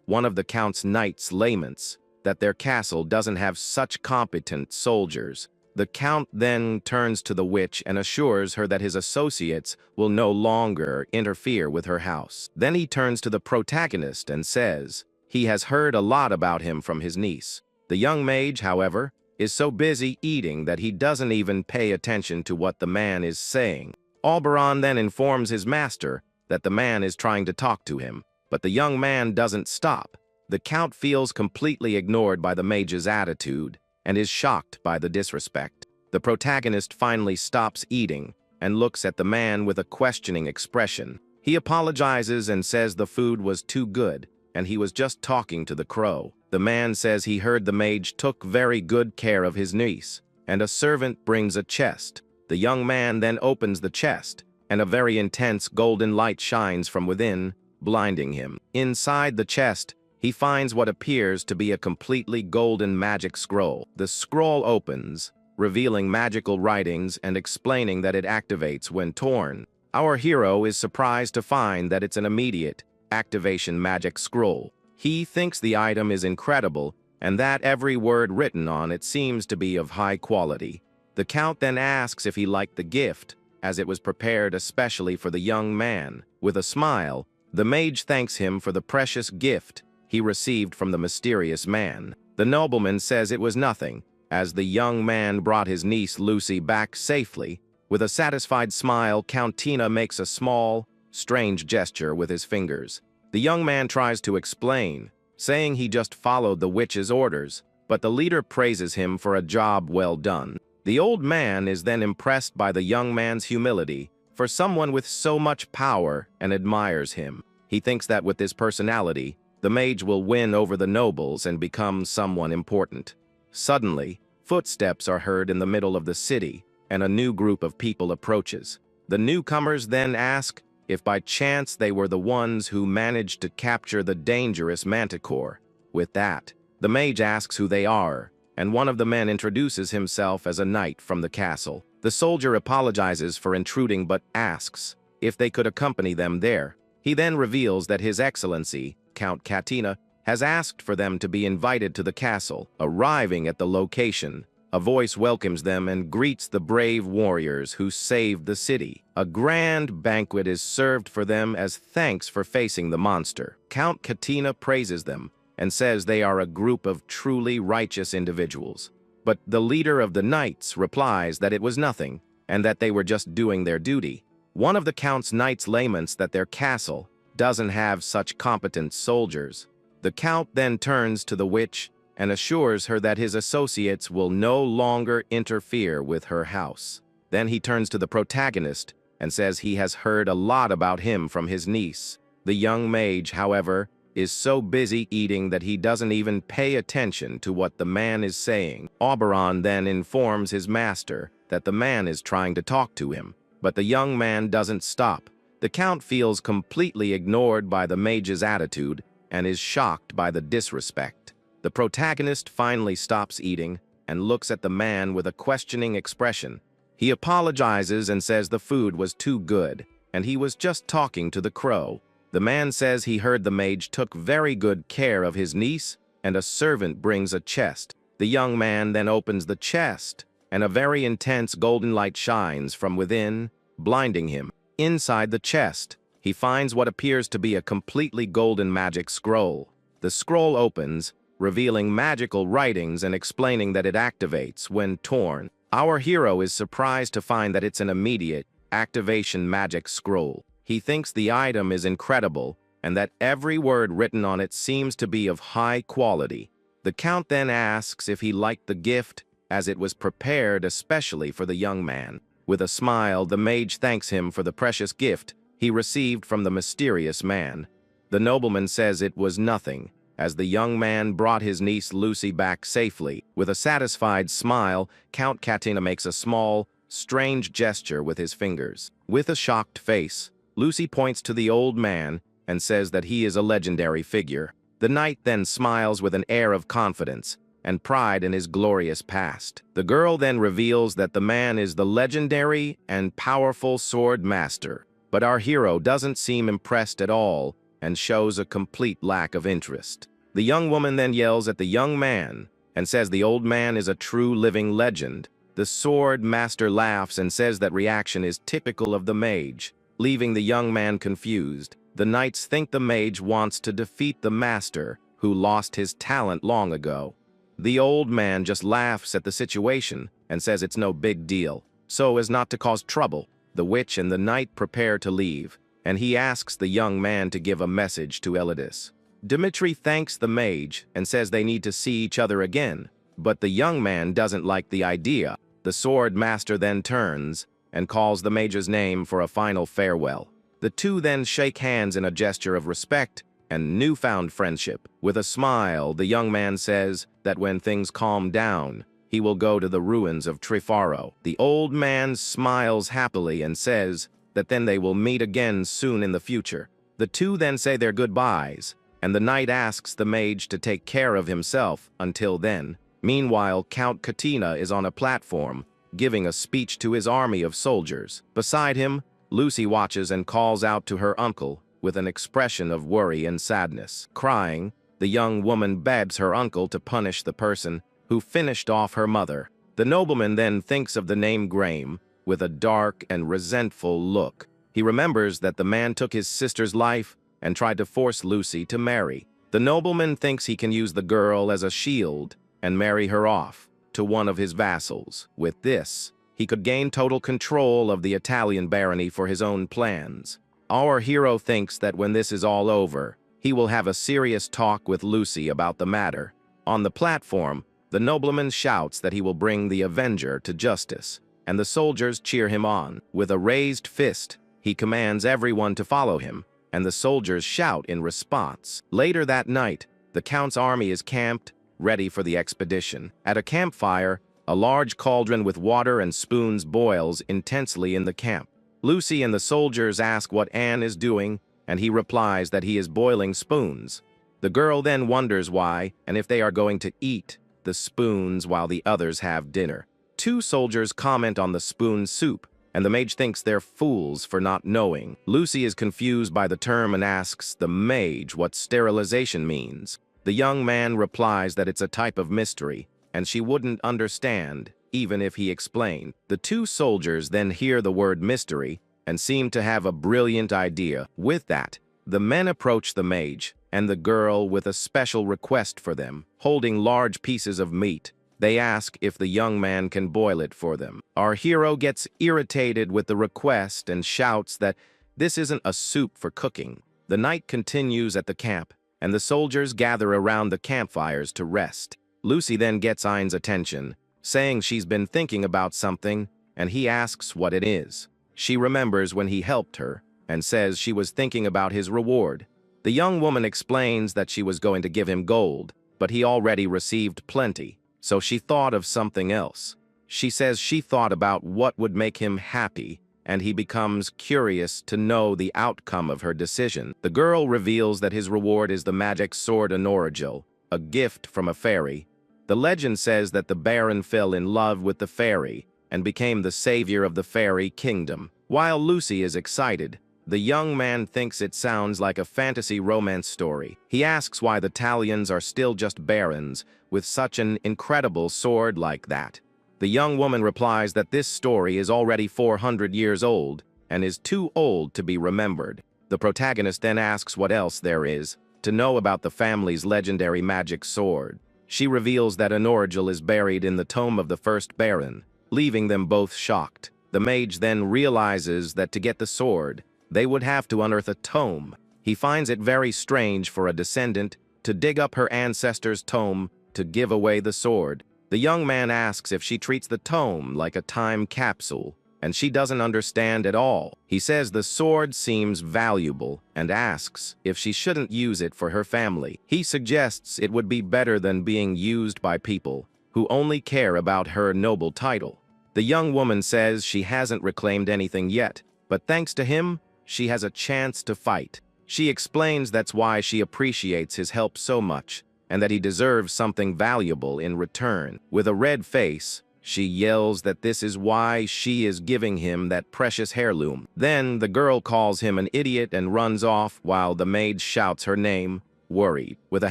One of the count's knights laments that their castle doesn't have such competent soldiers. The count then turns to the witch and assures her that his associates will no longer interfere with her house. Then he turns to the protagonist and says he has heard a lot about him from his niece. The young mage, however, is so busy eating that he doesn't even pay attention to what the man is saying. Oberon then informs his master that the man is trying to talk to him, but the young man doesn't stop. The count feels completely ignored by the mage's attitude and is shocked by the disrespect. The protagonist finally stops eating and looks at the man with a questioning expression. He apologizes and says the food was too good and he was just talking to the crow. The man says he heard the mage took very good care of his niece, and a servant brings a chest. The young man then opens the chest, and a very intense golden light shines from within, blinding him. Inside the chest, he finds what appears to be a completely golden magic scroll. The scroll opens, revealing magical writings and explaining that it activates when torn. Our hero is surprised to find that it's an immediate activation magic scroll. He thinks the item is incredible and that every word written on it seems to be of high quality. The count then asks if he liked the gift, as it was prepared especially for the young man. With a smile, the mage thanks him for the precious gift he received from the mysterious man. The nobleman says it was nothing, as the young man brought his niece Lucy back safely. With a satisfied smile, Count Tina makes a small, strange gesture with his fingers. The young man tries to explain, saying he just followed the witch's orders, but the leader praises him for a job well done. The old man is then impressed by the young man's humility for someone with so much power and admires him. He thinks that with this personality, the mage will win over the nobles and become someone important. Suddenly, footsteps are heard in the middle of the city, and a new group of people approaches. The newcomers then ask if by chance they were the ones who managed to capture the dangerous manticore. With that, the mage asks who they are, and one of the men introduces himself as a knight from the castle. The soldier apologizes for intruding but asks if they could accompany them there. He then reveals that His Excellency, Count Katina, has asked for them to be invited to the castle. Arriving at the location, a voice welcomes them and greets the brave warriors who saved the city. A grand banquet is served for them as thanks for facing the monster. Count Katina praises them and says they are a group of truly righteous individuals. But the leader of the knights replies that it was nothing and that they were just doing their duty. One of the count's knights laments that their castle doesn't have such competent soldiers. The count then turns to the witch and assures her that his associates will no longer interfere with her house. Then he turns to the protagonist and says he has heard a lot about him from his niece. The young mage, however, is so busy eating that he doesn't even pay attention to what the man is saying. Oberon then informs his master that the man is trying to talk to him, but the young man doesn't stop. The count feels completely ignored by the mage's attitude and is shocked by the disrespect. The protagonist finally stops eating and looks at the man with a questioning expression. He apologizes and says the food was too good, and he was just talking to the crow. The man says he heard the mage took very good care of his niece, and a servant brings a chest. The young man then opens the chest, and a very intense golden light shines from within, blinding him. Inside the chest, he finds what appears to be a completely golden magic scroll. The scroll opens, revealing magical writings and explaining that it activates when torn. Our hero is surprised to find that it's an immediate activation magic scroll. He thinks the item is incredible and that every word written on it seems to be of high quality. The count then asks if he liked the gift, as it was prepared especially for the young man. With a smile, the mage thanks him for the precious gift he received from the mysterious man. The nobleman says it was nothing, as the young man brought his niece Lucy back safely. With a satisfied smile, Count Katina makes a small, strange gesture with his fingers. With a shocked face, Lucy points to the old man and says that he is a legendary figure. The knight then smiles with an air of confidence and pride in his glorious past. The girl then reveals that the man is the legendary and powerful sword master, but our hero doesn't seem impressed at all and shows a complete lack of interest. The young woman then yells at the young man and says the old man is a true living legend. The sword master laughs and says that reaction is typical of the mage, leaving the young man confused. The knights think the mage wants to defeat the master, who lost his talent long ago. The old man just laughs at the situation and says it's no big deal, so as not to cause trouble. The witch and the knight prepare to leave, and he asks the young man to give a message to Elidis. Dmitri thanks the mage and says they need to see each other again, but the young man doesn't like the idea. The sword master then turns and calls the mage's name for a final farewell. The two then shake hands in a gesture of respect and newfound friendship. With a smile, the young man says that when things calm down, he will go to the ruins of Trifaro. The old man smiles happily and says that then they will meet again soon in the future. The two then say their goodbyes, and the knight asks the mage to take care of himself until then. Meanwhile, Count Katina is on a platform, giving a speech to his army of soldiers. Beside him, Lucy watches and calls out to her uncle with an expression of worry and sadness. Crying, the young woman begs her uncle to punish the person who finished off her mother. The nobleman then thinks of the name Graham with a dark and resentful look. He remembers that the man took his sister's life and tried to force Lucy to marry. The nobleman thinks he can use the girl as a shield and marry her off to one of his vassals. With this, he could gain total control of the Italian barony for his own plans. Our hero thinks that when this is all over, he will have a serious talk with Lucy about the matter. On the platform, the nobleman shouts that he will bring the Avenger to justice, and the soldiers cheer him on. With a raised fist, he commands everyone to follow him, and the soldiers shout in response. Later that night, the Count's army is camped, ready for the expedition. At a campfire, a large cauldron with water and spoons boils intensely in the camp. Lucy and the soldiers ask what Anne is doing, and he replies that he is boiling spoons. The girl then wonders why, and if they are going to eat the spoons while the others have dinner. Two soldiers comment on the spoon soup, and the mage thinks they're fools for not knowing. Lucy is confused by the term and asks the mage what sterilization means. The young man replies that it's a type of mystery, and she wouldn't understand even if he explained. The two soldiers then hear the word mystery and seem to have a brilliant idea. With that, the men approach the mage and the girl with a special request for them. Holding large pieces of meat, they ask if the young man can boil it for them. Our hero gets irritated with the request and shouts that this isn't a soup for cooking. The night continues at the camp, and the soldiers gather around the campfires to rest. Lucy then gets Ein's attention, saying she's been thinking about something, and he asks what it is. She remembers when he helped her, and says she was thinking about his reward. The young woman explains that she was going to give him gold, but he already received plenty, so she thought of something else. She says she thought about what would make him happy, and he becomes curious to know the outcome of her decision. The girl reveals that his reward is the magic sword Anorigil, a gift from a fairy. The legend says that the Baron fell in love with the fairy and became the savior of the fairy kingdom. While Lucy is excited, the young man thinks it sounds like a fantasy romance story. He asks why the Italians are still just barons with such an incredible sword like that. The young woman replies that this story is already 400 years old and is too old to be remembered. The protagonist then asks what else there is to know about the family's legendary magic sword. She reveals that Anorigil is buried in the tomb of the first Baron, leaving them both shocked. The mage then realizes that to get the sword, they would have to unearth a tome. He finds it very strange for a descendant to dig up her ancestor's tome to give away the sword. The young man asks if she treats the tome like a time capsule, and she doesn't understand at all. He says the sword seems valuable and asks if she shouldn't use it for her family. He suggests it would be better than being used by people who only care about her noble title. The young woman says she hasn't reclaimed anything yet, but thanks to him, she has a chance to fight. She explains that's why she appreciates his help so much, and that he deserves something valuable in return. With a red face, she yells that this is why she is giving him that precious heirloom. Then the girl calls him an idiot and runs off while the maid shouts her name, worried. With a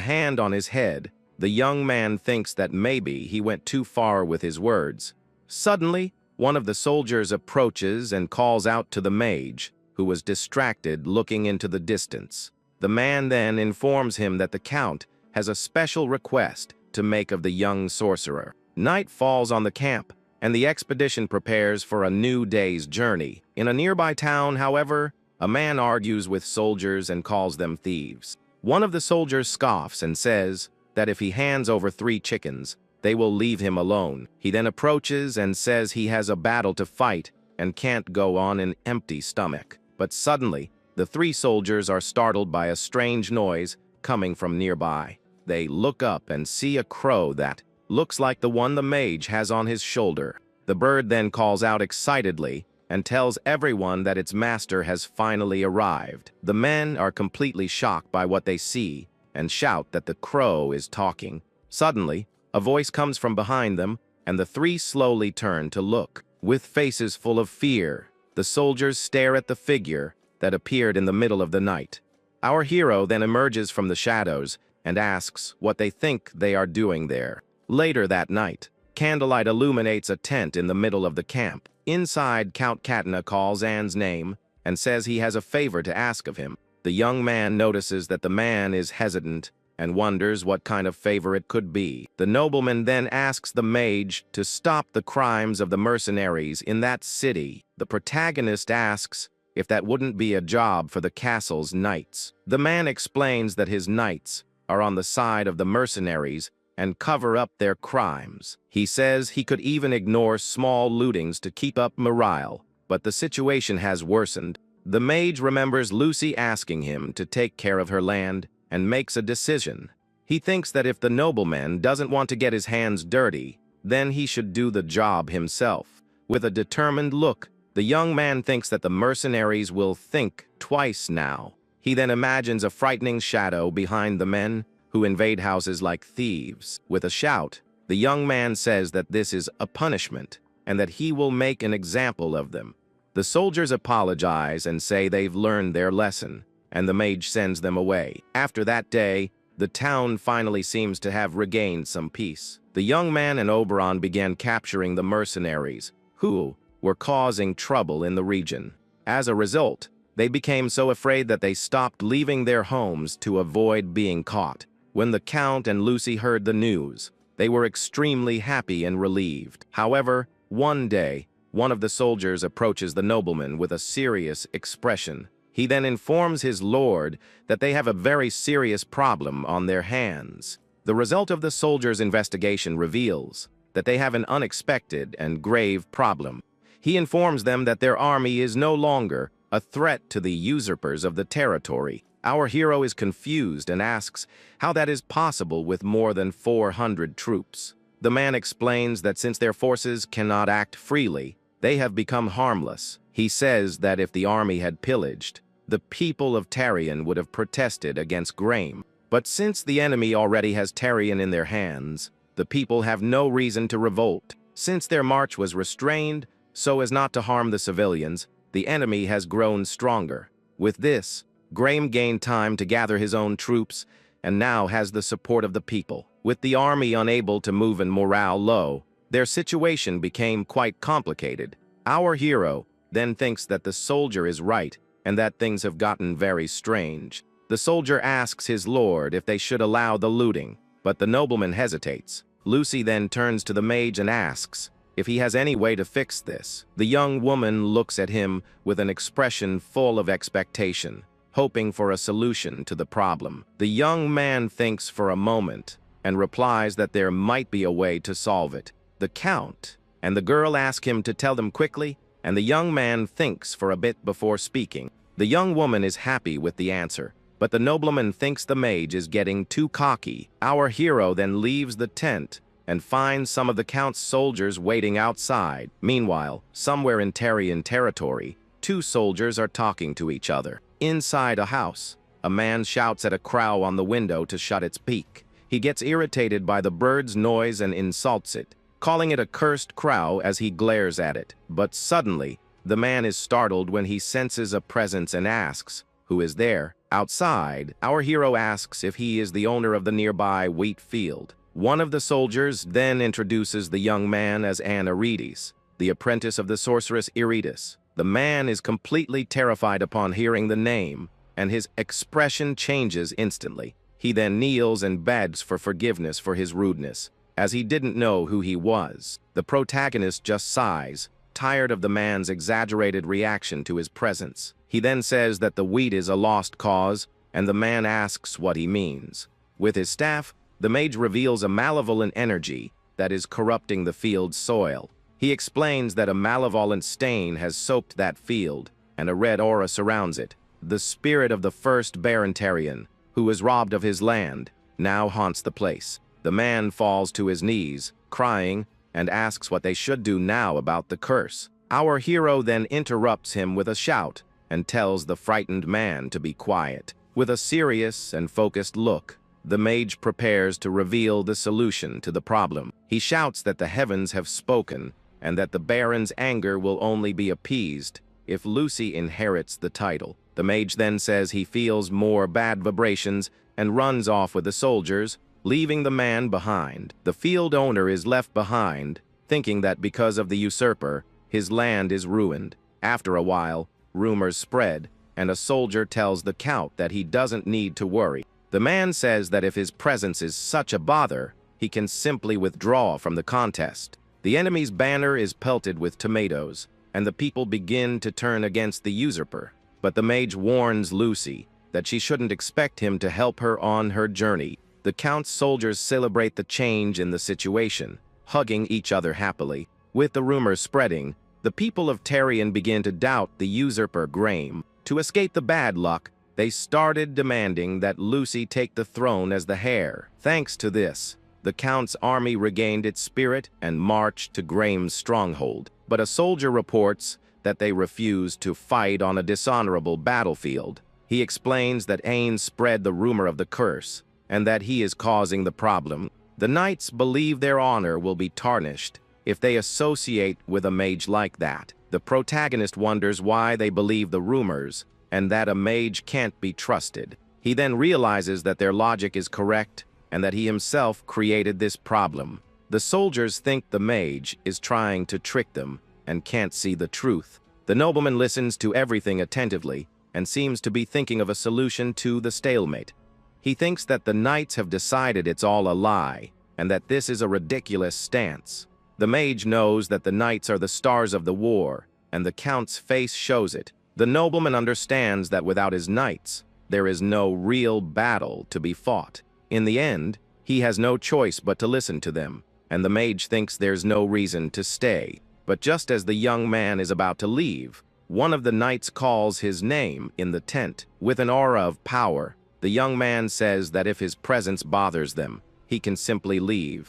hand on his head, the young man thinks that maybe he went too far with his words. Suddenly, one of the soldiers approaches and calls out to the mage, who was distracted looking into the distance. The man then informs him that the Count has a special request to make of the young sorcerer. Night falls on the camp, and the expedition prepares for a new day's journey. In a nearby town, however, a man argues with soldiers and calls them thieves. One of the soldiers scoffs and says that if he hands over 3 chickens, they will leave him alone. He then approaches and says he has a battle to fight and can't go on an empty stomach. But suddenly, the 3 soldiers are startled by a strange noise coming from nearby. They look up and see a crow that looks like the one the mage has on his shoulder. The bird then calls out excitedly and tells everyone that its master has finally arrived. The men are completely shocked by what they see and shout that the crow is talking. Suddenly, a voice comes from behind them, and the 3 slowly turn to look. With faces full of fear, the soldiers stare at the figure that appeared in the middle of the night. Our hero then emerges from the shadows and asks what they think they are doing there. Later that night, candlelight illuminates a tent in the middle of the camp. Inside, Count Katana calls Anne's name and says he has a favor to ask of him. The young man notices that the man is hesitant and wonders what kind of favor it could be. The nobleman then asks the mage to stop the crimes of the mercenaries in that city. The protagonist asks if that wouldn't be a job for the castle's knights. The man explains that his knights are on the side of the mercenaries and cover up their crimes. He says he could even ignore small lootings to keep up morale, but the situation has worsened. The mage remembers Lucy asking him to take care of her land and makes a decision. He thinks that if the nobleman doesn't want to get his hands dirty, then he should do the job himself. With a determined look, the young man thinks that the mercenaries will think twice now. He then imagines a frightening shadow behind the men who invade houses like thieves. With a shout, the young man says that this is a punishment and that he will make an example of them. The soldiers apologize and say they've learned their lesson, and the mage sends them away. After that day, the town finally seems to have regained some peace. The young man and Oberon began capturing the mercenaries, who were causing trouble in the region. As a result, they became so afraid that they stopped leaving their homes to avoid being caught. When the Count and Lucy heard the news, they were extremely happy and relieved. However, one day, one of the soldiers approaches the nobleman with a serious expression. He then informs his lord that they have a very serious problem on their hands. The result of the soldier's investigation reveals that they have an unexpected and grave problem. He informs them that their army is no longer a threat to the usurpers of the territory. Our hero is confused and asks how that is possible with more than 400 troops. The man explains that since their forces cannot act freely, they have become harmless. He says that if the army had pillaged, the people of Tarion would have protested against Graham. But since the enemy already has Tarion in their hands, the people have no reason to revolt. Since their march was restrained so as not to harm the civilians, the enemy has grown stronger. With this, Graham gained time to gather his own troops and now has the support of the people. With the army unable to move and morale low, their situation became quite complicated. Our hero then thinks that the soldier is right and that things have gotten very strange. The soldier asks his lord if they should allow the looting, but the nobleman hesitates. Lucy then turns to the mage and asks if he has any way to fix this. The young woman looks at him with an expression full of expectation, hoping for a solution to the problem. The young man thinks for a moment and replies that there might be a way to solve it. The Count and the girl ask him to tell them quickly, and the young man thinks for a bit before speaking. The young woman is happy with the answer, but the nobleman thinks the mage is getting too cocky. Our hero then leaves the tent and finds some of the Count's soldiers waiting outside. Meanwhile, somewhere in Tarion territory, 2 soldiers are talking to each other. Inside a house, a man shouts at a crow on the window to shut its beak. He gets irritated by the bird's noise and insults it, calling it a cursed crow as he glares at it. But suddenly, the man is startled when he senses a presence and asks, "Who is there?" Outside, our hero asks if he is the owner of the nearby wheat field. One of the soldiers then introduces the young man as Anirecap, the apprentice of the sorceress Iritis. The man is completely terrified upon hearing the name, and his expression changes instantly. He then kneels and begs for forgiveness for his rudeness, as he didn't know who he was. The protagonist just sighs, tired of the man's exaggerated reaction to his presence. He then says that the wheat is a lost cause, and the man asks what he means. With his staff, the mage reveals a malevolent energy that is corrupting the field's soil. He explains that a malevolent stain has soaked that field, and a red aura surrounds it. The spirit of the first Barentarian, who was robbed of his land, now haunts the place. The man falls to his knees, crying, and asks what they should do now about the curse. Our hero then interrupts him with a shout and tells the frightened man to be quiet. With a serious and focused look, the mage prepares to reveal the solution to the problem. He shouts that the heavens have spoken and that the Baron's anger will only be appeased if Lucy inherits the title. The mage then says he feels more bad vibrations and runs off with the soldiers, leaving the man behind. The field owner is left behind, thinking that because of the usurper, his land is ruined. After a while, rumors spread, and a soldier tells the count that he doesn't need to worry. The man says that if his presence is such a bother, he can simply withdraw from the contest. The enemy's banner is pelted with tomatoes, and the people begin to turn against the usurper. But the mage warns Lucy that she shouldn't expect him to help her on her journey. The count's soldiers celebrate the change in the situation, hugging each other happily. With the rumors spreading, the people of Tarion begin to doubt the usurper Graham. To escape the bad luck, they started demanding that Lucy take the throne as the heir. Thanks to this, the count's army regained its spirit and marched to Graham's stronghold. But a soldier reports that they refused to fight on a dishonorable battlefield. He explains that Ain spread the rumor of the curse, and that he is causing the problem. The knights believe their honor will be tarnished if they associate with a mage like that. The protagonist wonders why they believe the rumors, and that a mage can't be trusted. He then realizes that their logic is correct, and that he himself created this problem. The soldiers think the mage is trying to trick them, and can't see the truth. The nobleman listens to everything attentively, and seems to be thinking of a solution to the stalemate. He thinks that the knights have decided it's all a lie, and that this is a ridiculous stance. The mage knows that the knights are the stars of the war, and the count's face shows it. The nobleman understands that without his knights, there is no real battle to be fought. In the end, he has no choice but to listen to them, and the mage thinks there's no reason to stay. But just as the young man is about to leave, one of the knights calls his name in the tent. With an aura of power, the young man says that if his presence bothers them, he can simply leave.